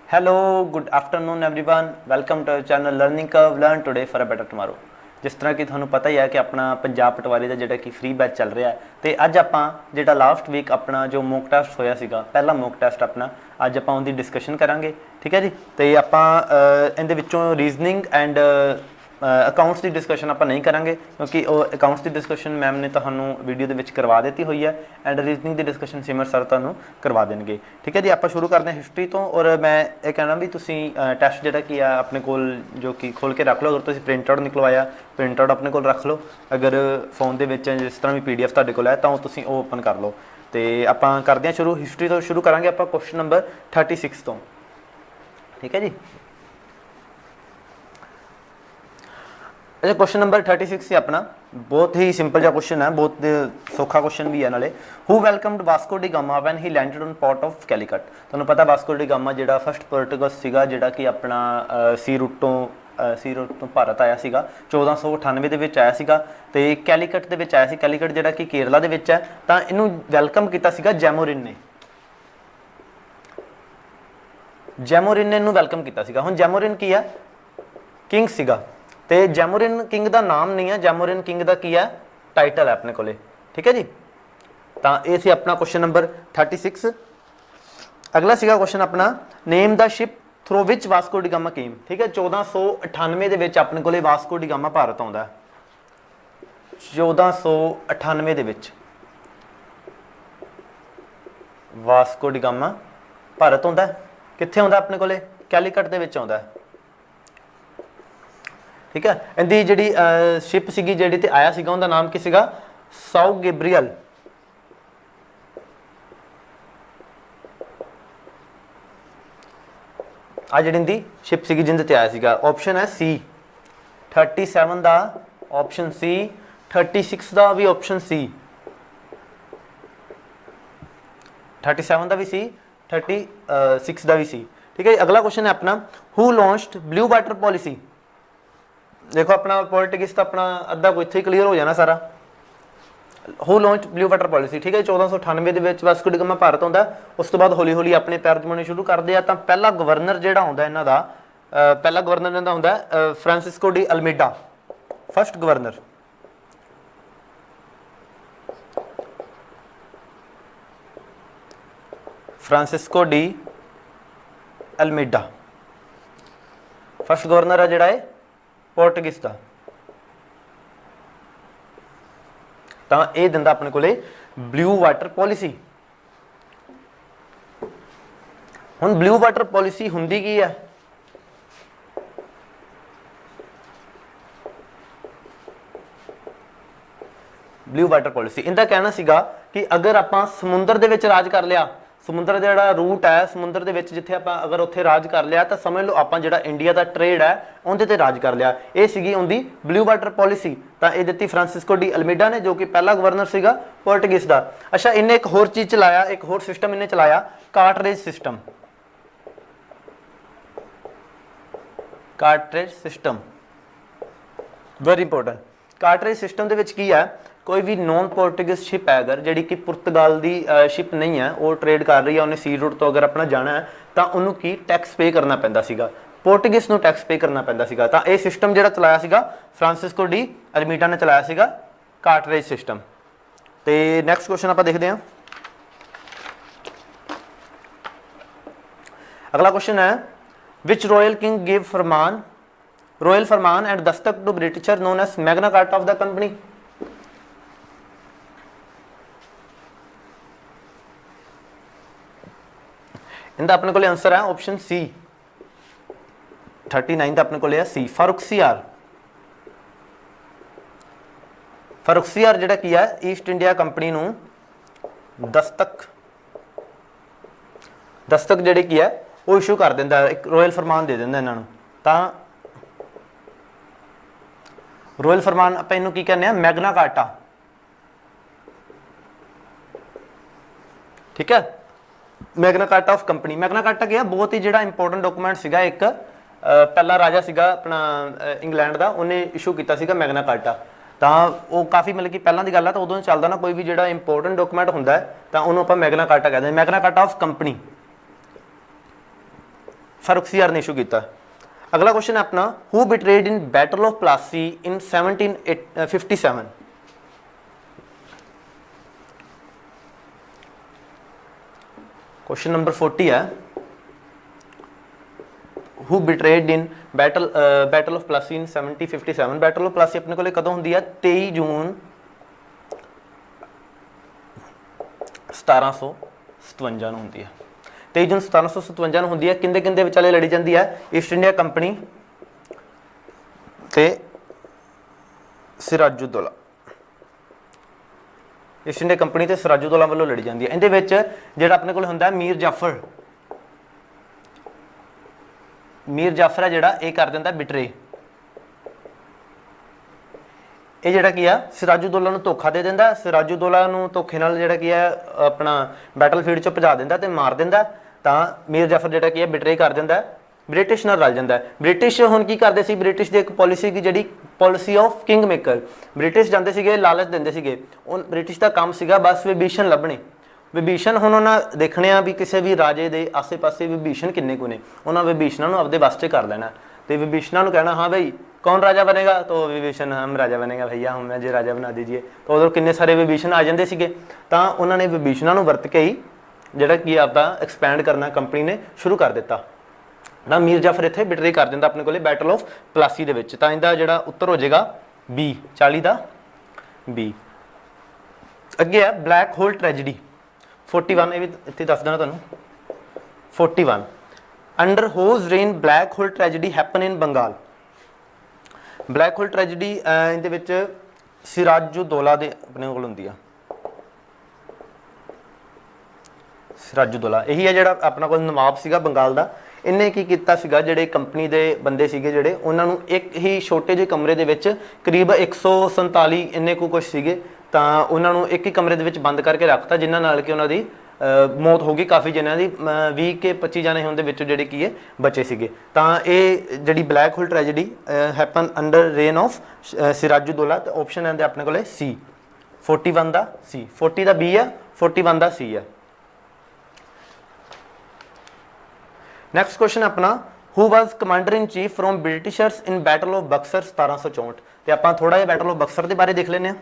Hello, good afternoon everyone. Welcome to our channel Learning Curve. Learn today for a better tomorrow. जिस तरह कि ਤੁਹਾਨੂੰ ਪਤਾ ਹੀ ਹੈ ਕਿ ਆਪਣਾ ਪੰਜਾਬ ਪਟਵਾਰੀ ਦਾ ਜਿਹੜਾ ਕਿ ਫ੍ਰੀ ਬੈਚ ਚੱਲ ਰਿਹਾ ਹੈ ਤੇ ਅੱਜ ਆਪਾਂ ਜਿਹੜਾ ਲਾਸਟ ਵੀਕ ਆਪਣਾ ਜੋ ਮੌਕ ਟੈਸਟ ਹੋਇਆ ਸੀਗਾ ਪਹਿਲਾ ਮੌਕ ਟੈਸਟ ਆਪਣਾ ਅੱਜ ਆਪਾਂ ਉਹਦੀ ਡਿਸਕਸ਼ਨ ਕਰਾਂਗੇ। ਠੀਕ ਹੈ ਜੀ, ਤੇ ਆਪਾਂ ਇਹਦੇ ਵਿੱਚੋਂ reasoning and accounts the discussion ਆਪਾਂ ਨਹੀਂ ਕਰਾਂਗੇ ਕਿਉਂਕਿ ਉਹ ਅਕਾਊਂਟਸ ਦੀ ਡਿਸਕਸ਼ਨ ਮੈਮ ਨੇ ਤੁਹਾਨੂੰ ਵੀਡੀਓ ਦੇ ਵਿੱਚ ਕਰਵਾ ਦਿੱਤੀ ਹੋਈ ਹੈ and reasoning the discussion Simar sir ਤੁਹਾਨੂੰ ਕਰਵਾ ਦੇਣਗੇ। ਠੀਕ ਹੈ ਜੀ, ਆਪਾਂ ਸ਼ੁਰੂ ਕਰਦੇ ਹਾਂ ਹਿਸਟਰੀ ਤੋਂ। ਔਰ ਮੈਂ ਇਹ ਕਹਿਣਾ ਵੀ ਤੁਸੀਂ ਟੈਸਟ ਜਿਹੜਾ ਕੀ ਆ ਆਪਣੇ ਕੋਲ ਜੋ ਕਿ ਖੋਲ੍ਹ ਕੇ ਰੱਖ ਲਓ। ਅਗਰ ਤੁਸੀਂ ਪ੍ਰਿੰਟ ਆਊਟ ਨਿਕਲਵਾਇਆ ਪ੍ਰਿੰਟ ਆਊਟ ਆਪਣੇ ਕੋਲ ਰੱਖ ਲਓ। ਅਗਰ ਫੋਨ ਦੇ ਵਿੱਚ ਜਿਸ ਤਰ੍ਹਾਂ ਵੀ PDF ਤੁਹਾਡੇ ਕੋਲ ਹੈ ਤਾਂ ਉਹ ਤੁਸੀਂ ਉਹ ਓਪਨ ਕਰ ਲਓ। ਤੇ ਆਪਾਂ ਕਰਦੇ ਹਾਂ ਸ਼ੁਰੂ। ਹਿਸਟਰੀ ਤੋਂ ਸ਼ੁਰੂ ਕਰਾਂਗੇ ਆਪਾਂ ਕੁਐਸਚਨ ਨੰਬਰ 36 ਤੋਂ। ਠੀਕ ਹੈ ਜੀ, अच्छा क्वेश्चन नंबर 36 से अपना बहुत ही सिंपल जा क्वेश्चन है, बहुत सौखा क्वेश्चन भी है नाले। Who welcomed Vasco D gamma when he landed on port of Calicut. तुहानूं पता वास्को डी गामा जिहड़ा फस्ट पोर्टुगस सीगा जिहड़ा कि अपना सी रूट तो भारत आया सीगा 1498 ਦੇ ਵਿੱਚ ਆਇਆ ਸੀਗਾ ਤੇ ਕੈਲੀਕਟ ਦੇ ਵਿੱਚ ਆਇਆ ਸੀ। ਕੈਲੀਕਟ ਜਿਹੜਾ ਕਿ ਕੇਰਲਾ ਦੇ ਵਿੱਚ ਹੈ ਤਾਂ ਇਹਨੂੰ ਵੈਲਕਮ ਕੀਤਾ ਸੀਗਾ ਜੈਮੋਰਿਨ ਨੇ। ਜੈਮੋਰਿਨ ਨੇ ਇਹਨੂੰ ਵੈਲਕਮ ਕੀਤਾ ਸੀਗਾ। ਹੁਣ ਜੈਮੋਰਿਨ ਕੀ ਹੈ? ਕਿੰਗ ਸੀਗਾ ਤੇ ਜੈਮੋਰਿਨ ਕਿੰਗ ਦਾ ਨਾਮ ਨਹੀਂ ਹੈ, ਜੈਮੋਰਿਨ ਕਿੰਗ ਦਾ ਕੀ ਹੈ? ਟਾਈਟਲ ਹੈ ਆਪਣੇ ਕੋਲੇ। ਠੀਕ ਹੈ ਜੀ, ਤਾਂ ਇਹ ਸੀ ਆਪਣਾ ਕੁਐਸਚਨ ਨੰਬਰ 36। ਅਗਲਾ ਸੀਗਾ ਕੁਐਸਚਨ ਆਪਣਾ ਨੇਮ ਦਾ ਸ਼ਿਪ ਥਰੂ ਵਿਚ ਵਾਸਕੋ ਡੀ ਗਾਮਾ ਕੇਮ। ਠੀਕ ਹੈ, 1498 ਦੇ ਵਿੱਚ ਆਪਣੇ ਕੋਲੇ ਵਾਸਕੋ ਡੀ ਗਾਮਾ ਭਾਰਤ ਆਉਂਦਾ। 1498 ਦੇ ਵਿੱਚ ਵਾਸਕੋ ਡੀ ਗਾਮਾ ਭਾਰਤ ਆਉਂਦਾ। ਕਿੱਥੇ ਆਉਂਦਾ? ਆਪਣੇ ਕੋਲੇ ਕੈਲੀਕਟ ਦੇ ਵਿੱਚ ਆਉਂਦਾ। ਠੀਕ ਹੈ, ਇਹਦੀ ਜਿਹੜੀ ਸ਼ਿਪ ਸੀਗੀ ਜਿਹੜੀ ਤੇ ਆਇਆ ਸੀਗਾ ਉਹਦਾ ਨਾਮ ਕੀ ਸੀਗਾ? ਸਾਊ ਗੈਬਰੀਅਲ। ਆ ਜਿਹੜੀ ਇਹਦੀ ਸ਼ਿਪ ਸੀਗੀ ਜਿਹਦੇ ਤੇ ਆਇਆ ਸੀਗਾ। ਆਪਸ਼ਨ ਹੈ C 37 ਦਾ ਆਪਸ਼ਨ C, 36 ਦਾ ਵੀ ਆਪਸ਼ਨ C, 37 ਦਾ ਵੀ C, 36 ਦਾ ਵੀ C। ਠੀਕ ਹੈ, ਅਗਲਾ ਕੁਐਸਚਨ ਹੈ ਆਪਣਾ ਹੂ ਲਾਂਚਡ ਬਲੂ ਵਾਟਰ ਪੋਲਿਸੀ। देखो अपना पॉलिटिक्स तो अपना अद्धा को इत्थे क्लीयर हो जाना सारा। हू लॉन्च ब्लू वाटर पॉलिसी। ठीक है, 1498 ਦੇ ਵਿੱਚ ਵਾਸਕੋ ਡੀ ਗਾਮਾ ਭਾਰਤ ਆਉਂਦਾ। ਉਸ ਤੋਂ ਬਾਅਦ ਹੌਲੀ ਹੌਲੀ ਆਪਣੇ ਪੈਰ ਜਮਾਉਣੇ ਸ਼ੁਰੂ ਕਰਦੇ ਆ। ਤਾਂ ਪਹਿਲਾ ਗਵਰਨਰ ਜਿਹੜਾ ਆਉਂਦਾ ਇਹਨਾਂ ਦਾ ਪਹਿਲਾ ਗਵਰਨਰ ਇਹਨਾਂ ਦਾ ਹੁੰਦਾ Francisco de Almeida. First governor Francisco de Almeida. First governor ਆ ਜਿਹੜਾ ਹੈ पोर्टुगीज का। ਤਾਂ ਇਹ ਦਿੰਦਾ ਆਪਣੇ ਕੋਲੇ ਬਲੂ ਵਾਟਰ ਪੋਲਿਸੀ। ਹੁਣ ਬਲੂ ਵਾਟਰ ਪੋਲਿਸੀ ਹੁੰਦੀ ਕੀ ਹੈ? ਬਲੂ ਵਾਟਰ ਪੋਲਿਸੀ ਇਹਦਾ ਕਹਿਣਾ ਸੀਗਾ ਕਿ ਅਗਰ ਆਪਾਂ ਸਮੁੰਦਰ ਦੇ ਵਿੱਚ ਰਾਜ ਕਰ ਲਿਆ, ਸਮੁੰਦਰ ਦਾ ਜਿਹੜਾ ਰੂਟ ਹੈ ਸਮੁੰਦਰ ਦੇ ਵਿੱਚ ਜਿੱਥੇ ਆਪਾਂ ਅਗਰ ਉੱਥੇ ਰਾਜ ਕਰ ਲਿਆ ਤਾਂ ਸਮਝ ਲਓ ਆਪਾਂ ਜਿਹੜਾ ਇੰਡੀਆ ਦਾ ਟ੍ਰੇਡ ਹੈ ਉਹਦੇ ਤੇ ਰਾਜ ਕਰ ਲਿਆ। ਇਹ ਸੀਗੀ ਉਹਦੀ ਬਲੂ ਵਾਟਰ ਪੋਲਿਸੀ। ਤਾਂ ਇਹ ਦਿੱਤੀ ਫ੍ਰਾਂਸਿਸਕੋ ਡੀ ਅਲਮੀਡਾ ਨੇ ਜੋ ਕਿ ਪਹਿਲਾ ਗਵਰਨਰ ਸੀਗਾ ਪੋਰਟੁਗੀਜ਼ ਦਾ। ਅੱਛਾ, ਇਹਨੇ ਇੱਕ ਹੋਰ ਚੀਜ਼ ਚਲਾਇਆ, ਇੱਕ ਹੋਰ ਸਿਸਟਮ ਇਹਨੇ ਚਲਾਇਆ, cartaz system. Cartaz system very important. Cartaz system ਦੇ ਵਿੱਚ ਕੀ ਹੈ? ਕੋਈ ਵੀ ਨੌਨ ਪੋਰਟੁਗੀਜ਼ ਸ਼ਿਪ ਹੈ ਅਗਰ ਜਿਹੜੀ ਕਿ ਪੁਰਤਗਾਲ ਦੀ ਸ਼ਿਪ ਨਹੀਂ ਹੈ, ਉਹ ਟ੍ਰੇਡ ਕਰ ਰਹੀ ਹੈ, ਉਹਨੇ ਸੀ ਰੂਟ ਤੋਂ ਅਗਰ ਆਪਣਾ ਜਾਣਾ ਹੈ ਤਾਂ ਉਹਨੂੰ ਕੀ ਟੈਕਸ ਪੇ ਕਰਨਾ ਪੈਂਦਾ ਸੀਗਾ, ਪੋਰਟੁਗੀਜ਼ ਨੂੰ ਟੈਕਸ ਪੇ ਕਰਨਾ ਪੈਂਦਾ ਸੀਗਾ। ਤਾਂ ਇਹ ਸਿਸਟਮ ਜਿਹੜਾ ਚਲਾਇਆ ਸੀਗਾ ਫ੍ਰਾਂਸਿਸਕੋ ਡੀ ਅਲਮੀਡਾ ਨੇ ਚਲਾਇਆ ਸੀਗਾ, ਕਾਰਟਰੇਜ ਸਿਸਟਮ। ਤੇ ਨੈਕਸਟ ਕੁਐਸਚਨ ਆਪਾਂ ਦੇਖਦੇ ਹਾਂ। ਅਗਲਾ ਕੁਐਸਚਨ ਹੈ which royal king give farman royal farman and dastak to Britisher known as Magna Carta of the company. इनका अपने को आंसर है ऑप्शन C 39 का अपने को C फारुखसियार। फारुखसियार जिहड़ा की है ईस्ट इंडिया कंपनी नूं दस्तक जिहड़ी की है वो इशू कर दिंदा, एक रॉयल फरमान दे दिंदा इन्हां नूं। तां रॉयल फरमान आपां इहनूं की कहने आ मैगना कार्टा। ठीक है, Magna carta of company. Magna carta क्या बहुत ही ਜਿਹੜਾ ਇੰਪੋਰਟੈਂਟ ਡਾਕੂਮੈਂਟ ਸੀਗਾ, ਇੱਕ ਪਹਿਲਾ ਰਾਜਾ ਸੀਗਾ ਆਪਣਾ ਇੰਗਲੈਂਡ ਦਾ, ਉਹਨੇ ਇਸ਼ੂ ਕੀਤਾ ਸੀਗਾ ਮੈਗਨਾ ਕਾਰਟਾ। ਤਾਂ ਉਹ ਕਾਫੀ ਮਤਲਬ ਕਿ ਪਹਿਲਾਂ ਦੀ ਗੱਲ ਆ, ਤਾਂ ਉਦੋਂ ਚੱਲਦਾ ਨਾ ਕੋਈ ਵੀ ਜਿਹੜਾ ਇੰਪੋਰਟੈਂਟ ਡਾਕੂਮੈਂਟ ਹੁੰਦਾ ਤਾਂ ਉਹਨੂੰ ਆਪਾਂ ਮੈਗਨਾ ਕਾਰਟਾ ਕਹਿੰਦੇ। ਮੈਗਨਾ ਕਾਰਟਾ ਆਫ ਕੰਪਨੀ फरुखसियार ने इशू किया। अगला क्वेश्चन है अपना, who betrayed in battle of Plassey in 1757। Question number 40 है, who betrayed in battle of Plassey in 1757। Battle of Plassey अपने को कदों होंदी है? 23 जून 1757 ਨੂੰ ਹੁੰਦੀ ਹੈ। 23 ਜੂਨ 1757 ਨੂੰ ਹੁੰਦੀ ਹੈ। ਕਿੰਦੇ ਕਿੰਦੇ ਵਿਚਾਲੇ ਲੜੀ ਜਾਂਦੀ ਹੈ? ਈਸਟ ਇੰਡੀਆ ਕੰਪਨੀ ਤੇ ਸਿਰਾਜੁद्दौला। ਈਸਟ ਇੰਡੀਆ ਕੰਪਨੀ ਤੇ ਸਿਰਾਜੁद्दौला ਵੱਲੋਂ ਲੜੀ ਜਾਂਦੀ ਹੈ। ਇਹਦੇ ਵਿੱਚ ਜਿਹੜਾ ਆਪਣੇ ਕੋਲ ਹੁੰਦਾ ਮੀਰ ਜਾਫਰ, ਮੀਰ ਜਾਫਰ ਹੈ ਜਿਹੜਾ ਇਹ ਕਰ ਦਿੰਦਾ ਬਿਟਰੇ। ਇਹ ਜਿਹੜਾ ਕੀ ਆ ਸਿਰਾਜੁद्दौला ਨੂੰ ਧੋਖਾ ਦੇ ਦਿੰਦਾ। ਸਿਰਾਜੁद्दौला ਨੂੰ ਧੋਖੇ ਨਾਲ ਜਿਹੜਾ ਕੀ ਹੈ ਆਪਣਾ ਬੈਟਲਫੀਲਡ 'ਚੋਂ ਭਜਾ ਦਿੰਦਾ ਤੇ ਮਾਰ ਦਿੰਦਾ। ਤਾਂ ਮੀਰ ਜਾਫਰ ਜਿਹੜਾ ਕੀ ਹੈ ਬਿਟਰੇ ਕਰ ਦਿੰਦਾ, ਬ੍ਰਿਟਿਸ਼ ਨਾਲ ਰਲ ਜਾਂਦਾ। ਬ੍ਰਿਟਿਸ਼ ਹੁਣ ਕੀ ਕਰਦੇ ਸੀ? ਬ੍ਰਿਟਿਸ਼ ਦੀ ਇੱਕ ਪੋਲਿਸੀ ਕੀ, ਜਿਹੜੀ policy of king maker. British ਜਾਂਦੇ ਸੀਗੇ, ਲਾਲਚ ਦਿੰਦੇ ਸੀਗੇ। ਉਹ ਬ੍ਰਿਟਿਸ਼ ਦਾ ਕੰਮ ਸੀਗਾ ਬਸ ਵਿਭੀਸ਼ਣ ਲੱਭਣੇ। ਵਿਭੀਸ਼ਣ ਹੁਣ ਉਹਨਾਂ ਦੇਖਣੇ ਆ ਵੀ ਕਿਸੇ ਵੀ ਰਾਜੇ ਦੇ ਆਸੇ ਪਾਸੇ ਵਿਭੀਸ਼ਣ ਕਿੰਨੇ ਕੁ ਨੇ, ਉਹਨਾਂ ਵਿਭੀਸ਼ਣਾਂ ਨੂੰ ਆਪਦੇ ਵਾਸਤੇ ਕਰ ਲੈਣਾ ਤੇ ਵਿਭੀਸ਼ਣਾਂ ਨੂੰ ਕਹਿਣਾ ਹਾਂ भाई कौन राजा बनेगा? तो विभीषण हम राजा बनेगा भैया, हमें जो राजा बना दीजिए। तो उधर किन्ने सारे विभीषण आ जाते सीगे। तो उन्होंने विभीषणों को वरत के ही ਜਿਹੜਾ ਕੀ ਆਪਦਾ ਐਕਸਪੈਂਡ ਕਰਨਾ ਕੰਪਨੀ ਨੇ ਸ਼ੁਰੂ ਕਰ ਦਿੱਤਾ। ਨਾ ਮੀਰ ਜਾਫਰ ਇੱਥੇ ਬਿਟਰੇ ਕਰ ਦਿੰਦਾ ਆਪਣੇ ਕੋਲੇ ਬੈਟਲ ਆਫ ਪਲਾਸੀ ਦੇ ਵਿੱਚ। ਤਾਂ ਇਹਦਾ ਜਿਹੜਾ ਉੱਤਰ ਹੋ ਜਾਏਗਾ ਬੀ, 40 ਦਾ ਬੀ। ਅੱਗੇ ਹੈ ਬਲੈਕ ਹੋਲ ਟ੍ਰੈਜੇਡੀ 41। ਇਹ ਵੀ ਇੱਥੇ ਦੱਸ ਦੇਣਾ ਤੁਹਾਨੂੰ। 41 under whose reign black hole tragedy happen in Bengal. Black hole tragedy ਇਹਦੇ ਵਿੱਚ ਸਿਰਾਜੁद्दौला ਦੇ ਆਪਣੇ ਕੋਲ ਹੁੰਦੀ ਆ। ਸਿਰਾਜੁद्दौला ਇਹੀ ਹੈ ਜਿਹੜਾ ਆਪਣਾ ਕੋਲ ਨਵਾਬ ਸੀਗਾ ਬੰਗਾਲ ਦਾ। ਇਹਨੇ ਕੀ ਕੀਤਾ ਸੀਗਾ, ਜਿਹੜੇ ਕੰਪਨੀ ਦੇ ਬੰਦੇ ਸੀਗੇ ਜਿਹੜੇ, ਉਹਨਾਂ ਨੂੰ ਇੱਕ ਹੀ ਛੋਟੇ ਜਿਹੇ ਕਮਰੇ ਦੇ ਵਿੱਚ ਕਰੀਬ 147 ਇੰਨੇ ਕੁ ਕੁਛ ਸੀਗੇ, ਤਾਂ ਉਹਨਾਂ ਨੂੰ ਇੱਕ ਹੀ ਕਮਰੇ ਦੇ ਵਿੱਚ ਬੰਦ ਕਰਕੇ ਰੱਖਤਾ, ਜਿਨ੍ਹਾਂ ਨਾਲ ਕਿ ਉਹਨਾਂ ਦੀ ਮੌਤ ਹੋ ਗਈ। ਕਾਫੀ ਜਣਿਆਂ ਦੀ 20 ਕੇ 25 ਜਣੇ ਹੋਣ ਦੇ ਵਿੱਚੋਂ ਜਿਹੜੇ ਕੀ ਹੈ ਬਚੇ ਸੀਗੇ। ਤਾਂ ਇਹ ਜਿਹੜੀ black hole tragedy happen under reign of Sirajuddaula. ਤੇ ਆਪਸ਼ਨ ਆਂਦੇ ਆਪਣੇ ਕੋਲੇ ਸੀ, 41 ਦਾ ਸੀ। 40 ਦਾ ਬੀ ਹੈ, 41 ਦਾ ਸੀ ਹੈ। ਨੈਕਸਟ ਕੁਐਸਚਨ ਆਪਣਾ, who was commander in chief from Britishers in battle of Buxar 1764। ਤੇ ਆਪਾਂ ਥੋੜਾ ਜਿਹਾ ਬੈਟਲ ਆਫ ਬਕਸਰ ਦੇ ਬਾਰੇ ਦੇਖ ਲੈਂਦੇ ਹਾਂ।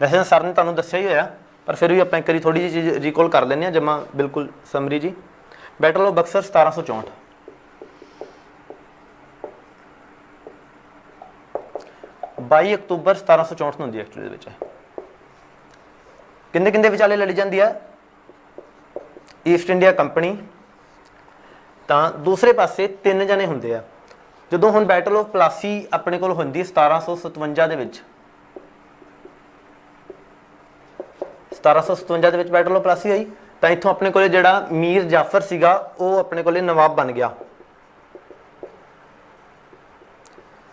ਵੈਸੇ ਸਰ ਨੇ ਤੁਹਾਨੂੰ ਦੱਸਿਆ ਹੀ ਹੋਇਆ, ਪਰ ਫਿਰ ਵੀ ਆਪਾਂ ਇੱਕ ਵਾਰੀ ਥੋੜੀ ਜਿਹੀ ਚੀਜ਼ ਰੀਕਾਲ ਕਰ ਲੈਂਦੇ ਹਾਂ ਜਮਾ ਬਿਲਕੁਲ ਸਮਰੀ ਜੀ। ਬੈਟਲ ਆਫ ਬਕਸਰ 1764 22 ਅਕਤੂਬਰ 1764 ਨੂੰ ਹੁੰਦੀ ਹੈ ਐਕਚੁਅਲੀ ਦੇ ਵਿੱਚ। ਕਿੰਨੇ ਕਿੰਨੇ ਵਿਚਾਲੇ ਲੜੀ ਜਾਂਦੀ ਹੈ? ਈਸਟ ਇੰਡੀਆ ਕੰਪਨੀ ਤਾਂ ਦੂਸਰੇ ਪਾਸੇ 3 ਜਣੇ ਹੁੰਦੇ ਆ। ਜਦੋਂ ਹੁਣ ਬੈਟਲ ਆਫ ਪਲਾਸੀ ਆਪਣੇ ਕੋਲ ਹੁੰਦੀ 1757 ਦੇ ਵਿੱਚ, 1757 ਦੇ ਵਿੱਚ ਬੈਟਲ ਆਫ ਪਲਾਸੀ ਹੋਈ, ਤਾਂ ਇੱਥੋਂ ਆਪਣੇ ਕੋਲੇ ਜਿਹੜਾ ਮੀਰ ਜਾਫਰ ਸੀਗਾ ਉਹ ਆਪਣੇ ਕੋਲੇ ਨਵਾਬ ਬਣ ਗਿਆ।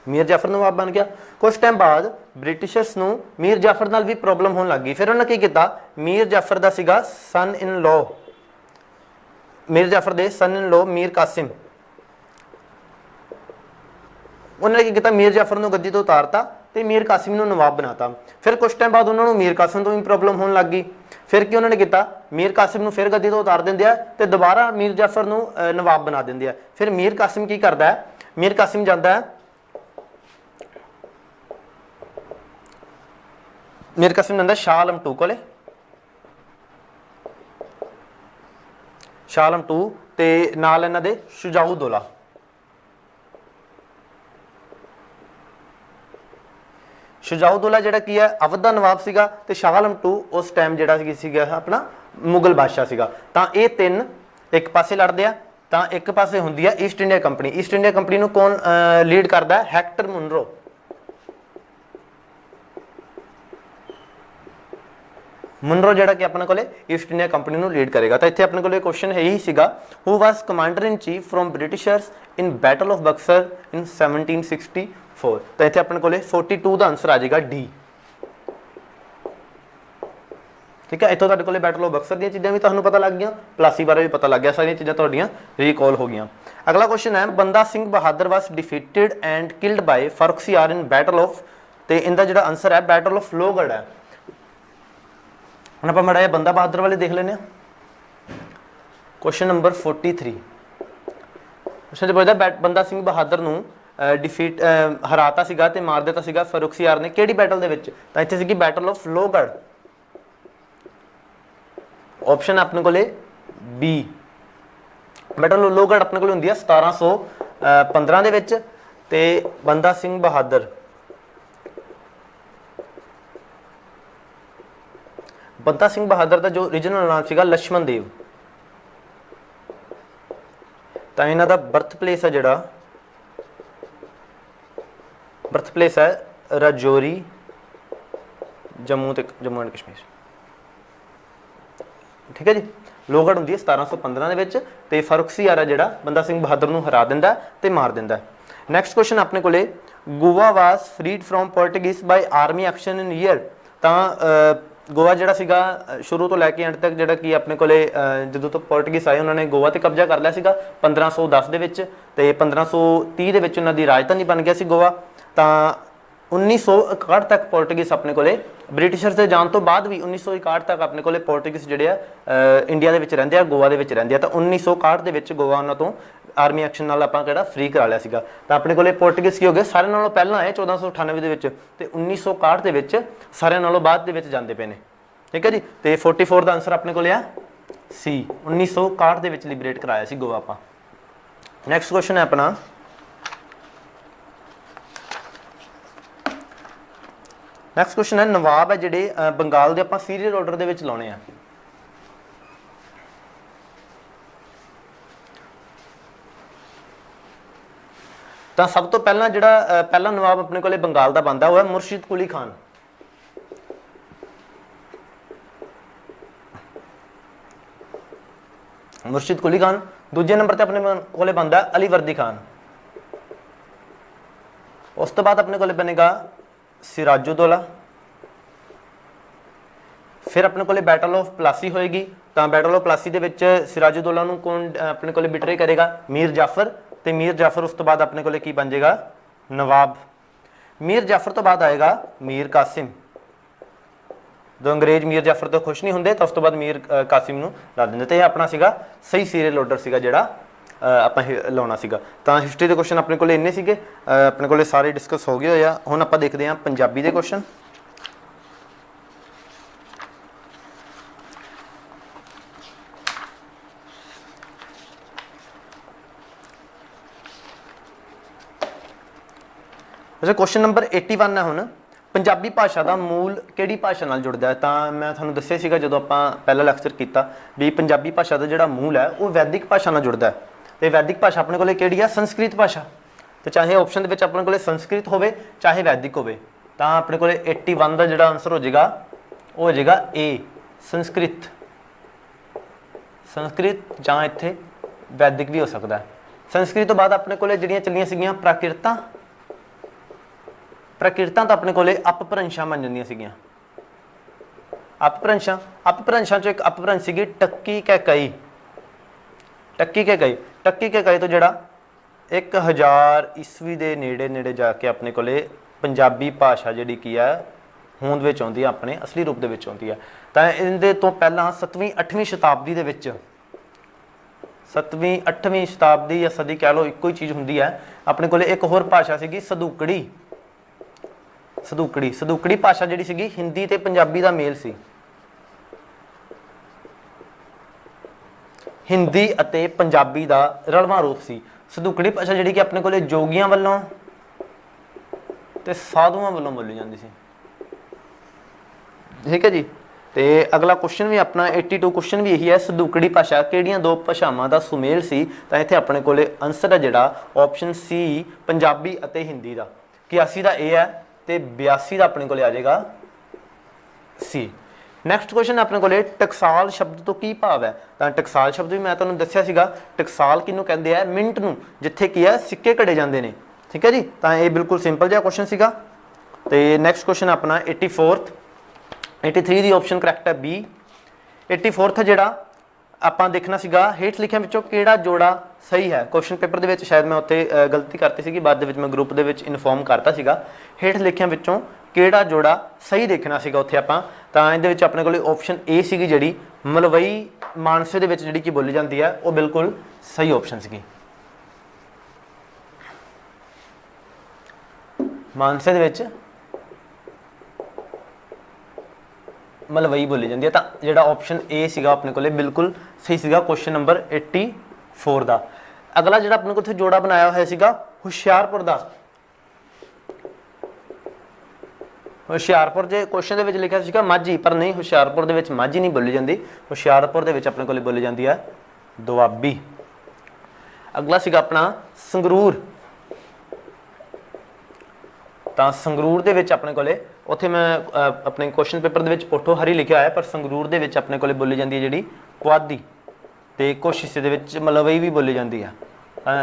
ਮੀਰ ਜਾਫਰ ਨਵਾਬ ਬਣ ਗਿਆ। ਕੁਝ ਟਾਈਮ ਬਾਅਦ ਬ੍ਰਿਟਿਸ਼ਰਸ ਨੂੰ ਮੀਰ ਜਾਫਰ ਨਾਲ ਵੀ ਪ੍ਰੋਬਲਮ ਹੋਣ ਲੱਗ ਗਈ। ਫਿਰ ਉਹਨਾਂ ਕੀ ਕੀਤਾ, ਮੀਰ ਜਾਫਰ ਦਾ ਸੀਗਾ ਸਨ ਇਨ ਲੋ, ਮੀਰ ਜਾਫਰ ਦੇ ਸਨ ਇਨ ਲੋ ਮੀਰ ਕਾਸਿਮ, ਉਹਨਾਂ ਨੇ ਕੀ ਕੀਤਾ, ਮੀਰ ਜਾਫਰ ਨੂੰ ਗੱਦੀ ਤੋਂ ਉਤਾਰਤਾ ਤੇ ਮੀਰ ਕਾਸਿਮ ਨੂੰ ਨਵਾਬ ਬਣਾਤਾ। ਫਿਰ ਕੁਝ ਟਾਈਮ ਬਾਅਦ ਉਹਨਾਂ ਨੂੰ ਮੀਰ ਕਾਸਿਮ ਤੋਂ ਵੀ ਪ੍ਰੋਬਲਮ ਹੋਣ ਲੱਗ ਗਈ। ਫਿਰ ਕੀ ਉਹਨਾਂ ਨੇ ਕੀਤਾ, ਮੀਰ ਕਾਸਿਮ ਨੂੰ ਫਿਰ ਗੱਦੀ ਤੋਂ ਉਤਾਰ ਦਿੰਦੇ ਆ ਤੇ ਦੁਬਾਰਾ ਮੀਰ ਜਾਫਰ ਨੂੰ ਨਵਾਬ ਬਣਾ ਦਿੰਦੇ ਆ। ਫਿਰ ਮੀਰ ਕਾਸਿਮ ਕੀ ਕਰਦਾ ਹੈ, ਮੀਰ ਕਾਸਿਮ ਜਾਂਦਾ ਹੈ, ਮੀਰ ਕਾਸਿਮ ਜਾਂਦਾ ਸ਼ਾਹ ਆਲਮ II ਕੋਲੇ, ਸ਼ਾਹ ਆਲਮ II ਤੇ ਨਾਲ ਇਹਨਾਂ ਦੇ ਸ਼ੁਜਾਉद्दौला। ਸ਼ੁਜਾਉद्दौला ਜਿਹੜਾ ਕੀ ਹੈ ਅਵਧ ਦਾ ਨਵਾਬ ਸੀਗਾ ਤੇ ਸ਼ਾਹ ਆਲਮ II ਉਸ ਟਾਈਮ ਜਿਹੜਾ ਸੀਗਾ ਆਪਣਾ ਮੁਗਲ ਬਾਦਸ਼ਾਹ ਸੀਗਾ। ਤਾਂ ਇਹ ਤਿੰਨ ਇੱਕ ਪਾਸੇ ਲੜਦੇ ਆ। ਤਾਂ ਇੱਕ ਪਾਸੇ ਹੁੰਦੀ ਆ East India company. East India company ਨੂੰ ਕੌਣ ਲੀਡ ਕਰਦਾ ਹੈ? Hector Munro. ਮੁਨਰੋ ਜਿਹੜਾ ਕਿ ਆਪਣੇ ਕੋਲੇ ਈਸਟ ਇੰਡੀਆ ਕੰਪਨੀ ਨੂੰ ਲੀਡ ਕਰੇਗਾ। ਤਾਂ ਇੱਥੇ ਆਪਣੇ ਕੋਲੇ ਕੁਐਸਚਨ ਇਹੀ ਸੀਗਾ, who was commander in chief from Britishers in battle of Buxar in 1764। ਤਾਂ ਇੱਥੇ ਆਪਣੇ ਕੋਲੇ 42 ਦਾ ਆਨਸਰ ਆ ਜਾਏਗਾ ਡੀ। ਠੀਕ ਹੈ, ਇੱਥੋਂ ਤੁਹਾਡੇ ਕੋਲੇ ਬੈਟਲ ਆਫ ਬਕਸਰ ਦੀਆਂ ਚੀਜ਼ਾਂ ਵੀ ਤੁਹਾਨੂੰ ਪਤਾ ਲੱਗ ਗਈਆਂ, ਪਲਾਸੀ ਬਾਰੇ ਵੀ ਪਤਾ ਲੱਗ ਗਿਆ, ਸਾਰੀਆਂ ਚੀਜ਼ਾਂ ਤੁਹਾਡੀਆਂ ਰੀਕਾਲ ਹੋ ਗਈਆਂ। ਅਗਲਾ ਕੁਐਸਚਨ ਹੈ, Banda Singh Bahadur was defeated and killed by Farrukhsiyar in battle of, ਤੇ ਇਹਦਾ ਜਿਹੜਾ ਆਨਸਰ ਹੈ ਬੈਟਲ ਆਫ ਲੋਹਗੜ੍ਹ ਹੈ। ਹੁਣ ਆਪਾਂ ਮਾੜਾ ਜਿਹਾ ਬੰਦਾ ਬਹਾਦਰ ਵਾਲੇ ਦੇਖ ਲੈਂਦੇ ਹਾਂ। ਕੁਐਸਚਨ ਨੰਬਰ 43, क्वेश्चन पुछदा बंदा सिंह बहादुर नूं डिफीट हराता सीगा ते मार दिता सीगा फरुखसियार ने किहड़ी बैटल दे विच? तां इत्थे सीगी बैटल ऑफ लोहगढ़। ऑप्शन अपने कोले बी। बैटल ऑफ लोहगढ़ अपने कोल हुंदी है 1715 दे विच ते बंदा सिंह बहादुर दा जो ओरिजिनल नाम सीगा लक्ष्मण देव। तां इन्हां दा बर्थ प्लेस है जिहड़ा बर्थ प्लेस है राजौरी जम्मू एंड कश्मीर। ठीक है जी। लोहगढ़ हुंदी है 1715 दे विच ते फरुखसियार है जिहड़ा बंदा सिंह बहादुर नूं हरा दिंदा ते मार दिंदा। नैक्सट क्वेश्चन अपने कोले Goa was freed from Portuguese by army action in year. तां गोवा जिहड़ा सीगा शुरू तो लैके एंड तक जिहड़ा कि अपने कोले जदों तो पोर्टुगीज आए उन्होंने गोवा ते कब्जा कर लिया सीगा 1510 दे विच ते 1530 दे विच उन्हां दी राजधानी बन गया सी गोवा। ਤਾਂ 1961 तक पोर्टुगीज अपने कोले ब्रिटिशर्स के जान तो बाद भी 1961 तक अपने कोले पोर्टुगीज जिहड़े आ इंडिया दे विच रहिंदे आ गोवा दे विच रहिंदे आ। ਤਾਂ 1961 दे विच गोवा उन्हां तो आर्मी एक्शन नाल आपां किहड़ा फ्री करा लिया सीगा। ਤਾਂ अपने कोले पोर्टुगीज की हो गए सारे नालों पहलां आए 1498 दे विच ते 1961 दे विच सारे नालों बाद दे विच जांदे पे ने। ठीक है जी। ਤੇ 44 ਦਾ आंसर अपने कोले आ सी 1961 दे विच लिबरेट कराया सी गोवा आपां। नैक्सट क्वेश्चन है अपना नैक्सट क्वेश्चन है नवाब है जिहड़े बंगाल दे आपां सीरीयल ऑर्डर दे विच लाउने आ। ਤਾਂ सब तो पहला जिहड़ा पहला नवाब अपने कोले बंगाल दा बनदा होया मुर्शिद कुली खान। मुर्शिद कुली खान। दूजे नंबर ते अपने कोले बनदा अली वर्दी खान। उस तो बाद अपने कोले बनेगा सिराजुद्दौला। फिर अपने कोले बैटल ऑफ प्लासी होएगी। तो बैटल ऑफ प्लासी दे विच सिराजुद्दौला नूं कौन अपने कोले बिटरे करेगा? मीर जाफर। तो मीर जाफर उस तो बाद अपने कोले की बन जाएगा? नवाब। मीर जाफर तो बाद आएगा मीर कासिम। जो अंग्रेज मीर जाफर तो खुश नहीं होंगे तो उस तो बाद मीर कासिम नूं ला दिंदे। तो यह अपना सीगा सही सीरीयल ऑर्डर सीगा जिहड़ा ਆਪਾਂ ਲਾਉਣਾ ਸੀਗਾ। ਤਾਂ ਹਿਸਟਰੀ ਦੇ ਕੁਐਸਚਨ ਆਪਣੇ ਕੋਲੇ ਇੰਨੇ ਸੀਗੇ, ਆਪਣੇ ਕੋਲੇ ਸਾਰੇ ਡਿਸਕਸ ਹੋ ਗਏ ਹੋਏ ਆ। ਹੁਣ ਆਪਾਂ ਦੇਖਦੇ ਹਾਂ ਪੰਜਾਬੀ ਦੇ ਕੁਐਸਚਨ। ਅੱਛਾ क्वेश्चन नंबर 81 है। ਹੁਣ ਪੰਜਾਬੀ ਭਾਸ਼ਾ ਦਾ ਮੂਲ ਕਿਹੜੀ ਭਾਸ਼ਾ ਨਾਲ ਜੁੜਦਾ ਹੈ? ਤਾਂ ਮੈਂ ਤੁਹਾਨੂੰ ਦੱਸਿਆ ਸੀਗਾ ਜਦੋਂ ਆਪਾਂ ਪਹਿਲਾ ਲੈਕਚਰ ਕੀਤਾ ਵੀ ਪੰਜਾਬੀ ਭਾਸ਼ਾ ਦਾ ਜਿਹੜਾ ਮੂਲ ਹੈ ਉਹ ਵੈਦਿਕ ਭਾਸ਼ਾ ਨਾਲ ਜੁੜਦਾ ਹੈ। ਤੇ ਵੈਦਿਕ ਭਾਸ਼ਾ ਆਪਣੇ ਕੋਲੇ ਕਿਹੜੀ ਆ? ਸੰਸਕ੍ਰਿਤ ਭਾਸ਼ਾ। ਤੇ ਚਾਹੇ ਆਪਸ਼ਨ ਦੇ ਵਿੱਚ ਆਪਣੇ ਕੋਲੇ ਸੰਸਕ੍ਰਿਤ ਹੋਵੇ ਚਾਹੇ ਵੈਦਿਕ ਹੋਵੇ, ਤਾਂ ਆਪਣੇ ਕੋਲੇ 81 ਦਾ ਜਿਹੜਾ ਆਨਸਰ ਹੋ ਜਾਏਗਾ ਉਹ ਹੋ ਜਾਏਗਾ ਏ ਸੰਸਕ੍ਰਿਤ। ਸੰਸਕ੍ਰਿਤ ਜਾਂ ਇੱਥੇ ਵੈਦਿਕ ਵੀ ਹੋ ਸਕਦਾ ਹੈ। ਸੰਸਕ੍ਰਿਤ ਤੋਂ ਬਾਅਦ ਆਪਣੇ ਕੋਲੇ ਜਿਹੜੀਆਂ ਚੱਲੀਆਂ ਸੀਗੀਆਂ ਪ੍ਰਾਕਿਰਤਾਂ। ਪ੍ਰਾਕਿਰਤਾਂ ਤਾਂ ਆਪਣੇ ਕੋਲੇ ਅਪਭ੍ਰੰਸ਼ਾਂ ਬਣ ਜਾਂਦੀਆਂ ਸੀਗੀਆਂ। ਅਪਭ੍ਰੰਸ਼ਾਂ, ਅਪਭ੍ਰੰਸ਼ਾਂ ਚੋਂ ਇੱਕ ਅਪਭ੍ਰੰਸ਼ ਸੀਗੀ ਟੱਕੀ ਕੈਕਈ। ਟੱਕੀ ਕੈਕਈ, ਟੱਕੀ ਕੈਕਈ ਤੋਂ ਜਿਹੜਾ 1000 ਈਸਵੀ ਦੇ ਨੇੜੇ ਨੇੜੇ ਜਾ ਕੇ ਆਪਣੇ ਕੋਲੇ ਪੰਜਾਬੀ ਭਾਸ਼ਾ ਜਿਹੜੀ ਕੀ ਹੈ ਹੋਂਦ ਵਿੱਚ ਆਉਂਦੀ ਹੈ, ਆਪਣੇ ਅਸਲੀ ਰੂਪ ਦੇ ਵਿੱਚ ਆਉਂਦੀ ਹੈ। ਤਾਂ ਇਹਦੇ ਤੋਂ ਪਹਿਲਾਂ 7ਵੀਂ 8ਵੀਂ ਸ਼ਤਾਬਦੀ ਦੇ ਵਿੱਚ 7ਵੀਂ 8ਵੀਂ ਸ਼ਤਾਬਦੀ ਜਾਂ ਸਦੀ ਕਹਿ ਲਓ, ਇੱਕੋ ਹੀ ਚੀਜ਼ ਹੁੰਦੀ ਹੈ। ਆਪਣੇ ਕੋਲੇ ਇੱਕ ਹੋਰ ਭਾਸ਼ਾ ਸੀਗੀ ਸਦੂਕੜੀ। ਸਦੂਕੜੀ, ਸਦੂਕੜੀ ਭਾਸ਼ਾ ਜਿਹੜੀ ਸੀਗੀ ਹਿੰਦੀ ਤੇ ਪੰਜਾਬੀ ਦਾ ਮੇਲ ਸੀ। ਹਿੰਦੀ ਅਤੇ ਪੰਜਾਬੀ ਦਾ ਰਲਵਾਂ ਰੂਪ ਸੀ। ਸਦੂਕੜੀ ਭਾਸ਼ਾ ਜਿਹੜੀ ਕਿ ਆਪਣੇ ਕੋਲੇ ਜੋਗੀਆਂ ਵੱਲੋਂ ਤੇ ਸਾਧੂਆਂ ਵੱਲੋਂ ਬੋਲੀ ਜਾਂਦੀ ਸੀ। ਠੀਕ ਹੈ ਜੀ। ਤੇ ਅਗਲਾ ਕੁਐਸਚਨ ਵੀ ਆਪਣਾ 82 ਕੁਐਸਚਨ ਵੀ ਇਹੀ ਹੈ, ਸਦੂਕੜੀ ਭਾਸ਼ਾ ਕਿਹੜੀਆਂ ਦੋ ਭਾਸ਼ਾਵਾਂ ਦਾ ਸੁਮੇਲ ਸੀ? ਤਾਂ ਇੱਥੇ ਆਪਣੇ ਕੋਲੇ ਆਨਸਰ ਹੈ ਜਿਹੜਾ ਆਪਸ਼ਨ ਸੀ ਪੰਜਾਬੀ ਅਤੇ ਹਿੰਦੀ ਦਾ। 81 ਦਾ ਏ ਹੈ ਤੇ 82 ਦਾ ਆਪਣੇ ਕੋਲੇ ਆ ਜਾਏਗਾ ਸੀ। ਨੈਕਸਟ ਕੁਐਸਚਨ ਆਪਣੇ ਕੋਲੇ ਟਕਸਾਲ ਸ਼ਬਦ ਤੋਂ ਕੀ ਭਾਵ ਹੈ? ਤਾਂ ਟਕਸਾਲ ਸ਼ਬਦ ਵੀ ਮੈਂ ਤੁਹਾਨੂੰ ਦੱਸਿਆ ਸੀਗਾ। ਟਕਸਾਲ ਕਿਹਨੂੰ ਕਹਿੰਦੇ ਆ? ਮਿੰਟ ਨੂੰ, ਜਿੱਥੇ ਕੀ ਹੈ ਸਿੱਕੇ ਘੜੇ ਜਾਂਦੇ ਨੇ। ਠੀਕ ਹੈ ਜੀ। ਤਾਂ ਇਹ ਬਿਲਕੁਲ ਸਿੰਪਲ ਜਿਹਾ ਕੁਐਸਚਨ ਸੀਗਾ। ਤੇ ਨੈਕਸਟ ਕੁਐਸਚਨ ਆਪਣਾ 83 ਦੀ ਆਪਸ਼ਨ ਕਰੈਕਟ ਹੈ ਬੀ। 84 ਜਿਹੜਾ ਆਪਾਂ ਦੇਖਣਾ ਸੀਗਾ ਹੇਠ ਲਿਖਿਆਂ ਵਿੱਚੋਂ ਕਿਹੜਾ ਜੋੜਾ ਸਹੀ ਹੈ। ਕੁਐਸਚਨ ਪੇਪਰ ਦੇ ਵਿੱਚ ਸ਼ਾਇਦ ਮੈਂ ਉੱਥੇ ਗਲਤੀ ਕਰਤੀ ਸੀਗੀ, ਬਾਅਦ ਦੇ ਵਿੱਚ ਮੈਂ ਗਰੁੱਪ ਦੇ ਵਿੱਚ ਇਨਫੋਰਮ ਕਰਤਾ ਸੀਗਾ। ਹੇਠ ਲਿਖਿਆਂ ਵਿੱਚੋਂ ਕਿਹੜਾ ਜੋੜਾ ਸਹੀ ਦੇਖਣਾ ਸੀਗਾ ਉੱਥੇ ਆਪਾਂ। ਤਾਂ ਇਹਦੇ ਵਿੱਚ ਆਪਣੇ ਕੋਲੇ ਆਪਸ਼ਨ ਏ ਸੀਗੀ ਜਿਹੜੀ ਮਲਵਈ ਮਾਨਸੇ ਦੇ ਵਿੱਚ ਜਿਹੜੀ ਕਿ ਬੋਲੀ ਜਾਂਦੀ ਹੈ, ਉਹ ਬਿਲਕੁਲ ਸਹੀ ਆਪਸ਼ਨ ਸੀਗੀ। ਮਾਨਸੇ ਦੇ ਵਿੱਚ ਮਲਵਈ ਬੋਲੀ ਜਾਂਦੀ ਹੈ। ਤਾਂ ਜਿਹੜਾ ਆਪਸ਼ਨ ਏ ਸੀਗਾ ਆਪਣੇ ਕੋਲੇ ਬਿਲਕੁਲ ਸਹੀ ਸੀਗਾ ਕੁਐਸਚਨ ਨੰਬਰ 84 ਦਾ। ਅਗਲਾ ਜਿਹੜਾ ਆਪਣੇ ਕੋਲ ਇੱਥੇ ਜੋੜਾ ਬਣਾਇਆ ਹੋਇਆ ਸੀਗਾ ਹੁਸ਼ਿਆਰਪੁਰ ਦਾ। ਹੁਸ਼ਿਆਰਪੁਰ ਜੇ ਕੁਐਸਚਨ ਦੇ ਵਿੱਚ ਲਿਖਿਆ ਸੀਗਾ ਮਾਝੀ, ਪਰ ਨਹੀਂ, ਹੁਸ਼ਿਆਰਪੁਰ ਦੇ ਵਿੱਚ ਮਾਝੀ ਨਹੀਂ ਬੋਲੀ ਜਾਂਦੀ, ਹੁਸ਼ਿਆਰਪੁਰ ਦੇ ਵਿੱਚ ਆਪਣੇ ਕੋਲੇ ਬੋਲੀ ਜਾਂਦੀ ਹੈ ਦੁਆਬੀ। ਅਗਲਾ ਸੀਗਾ ਆਪਣਾ ਸੰਗਰੂਰ। ਤਾਂ ਸੰਗਰੂਰ ਦੇ ਵਿੱਚ ਆਪਣੇ ਕੋਲੇ ਉੱਥੇ ਮੈਂ ਆਪਣੇ ਕੁਐਸਚਨ ਪੇਪਰ ਦੇ ਵਿੱਚ ਪੋਠੋ ਹਰੀ ਲਿਖਿਆ ਹੋਇਆ, ਪਰ ਸੰਗਰੂਰ ਦੇ ਵਿੱਚ ਆਪਣੇ ਕੋਲੇ ਬੋਲੀ ਜਾਂਦੀ ਹੈ ਜਿਹੜੀ ਪੁਆਧੀ, ਤੇ ਕੁਛ ਹਿੱਸੇ ਦੇ ਵਿੱਚ ਮਲਵਈ ਵੀ ਬੋਲੀ ਜਾਂਦੀ ਆ।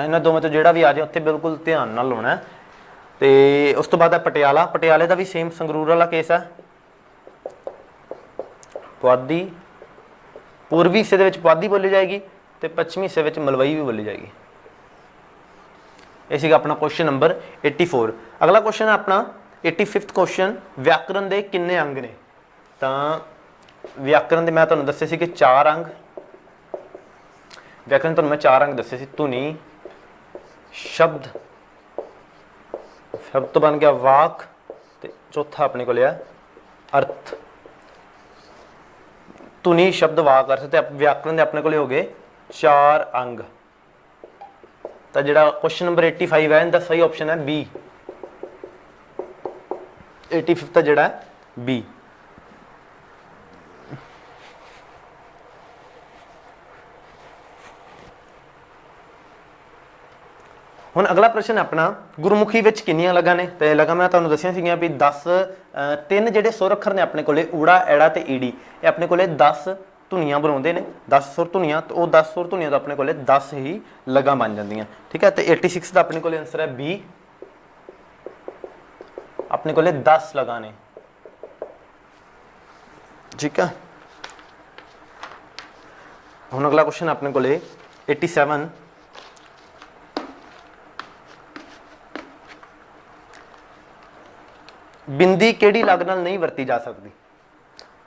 ਇਹਨਾਂ ਦੋਵਾਂ ਤੋਂ ਜਿਹੜਾ ਵੀ ਆ ਜਾਏ ਉੱਥੇ ਬਿਲਕੁਲ ਧਿਆਨ ਨਾਲ ਲਾਉਣਾ। ਤੇ ਉਸ ਤੋਂ ਬਾਅਦ ਹੈ ਪਟਿਆਲਾ। ਪਟਿਆਲੇ ਦਾ ਵੀ ਸੇਮ ਸੰਗਰੂਰ ਵਾਲਾ ਕੇਸ ਹੈ। ਪੁਆਧੀ, ਪੂਰਬੀ ਹਿੱਸੇ ਦੇ ਵਿੱਚ ਪੁਆਧੀ ਬੋਲੀ ਜਾਏਗੀ ਤੇ ਪੱਛਮੀ ਹਿੱਸੇ ਵਿੱਚ ਮਲਵਈ ਵੀ ਬੋਲੀ ਜਾਏਗੀ। ਇਹ ਸੀਗਾ ਆਪਣਾ ਕੁਐਸਚਨ ਨੰਬਰ 84। ਅਗਲਾ ਕੁਐਸਚਨ ਹੈ ਆਪਣਾ 85ਵਾਂ ਕੁਐਸਚਨ, ਵਿਆਕਰਨ ਦੇ ਕਿੰਨੇ ਅੰਗ ਨੇ? ਤਾਂ ਵਿਆਕਰਨ ਦੇ ਮੈਂ ਤੁਹਾਨੂੰ ਦੱਸੇ ਸੀ ਕਿ 4 ਅੰਗ। ਵਿਆਕਰਨ ਤੁਹਾਨੂੰ ਮੈਂ 4 ਅੰਗ ਦੱਸੇ ਸੀ, ਧੁਨੀ, ਸ਼ਬਦ, ਸ਼ਬਦ ਤੋਂ ਬਣ ਗਿਆ ਵਾਕ, ਤੇ ਚੌਥਾ ਆਪਣੇ ਕੋਲ ਹੈ ਅਰਥ। ਧੁਨੀ, ਸ਼ਬਦ, ਵਾਕ, ਅਰਥ ਤੇ ਵਿਆਕਰਨ ਦੇ ਆਪਣੇ ਕੋਲ ਹੋ ਗਏ 4 ਅੰਗ। ਤਾਂ ਜਿਹੜਾ ਕੁਐਸਚਨ ਨੰਬਰ 85 ਹੈ ਇਹਦਾ ਸਹੀ ਆਪਸ਼ਨ ਹੈ ਬੀ। 85 ਜਿਹੜਾ ਹੈ ਬੀ। ਹੁਣ ਅਗਲਾ ਪ੍ਰਸ਼ਨ ਆਪਣਾ ਗੁਰਮੁਖੀ ਵਿੱਚ ਕਿੰਨੀਆਂ ਲਗਾਂ ਨੇ? ਤੇ ਲਗਾਂ ਮੈਂ ਤੁਹਾਨੂੰ ਦੱਸਿਆ ਸੀਗੀਆਂ ਵੀ 10 3 ਜਿਹੜੇ ਸੁਰ ਅੱਖਰ ਨੇ ਆਪਣੇ ਕੋਲੇ ਊੜਾ, ਐੜਾ ਤੇ ਈੜੀ, ਇਹ ਆਪਣੇ ਕੋਲੇ 10 ਧੁਨੀਆਂ ਬਣਾਉਂਦੇ ਨੇ, 10 ਸੁਰ ਧੁਨੀਆਂ। ਤੇ ਉਹ 10 ਸੁਰ ਧੁਨੀਆਂ ਤੋਂ ਆਪਣੇ ਕੋਲੇ 10 ਹੀ ਲਗਾਂ ਬਣ ਜਾਂਦੀਆਂ, ਠੀਕ ਹੈ। ਤੇ 86 ਦਾ ਆਪਣੇ ਕੋਲੇ ਆਨਸਰ ਹੈ ਬੀ। ਆਪਣੇ ਕੋਲੇ 10 ਲਗਾਂ ਨੇ, ਠੀਕ ਹੈ। ਹੁਣ ਅਗਲਾ ਕੁਐਸਚਨ ਆਪਣੇ ਕੋਲੇ 87, ਬਿੰਦੀ ਕਿਹੜੀ ਲਗ ਨਾਲ ਨਹੀਂ ਵਰਤੀ ਜਾ ਸਕਦੀ?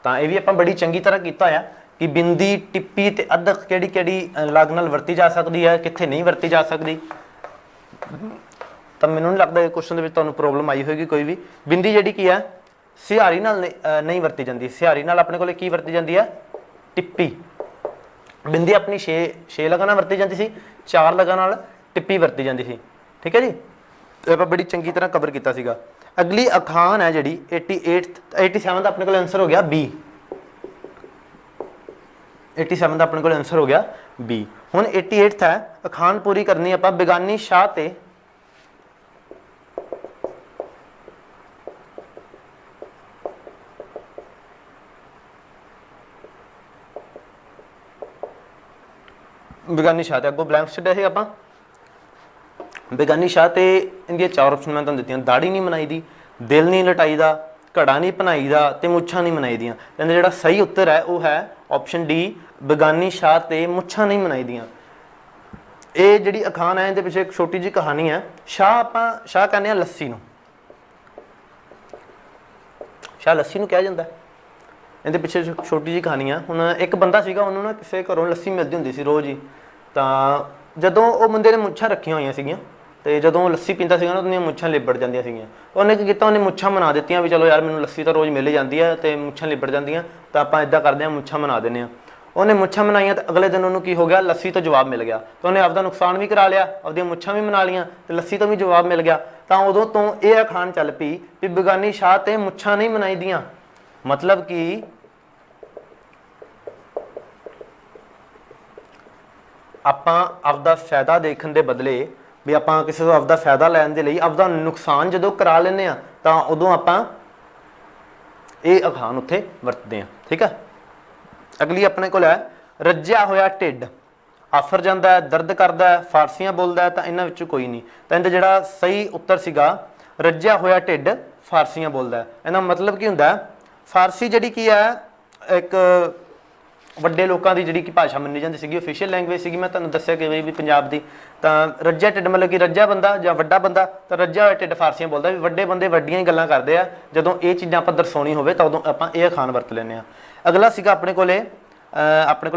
ਤਾਂ ਇਹ ਵੀ ਆਪਾਂ ਬੜੀ ਚੰਗੀ ਤਰ੍ਹਾਂ ਕੀਤਾ ਹੋਇਆ ਕਿ ਬਿੰਦੀ, ਟਿੱਪੀ ਤੇ ਅੱਧਕ ਕਿਹੜੀ ਕਿਹੜੀ ਲਗ ਨਾਲ ਵਰਤੀ ਜਾ ਸਕਦੀ ਹੈ, ਕਿੱਥੇ ਨਹੀਂ ਵਰਤੀ ਜਾ ਸਕਦੀ। ਤਾਂ ਮੈਨੂੰ ਨਹੀਂ ਲੱਗਦਾ ਇਹ ਕੁਐਸਚਨ ਦੇ ਵਿੱਚ ਤੁਹਾਨੂੰ ਪ੍ਰੋਬਲਮ ਆਈ ਹੋਏਗੀ ਕੋਈ ਵੀ। ਬਿੰਦੀ ਜਿਹੜੀ ਕੀ ਹੈ ਸਿਹਾਰੀ ਨਾਲ ਨਹੀਂ ਵਰਤੀ ਜਾਂਦੀ। ਸਿਹਾਰੀ ਨਾਲ ਆਪਣੇ ਕੋਲੇ ਕੀ ਵਰਤੀ ਜਾਂਦੀ ਹੈ? ਟਿੱਪੀ। ਬਿੰਦੀ ਆਪਣੀ 6 ਲਗਾਂ ਨਾਲ ਵਰਤੀ ਜਾਂਦੀ ਸੀ, 4 ਲਗਾਂ ਨਾਲ ਟਿੱਪੀ ਵਰਤੀ ਜਾਂਦੀ ਸੀ, ਠੀਕ ਹੈ ਜੀ। ਆਪਾਂ ਬੜੀ ਚੰਗੀ ਤਰ੍ਹਾਂ ਕਵਰ ਕੀਤਾ ਸੀਗਾ। ਅਗਲੀ ਅਖਾਣ ਹੈ ਜਿਹੜੀ 87 ਦਾ ਆਪਣੇ ਕੋਲ ਆਨਸਰ ਹੋ ਗਿਆ ਬੀ। 87 ਦਾ ਆਪਣੇ ਕੋਲ ਆਨਸਰ ਹੋ ਗਿਆ ਬੀ। ਹੁਣ 88 ਹੈ ਅਖਾਣ ਪੂਰੀ ਕਰਨੀ ਆਪਾਂ ਬੇਗਾਨੀ ਸ਼ਾਹ ਤੇ ਬੇਗਾਨੀ ਸ਼ਾਹ ਤੇ ਅੱਗੋਂ ਬਲੈਂਕ ਛੱਡਿਆ ਸੀ ਆਪਾਂ। ਬੇਗਾਨੀ ਸ਼ਾਹ ਤੇ ਇਹਦੀਆਂ 4 ਆਪਸ਼ਨ ਮੈਂ ਤੁਹਾਨੂੰ ਦਿੱਤੀਆਂ। ਦਾੜੀ ਨਹੀਂ ਬਣਾਈ ਦੀ, ਦਿਲ ਨਹੀਂ ਲਟਾਈ ਦਾ, ਘੜਾ ਨਹੀਂ ਭਨਾਈ ਦਾ ਤੇ ਮੁੱਛਾਂ ਨਹੀਂ ਬਣਾਈ ਦੀਆਂ। ਕਹਿੰਦੇ ਜਿਹੜਾ ਸਹੀ ਉੱਤਰ ਹੈ ਉਹ ਹੈ ਆਪਸ਼ਨ ਡੀ, ਬੇਗਾਨੀ ਸ਼ਾਹ ਤੇ ਮੁੱਛਾਂ ਨਹੀਂ ਬਣਾਈ ਦੀਆਂ। ਇਹ ਜਿਹੜੀ ਅਖਾਣ ਹੈ ਇਹਦੇ ਪਿੱਛੇ ਇੱਕ ਛੋਟੀ ਜਿਹੀ ਕਹਾਣੀ ਹੈ। ਸ਼ਾਹ ਕਹਿੰਦੇ ਆ ਲੱਸੀ ਨੂੰ, ਸ਼ਾਹ ਲੱਸੀ ਨੂੰ ਕਿਹਾ ਜਾਂਦਾ। ਇਹਦੇ ਪਿੱਛੇ ਛੋਟੀ ਜਿਹੀ ਕਹਾਣੀ ਆ। ਹੁਣ ਇੱਕ ਬੰਦਾ ਸੀਗਾ, ਉਹਨੂੰ ਨਾ ਕਿਸੇ ਘਰੋਂ ਲੱਸੀ ਮਿਲਦੀ ਹੁੰਦੀ ਸੀ ਰੋਜ਼ ਹੀ। ਤਾਂ ਜਦੋਂ ਉਹ ਬੰਦੇ ਨੇ ਮੁੱਛਾਂ ਰੱਖੀਆਂ ਹੋਈਆਂ ਸੀਗੀਆਂ ਤੇ ਜਦੋਂ ਉਹ ਲੱਸੀ ਪੀਂਦਾ ਸੀਗਾ ਨਾ ਉਹਦੀਆਂ ਮੁੱਛਾਂ ਲਿਬੜ ਜਾਂਦੀਆਂ ਸੀਗੀਆਂ। ਉਹਨੇ ਕੀ ਕੀਤਾ, ਉਹਨੇ ਮੁੱਛਾਂ ਬਣਾ ਦਿੱਤੀਆਂ ਵੀ ਚਲੋ ਯਾਰ ਮੈਨੂੰ ਲੱਸੀ ਤਾਂ ਰੋਜ਼ ਮਿਲ ਜਾਂਦੀ ਹੈ ਤੇ ਮੁੱਛਾਂ ਲਿਬੜ ਜਾਂਦੀਆਂ, ਤਾਂ ਆਪਾਂ ਇੱਦਾਂ ਕਰਦੇ ਹਾਂ ਮੁੱਛਾਂ ਬਣਾ ਦਿੰਦੇ ਹਾਂ। ਉਹਨੇ ਮੁੱਛਾਂ ਬਣਾਈਆਂ ਤੇ ਅਗਲੇ ਦਿਨ ਉਹਨੂੰ ਕੀ ਹੋ ਗਿਆ, ਲੱਸੀ ਤੋਂ ਜਵਾਬ ਮਿਲ ਗਿਆ। ਤਾਂ ਉਹਨੇ ਆਪਦਾ ਨੁਕਸਾਨ ਵੀ ਕਰਾ ਲਿਆ, ਆਪਦੀਆਂ ਮੁੱਛਾਂ ਵੀ ਬਣਾ ਲਈਆਂ ਤੇ ਲੱਸੀ ਤੋਂ ਵੀ ਜਵਾਬ ਮਿਲ ਗਿਆ। ਤਾਂ ਉਦੋਂ ਤੋਂ ਇਹ ਅਖਾਣ ਚੱਲ ਪਈ ਵੀ ਬੇਗਾਨੀ ਸ਼ਾਹ ਤੇ ਮੁੱਛਾਂ ਨਹੀਂ ਬਣਾਈ ਦੀਆਂ। ਮਤਲਬ ਕਿ ਆਪਾਂ ਆਪਦਾ ਫਾਇਦਾ ਦੇਖਣ ਦੇ ਬਦਲੇ ਵੀ ਆਪਾਂ ਕਿਸੇ ਤੋਂ ਆਪਦਾ ਫਾਇਦਾ ਲੈਣ ਦੇ ਲਈ ਆਪਦਾ ਨੁਕਸਾਨ ਜਦੋਂ ਕਰਾ ਲੈਂਦੇ ਆ ਤਾਂ ਉਦੋਂ ਆਪਾਂ ਇਹ ਅਖਾਣ ਉੱਥੇ ਵਰਤਦੇ ਆ, ਠੀਕ ਹੈ। ਅਗਲੀ ਆਪਣੇ ਕੋਲ ਹੈ ਰੱਜਿਆ ਹੋਇਆ ਢਿੱਡ ਆਫਰ ਜਾਂਦਾ ਹੈ, ਦਰਦ ਕਰਦਾ ਹੈ, ਫਾਰਸੀਆਂ ਬੋਲਦਾ ਹੈ, ਤਾਂ ਇਹਨਾਂ ਵਿੱਚੋਂ ਕੋਈ ਨਹੀਂ। ਤਾਂ ਇਹਦਾ ਜਿਹੜਾ ਸਹੀ ਉੱਤਰ ਸੀਗਾ ਰੱਜਿਆ ਹੋਇਆ ਢਿੱਡ ਫਾਰਸੀਆਂ ਬੋਲਦਾ ਹੈ। ਇਹਦਾ ਮਤਲਬ ਕੀ ਹੁੰਦਾ ਹੈ, ਫਾਰਸੀ ਜਿਹੜੀ ਕੀ ਹੈ ਇੱਕ ਵੱਡੇ ਲੋਕਾਂ ਦੀ ਜਿਹੜੀ ਕਿ ਭਾਸ਼ਾ ਮੰਨੀ ਜਾਂਦੀ ਸੀਗੀ, ਓਫੀਸ਼ੀਅਲ ਲੈਂਗੁਏਜ ਸੀਗੀ। ਮੈਂ ਤੁਹਾਨੂੰ ਦੱਸਿਆ ਕਿ ਵੀ ਪੰਜਾਬ ਦੀ। ਤਾਂ ਰੱਜਿਆ ਢਿੱਡ ਮਤਲਬ ਕਿ ਰੱਜਿਆ ਬੰਦਾ ਜਾਂ ਵੱਡਾ ਬੰਦਾ, ਤਾਂ ਰੱਜਿਆ ਹੋਇਆ ਢਿੱਡ ਫਾਰਸੀਆਂ ਬੋਲਦਾ ਵੀ ਵੱਡੇ ਬੰਦੇ ਵੱਡੀਆਂ ਹੀ ਗੱਲਾਂ ਕਰਦੇ ਆ। ਜਦੋਂ ਇਹ ਚੀਜ਼ਾਂ ਆਪਾਂ ਦਰਸਾਉਣੀ ਹੋਵੇ ਤਾਂ ਉਦੋਂ ਆਪਾਂ ਇਹ ਅਖਾਣ ਵਰਤ ਲੈਂਦੇ ਹਾਂ। ਅਗਲਾ ਸੀਗਾ ਆਪਣੇ ਕੋਲੇ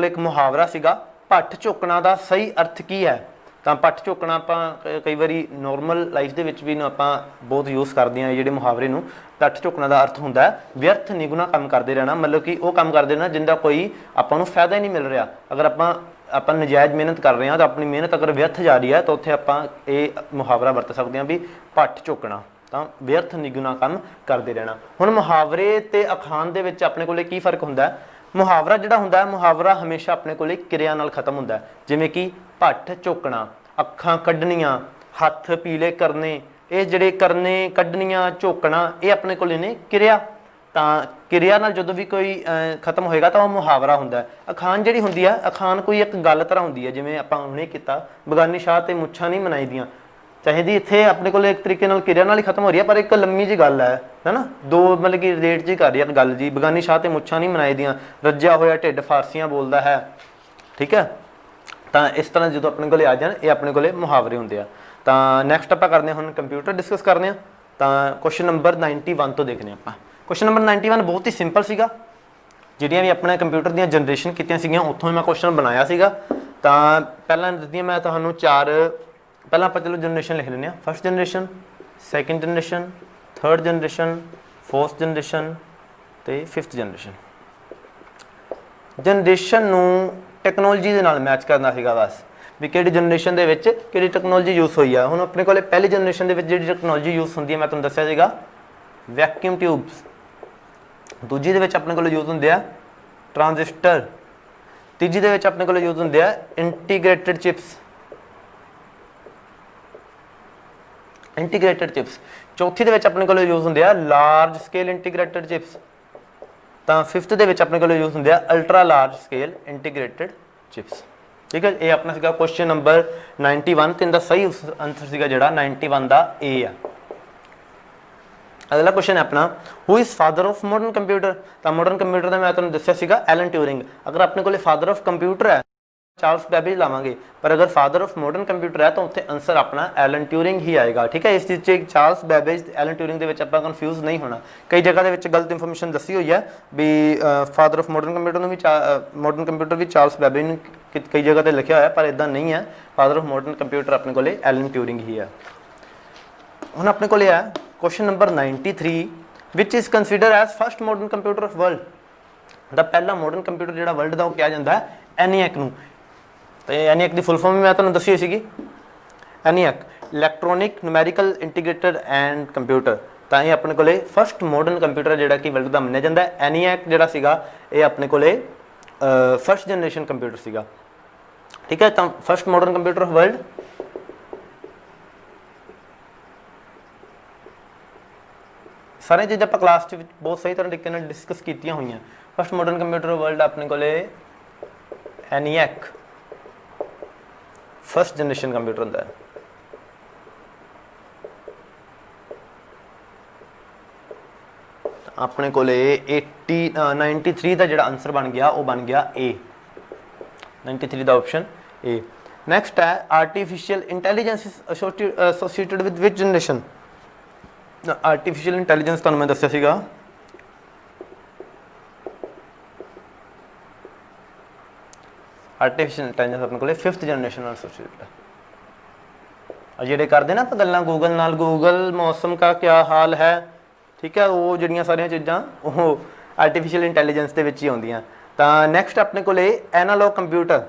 ਇੱਕ ਮੁਹਾਵਰਾ ਸੀਗਾ, ਭੱਠ ਝੁਕਣਾ ਦਾ ਸਹੀ ਅਰਥ ਕੀ ਹੈ? ਤਾਂ ਪੱਠ ਝੋਕਣਾ ਆਪਾਂ ਕਈ ਵਾਰੀ ਨੋਰਮਲ ਲਾਈਫ ਦੇ ਵਿੱਚ ਵੀ ਨੂੰ ਆਪਾਂ ਬਹੁਤ ਯੂਜ਼ ਕਰਦੇ ਹਾਂ ਜਿਹੜੇ ਮੁਹਾਵਰੇ ਨੂੰ। ਪੱਠ ਝੋਕਣਾ ਦਾ ਅਰਥ ਹੁੰਦਾ ਹੈ ਵਿਅਰਥ ਨਿਗੁਣਾ ਕੰਮ ਕਰਦੇ ਰਹਿਣਾ, ਮਤਲਬ ਕਿ ਉਹ ਕੰਮ ਕਰਦੇ ਰਹਿਣਾ ਜਿੰਦਾ ਕੋਈ ਆਪਾਂ ਨੂੰ ਫਾਇਦਾ ਹੀ ਨਹੀਂ ਮਿਲ ਰਿਹਾ। ਅਗਰ ਆਪਾਂ ਨਜਾਇਜ਼ ਮਿਹਨਤ ਕਰ ਰਹੇ ਹਾਂ ਤਾਂ ਆਪਣੀ ਮਿਹਨਤ ਅਗਰ ਵਿਅਰਥ ਜਾ ਰਹੀ ਹੈ ਤਾਂ ਉੱਥੇ ਆਪਾਂ ਇਹ ਮੁਹਾਵਰਾ ਵਰਤ ਸਕਦੇ ਹਾਂ ਵੀ ਪੱਠ ਝੋਕਣਾ, ਤਾਂ ਵਿਅਰਥ ਨਿਗੁਣਾ ਕੰਮ ਕਰਦੇ ਰਹਿਣਾ। ਹੁਣ ਮੁਹਾਵਰੇ ਤੇ ਅਖਾਣ ਦੇ ਵਿੱਚ ਆਪਣੇ ਕੋਲੇ ਕੀ ਫਰਕ ਹੁੰਦਾ ਹੈ? ਮੁਹਾਵਰਾ ਜਿਹੜਾ ਹੁੰਦਾ ਹੈ, ਮੁਹਾਵਰਾ ਹਮੇਸ਼ਾ ਆਪਣੇ ਕੋਲੇ ਕਿਰਿਆ ਨਾਲ ਖਤਮ ਹੁੰਦਾ ਹੈ, ਜਿਵੇਂ ਕਿ ਪੱਠ ਝੋਕਣਾ, ਅੱਖਾਂ ਕੱਢਣੀਆਂ, ਹੱਥ ਪੀਲੇ ਕਰਨੇ, ਇਹ ਜਿਹੜੇ ਕਰਨੇ, ਕੱਢਣੀਆਂ, ਝੋਕਣਾ, ਇਹ ਆਪਣੇ ਕੋਲੇ ਨੇ ਕਿਰਿਆ। ਤਾਂ ਕਿਰਿਆ ਨਾਲ ਜਦੋਂ ਵੀ ਕੋਈ ਖਤਮ ਹੋਏਗਾ ਤਾਂ ਉਹ ਮੁਹਾਵਰਾ ਹੁੰਦਾ ਹੈ। ਅਖਾਣ ਜਿਹੜੀ ਹੁੰਦੀ ਹੈ, ਅਖਾਣ ਕੋਈ ਇੱਕ ਗੱਲ ਤਰ੍ਹਾਂ ਹੁੰਦੀ ਹੈ, ਜਿਵੇਂ ਆਪਾਂ ਹੁਣੇ ਕੀਤਾ ਬਗਾਨੀ ਸ਼ਾਹ ਤੇ ਮੁੱਛਾਂ ਨਹੀਂ ਮਨਾਈ ਦੀਆਂ, ਚਾਹੀਦੀ ਇੱਥੇ ਆਪਣੇ ਕੋਲ ਇੱਕ ਤਰੀਕੇ ਨਾਲ ਕਿਰਿਆ ਨਾਲ ਹੀ ਖਤਮ ਹੋ ਰਹੀ ਹੈ, ਪਰ ਇੱਕ ਲੰਮੀ ਜਿਹੀ ਗੱਲ ਹੈ ਨਾ, ਦੋ ਮਤਲਬ ਕਿ ਰਿਲੇਟ ਜੀ ਕਰ ਰਹੀ ਹੈ ਗੱਲ ਜੀ। ਬਗਾਨੀ ਸ਼ਾਹ ਤੇ ਮੁੱਛਾਂ ਨਹੀਂ ਮਨਾਈ ਦੀਆਂ, ਰੱਜਿਆ ਹੋਇਆ ਢਿੱਡ ਫਾਰਸੀਆਂ ਬੋਲਦਾ ਹੈ, ਠੀਕ ਹੈ। ਤਾਂ ਇਸ ਤਰ੍ਹਾਂ ਜਦੋਂ ਆਪਣੇ ਕੋਲੇ ਆ ਜਾਣ ਇਹ ਆਪਣੇ ਕੋਲੇ ਮੁਹਾਵਰੇ ਹੁੰਦੇ ਆ। ਤਾਂ ਨੈਕਸਟ ਆਪਾਂ ਕਰਦੇ ਹਾਂ ਹੁਣ ਕੰਪਿਊਟਰ ਡਿਸਕਸ ਕਰਦੇ ਹਾਂ। ਤਾਂ ਕੁਐਸਚਨ ਨੰਬਰ 91 ਤੋਂ ਦੇਖਦੇ ਹਾਂ ਆਪਾਂ। ਕੁਐਸਚਨ ਨੰਬਰ 91 ਬਹੁਤ ਹੀ ਸਿੰਪਲ ਸੀਗਾ, ਜਿਹੜੀਆਂ ਵੀ ਆਪਣੇ ਕੰਪਿਊਟਰ ਦੀਆਂ ਜਨਰੇਸ਼ਨ ਕੀਤੀਆਂ ਸੀਗੀਆਂ ਉੱਥੋਂ ਹੀ ਮੈਂ ਕੁਐਸਚਨ ਬਣਾਇਆ ਸੀਗਾ। ਤਾਂ ਪਹਿਲਾਂ ਦਿੱਤੀਆਂ ਮੈਂ ਤੁਹਾਨੂੰ ਚਾਰ, ਪਹਿਲਾਂ ਆਪਾਂ ਚਲੋ ਜਨਰੇਸ਼ਨ ਲਿਖ ਲੈਂਦੇ ਹਾਂ। First generation, second generation, third generation, fourth generation ਤੇ ਫਿਫਥ ਜਨਰੇਸ਼ਨ। ਜਨਰੇਸ਼ਨ ਨੂੰ ਟੈਕਨੋਲੋਜੀ ਦੇ ਨਾਲ ਮੈਚ ਕਰਨਾ ਸੀਗਾ ਬਸ, ਵੀ ਕਿਹੜੀ ਜਨਰੇਸ਼ਨ ਦੇ ਵਿੱਚ ਕਿਹੜੀ ਟੈਕਨੋਲੋਜੀ ਯੂਜ਼ ਹੋਈ ਆ। ਹੁਣ ਆਪਣੇ ਕੋਲੇ ਪਹਿਲੀ ਜਨਰੇਸ਼ਨ ਦੇ ਵਿੱਚ ਜਿਹੜੀ ਟੈਕਨੋਲੋਜੀ ਯੂਜ਼ ਹੁੰਦੀ ਹੈ ਮੈਂ ਤੁਹਾਨੂੰ ਦੱਸਿਆ ਸੀਗਾ ਵੈਕਿਊਮ ਟਿਊਬਸ। ਦੂਜੀ ਦੇ ਵਿੱਚ ਆਪਣੇ ਕੋਲ ਯੂਜ਼ ਹੁੰਦੇ ਆ ਟ੍ਰਾਂਜ਼ਿਸਟਰ। ਤੀਜੀ ਦੇ ਵਿੱਚ ਆਪਣੇ ਕੋਲ ਯੂਜ਼ ਹੁੰਦੇ ਆ ਇੰਟੀਗ੍ਰੇਟਡ ਚਿਪਸ, ਇੰਟੀਗ੍ਰੇਟਡ ਚਿਪਸ। ਚੌਥੀ ਦੇ ਵਿੱਚ ਆਪਣੇ ਕੋਲ ਯੂਜ਼ ਹੁੰਦੇ ਆ ਲਾਰਜ ਸਕੇਲ ਇੰਟੀਗ੍ਰੇਟਡ ਚਿਪਸ। ਤਾਂ ਫਿਫਥ ਦੇ ਵਿੱਚ ਆਪਣੇ ਕੋਲ ਯੂਜ਼ ਹੁੰਦੇ ਆ ultra large scale integrated chips, ਠੀਕ ਹੈ। ਇਹ ਆਪਣਾ ਸੀਗਾ ਕੁਐਸਚਨ ਨੰਬਰ 91 ਤੇ ਇਹਦਾ ਸਹੀ ਆਨਸਰ ਸੀਗਾ ਜਿਹੜਾ 91 ਦਾ ਏ ਆ। ਅਗਲਾ ਕੁਐਸਚਨ ਹੈ ਆਪਣਾ who is father of modern computer. ਤਾਂ ਮਾਡਰਨ ਕੰਪਿਊਟਰ ਦਾ ਮੈਂ ਤੁਹਾਨੂੰ ਦੱਸਿਆ ਸੀਗਾ ਐਲਨ ਟਿਊਰਿੰਗ। ਅਗਰ ਆਪਣੇ ਕੋਲੇ ਫਾਦਰ ਆਫ ਕੰਪਿਊਟਰ ਹੈ ਚਾਰਲਸ ਬੈਬੇਜ ਲਾਵਾਂਗੇ, ਪਰ ਅਗਰ ਫਾਦਰ ਆਫ ਮਾਡਰਨ ਕੰਪਿਊਟਰ ਹੈ ਤਾਂ ਉੱਥੇ ਆਨਸਰ ਆਪਣਾ ਐਲਨ ਟਿਊਰਿੰਗ ਹੀ ਆਏਗਾ, ਠੀਕ ਹੈ। ਇਸ ਚੀਜ਼ 'ਚ ਚਾਰਲਸ ਬੈਬੇਜ ਤੇ ਐਲਨ ਟਿਊਰਿੰਗ ਦੇ ਵਿੱਚ ਆਪਾਂ ਕਨਫਿਊਜ਼ ਨਹੀਂ ਹੋਣਾ। ਕਈ ਜਗ੍ਹਾ ਦੇ ਵਿੱਚ ਗਲਤ ਇਨਫੋਰਮੇਸ਼ਨ ਦੱਸੀ ਹੋਈ ਹੈ ਵੀ ਫਾਦਰ ਆਫ ਮਾਡਰਨ ਕੰਪਿਊਟਰ ਨੂੰ ਵੀ ਮਾਡਰਨ ਕੰਪਿਊਟਰ ਵੀ ਚਾਰਲਸ ਬੈਬੇਜ ਨੂੰ ਕਈ ਜਗ੍ਹਾ 'ਤੇ ਲਿਖਿਆ ਹੋਇਆ, ਪਰ ਇੱਦਾਂ ਨਹੀਂ ਹੈ। ਫਾਦਰ ਆਫ ਮਾਡਰਨ ਕੰਪਿਊਟਰ ਆਪਣੇ ਕੋਲੇ ਐਲਨ ਟਿਊਰਿੰਗ ਹੀ ਹੈ। ਹੁਣ ਆਪਣੇ ਕੋਲੇ ਹੈ question number 93 which is consider as first modern computer of world. ਦਾ ਪਹਿਲਾ ਮਾਡਰਨ ਕੰਪਿਊਟਰ ਜਿਹੜਾ ਵਰਲਡ ਦਾ ਉਹ ਕਿਹਾ ਜਾਂਦਾ ਹੈ ਐਨੀਐਕ ਨੂੰ। ਤੇ ਐਨੀਐਕ ਦੀ ਫੁੱਲ ਫਾਰਮ ਮੈਂ ਤੁਹਾਨੂੰ ਦੱਸੀ ਹੋਈ ਸੀਗੀ, ENIAC electronic numerical integrated and computer. ਤਾਂ ਇਹ ਆਪਣੇ ਕੋਲੇ ਫਸਟ ਮਾਡਰਨ ਕੰਪਿਊਟਰ ਜਿਹੜਾ ਕਿ ਵਰਲਡ ਦਾ ਮੰਨਿਆ ਜਾਂਦਾ ਹੈ। ਐਨੀਐਕ ਜਿਹੜਾ ਸੀਗਾ ਇਹ ਆਪਣੇ ਕੋਲੇ ਫਸਟ ਜਨਰੇਸ਼ਨ ਕੰਪਿਊਟਰ ਸੀਗਾ, ਠੀਕ ਹੈ। ਤਾਂ first modern computer of world. ਸਾਰੀਆਂ ਚੀਜ਼ਾਂ ਆਪਾਂ ਕਲਾਸ 'ਚ ਵਿੱਚ ਬਹੁਤ ਸਹੀ ਤਰ੍ਹਾਂ ਤਰੀਕੇ ਨਾਲ ਡਿਸਕਸ ਕੀਤੀਆਂ ਹੋਈਆਂ। First modern computer of world ਆਪਣੇ ਕੋਲੇ ਐਨੀਐਕ ਫਸਟ ਜਨਰੇਸ਼ਨ ਕੰਪਿਊਟਰ ਹੁੰਦਾ ਹੈ। ਆਪਣੇ ਕੋਲੇ 93 ਦਾ ਜਿਹੜਾ ਆਨਸਰ ਬਣ ਗਿਆ ਉਹ ਬਣ ਗਿਆ ਏ, 93 ਦਾ ਆਪਸ਼ਨ ਏ। ਨੈਕਸਟ ਹੈ artificial intelligence associated with which generation. Artificial intelligence ਤੁਹਾਨੂੰ ਮੈਂ ਦੱਸਿਆ ਸੀਗਾ ਆਰਟੀਫਿਸ਼ੀਅਲ ਇੰਟੈਲੀਜੈਂਸ ਆਪਣੇ ਕੋਲੇ 5th ਜਨਰੇਸ਼ਨ ਨਾਲ ਐਸੋਸੀਏਟਡ ਹੈ। ਜਿਹੜੇ ਕਰਦੇ ਨਾ ਆਪਾਂ ਗੱਲਾਂ ਗੂਗਲ ਨਾਲ, ਗੂਗਲ ਮੌਸਮ ਕਾ ਕਿਆ ਹਾਲ ਹੈ, ਠੀਕ ਹੈ, ਉਹ ਜਿਹੜੀਆਂ ਸਾਰੀਆਂ ਚੀਜ਼ਾਂ ਉਹ ਆਰਟੀਫਿਸ਼ੀਅਲ ਇੰਟੈਲੀਜੈਂਸ ਦੇ ਵਿੱਚ ਹੀ ਆਉਂਦੀਆਂ। ਤਾਂ ਨੈਕਸਟ ਆਪਣੇ ਕੋਲੇ ਐਨਾਲੌਗ ਕੰਪਿਊਟਰ।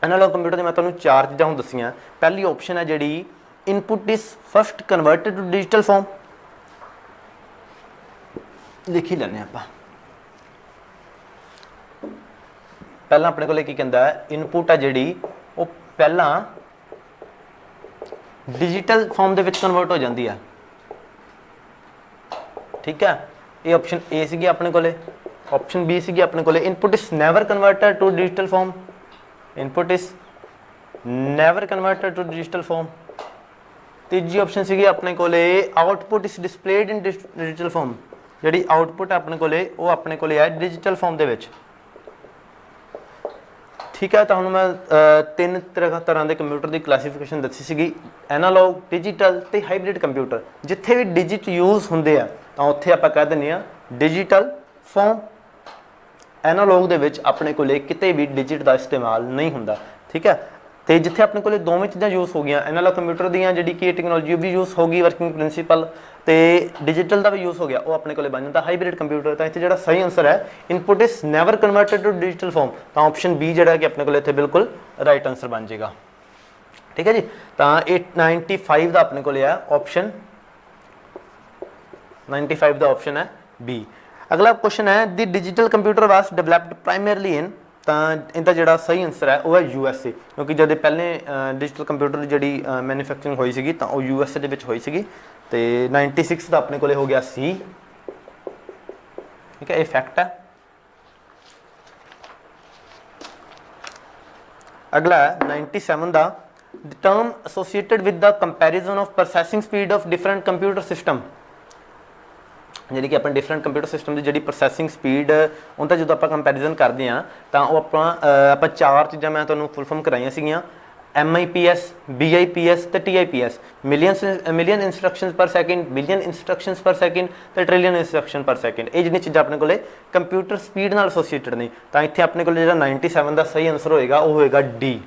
ਐਨਾਲੌਗ ਕੰਪਿਊਟਰ ਦੇ ਮੈਂ ਤੁਹਾਨੂੰ ਚਾਰ ਚੀਜ਼ਾਂ ਹੁਣ ਦੱਸੀਆਂ। ਪਹਿਲੀ ਆਪਸ਼ਨ ਹੈ ਜਿਹੜੀ input is first converted to digital form. ਲਿਖ ਹੀ ਲੈਂਦੇ ਆਪਾਂ। ਪਹਿਲਾਂ ਆਪਣੇ ਕੋਲੇ ਕੀ ਕਹਿੰਦਾ ਹੈ ਇਨਪੁਟ ਹੈ ਜਿਹੜੀ ਉਹ ਪਹਿਲਾਂ ਡਿਜੀਟਲ ਫਾਰਮ ਦੇ ਵਿੱਚ ਕਨਵਰਟ ਹੋ ਜਾਂਦੀ ਹੈ, ਠੀਕ ਹੈ। ਇਹ ਆਪਸ਼ਨ ਏ ਸੀਗੀ ਆਪਣੇ ਕੋਲੇ। ਆਪਸ਼ਨ ਬੀ ਸੀਗੀ ਆਪਣੇ ਕੋਲੇ input is never converted to digital form. Input is never converted to digital form. ਤੀਜੀ ਆਪਸ਼ਨ ਸੀਗੀ ਆਪਣੇ ਕੋਲੇ output is displayed in digital form. ਜਿਹੜੀ ਆਊਟਪੁੱਟ ਹੈ ਆਪਣੇ ਕੋਲੇ ਉਹ ਆਪਣੇ ਕੋਲੇ ਹੈ ਡਿਜੀਟਲ ਫਾਰਮ ਦੇ ਵਿੱਚ, ਠੀਕ ਹੈ। ਤਾਂ ਹੁਣ ਮੈਂ ਤਿੰਨ ਤਰ੍ਹਾਂ ਦੇ ਕੰਪਿਊਟਰ ਦੀ ਕਲਾਸੀਫਿਕੇਸ਼ਨ ਦੱਸੀ ਸੀਗੀ, ਐਨਾਲੌਗ, ਡਿਜੀਟਲ ਤੇ ਹਾਈਬ੍ਰਿਡ ਕੰਪਿਊਟਰ। ਜਿੱਥੇ ਵੀ ਡਿਜਿਟ ਯੂਜ਼ ਹੁੰਦੇ ਆ ਤਾਂ ਉੱਥੇ ਆਪਾਂ ਕਹਿ ਦਿੰਦੇ ਹਾਂ ਡਿਜੀਟਲ ਫਾਰਮ। ਐਨਾਲੌਗ ਦੇ ਵਿੱਚ ਆਪਣੇ ਕੋਲੇ ਕਿਤੇ ਵੀ ਡਿਜਿਟ ਦਾ ਇਸਤੇਮਾਲ ਨਹੀਂ ਹੁੰਦਾ, ਠੀਕ ਹੈ। ਤੇ ਜਿੱਥੇ ਆਪਣੇ ਕੋਲੇ ਦੋਵੇਂ ਚੀਜ਼ਾਂ ਯੂਜ਼ ਹੋ ਗਈਆਂ, ਐਨਾਲੌਗ ਕੰਪਿਊਟਰ ਦੀਆਂ ਜਿਹੜੀ ਕਿ ਟੈਕਨੋਲੋਜੀ ਵੀ ਯੂਜ਼ ਹੋ ਗਈ, ਵਰਕਿੰਗ ਪ੍ਰਿੰਸੀਪਲ, ਤੇ ਡਿਜੀਟਲ ਦਾ ਵੀ ਯੂਜ਼ ਹੋ ਗਿਆ, ਉਹ ਆਪਣੇ ਕੋਲੇ ਬਣ ਜਾਂਦਾ ਹਾਈਬ੍ਰਿਡ ਕੰਪਿਊਟਰ। ਤਾਂ ਇੱਥੇ ਜਿਹੜਾ ਸਹੀ ਆਨਸਰ ਹੈ input is never converted to digital form, ਤਾਂ ਆਪਸ਼ਨ ਬੀ ਜਿਹੜਾ ਕਿ ਆਪਣੇ ਕੋਲੇ ਇੱਥੇ ਬਿਲਕੁਲ ਰਾਈਟ ਆਨਸਰ ਬਣ ਜਾਏਗਾ। ਠੀਕ ਹੈ ਜੀ, ਤਾਂ 895 ਦਾ ਆਪਣੇ ਕੋਲੇ ਹੈ ਆਪਸ਼ਨ 95 ਦਾ ਆਪਸ਼ਨ ਹੈ ਬੀ। ਅਗਲਾ ਕੁਐਸਚਨ ਹੈ ਦੀ ਡਿਜੀਟਲ ਕੰਪਿਊਟਰ ਵਾਸ ਡਿਵੈਲਪਡ ਪ੍ਰਾਇਮਰਲੀ ਇਨ, ਤਾਂ ਇਹਦਾ ਜਿਹੜਾ ਸਹੀ ਆਨਸਰ ਹੈ ਉਹ ਹੈ USA, ਕਿਉਂਕਿ ਜਦੋਂ ਪਹਿਲੇ ਡਿਜੀਟਲ ਕੰਪਿਊਟਰ ਦੀ ਜਿਹੜੀ ਮੈਨੂਫੈਕਚਰਿੰਗ ਹੋਈ ਸੀਗੀ ਤਾਂ ਉਹ USA ਦੇ ਵਿੱਚ ਹੋਈ ਸੀਗੀ। ਤੇ 96 ਦਾ ਆਪਣੇ ਕੋਲੇ ਹੋ ਗਿਆ ਸੀ। ਠੀਕ ਹੈ, ਇਹ ਫੈਕਟ ਹੈ। ਅਗਲਾ ਹੈ 97 ਦਾ the term associated with the comparison of processing speed of different computer system, ਜਿਹੜੀ ਕਿ ਆਪਾਂ ਡਿਫਰੈਂਟ ਕੰਪਿਊਟਰ ਸਿਸਟਮ ਦੀ ਜਿਹੜੀ ਪ੍ਰੋਸੈਸਿੰਗ ਸਪੀਡ ਉਹਦਾ ਜਦੋਂ ਆਪਾਂ ਕੰਪੈਰੀਜ਼ਨ ਕਰਦੇ ਹਾਂ ਤਾਂ ਉਹ ਆਪਾਂ ਚਾਰ ਚੀਜ਼ਾਂ ਮੈਂ ਤੁਹਾਨੂੰ ਫੁੱਲ ਫਾਰਮ ਕਰਾਈਆਂ ਸੀਗੀਆਂ, MIPS, BIPS ਤੇ TIPS, ਮਿਲੀਅਨ ਇਨਸਟਰਕਸ਼ਨਸ ਪਰ ਸੈਕਿੰਡ, ਬਿਲੀਅਨ ਇਨਸਟਰਕਸ਼ਨਸ ਪਰ ਸੈਕਿੰਡ ਤੇ ਟ੍ਰਿਲੀਅਨ ਇਨਸਟਰਕਸ਼ਨ ਪਰ ਸੈਕਿੰਡ। ਇਹ ਜਿਹੜੀਆਂ ਚੀਜ਼ਾਂ ਆਪਣੇ ਕੋਲੇ ਕੰਪਿਊਟਰ ਸਪੀਡ ਨਾਲ ਐਸੋਸੀਏਟਡ ਨੇ। ਤਾਂ ਇੱਥੇ ਆਪਣੇ ਕੋਲੇ ਜਿਹੜਾ 97 ਦਾ ਸਹੀ ਆਨਸਰ ਹੋਏਗਾ ਉਹ ਹੋਏਗਾ D।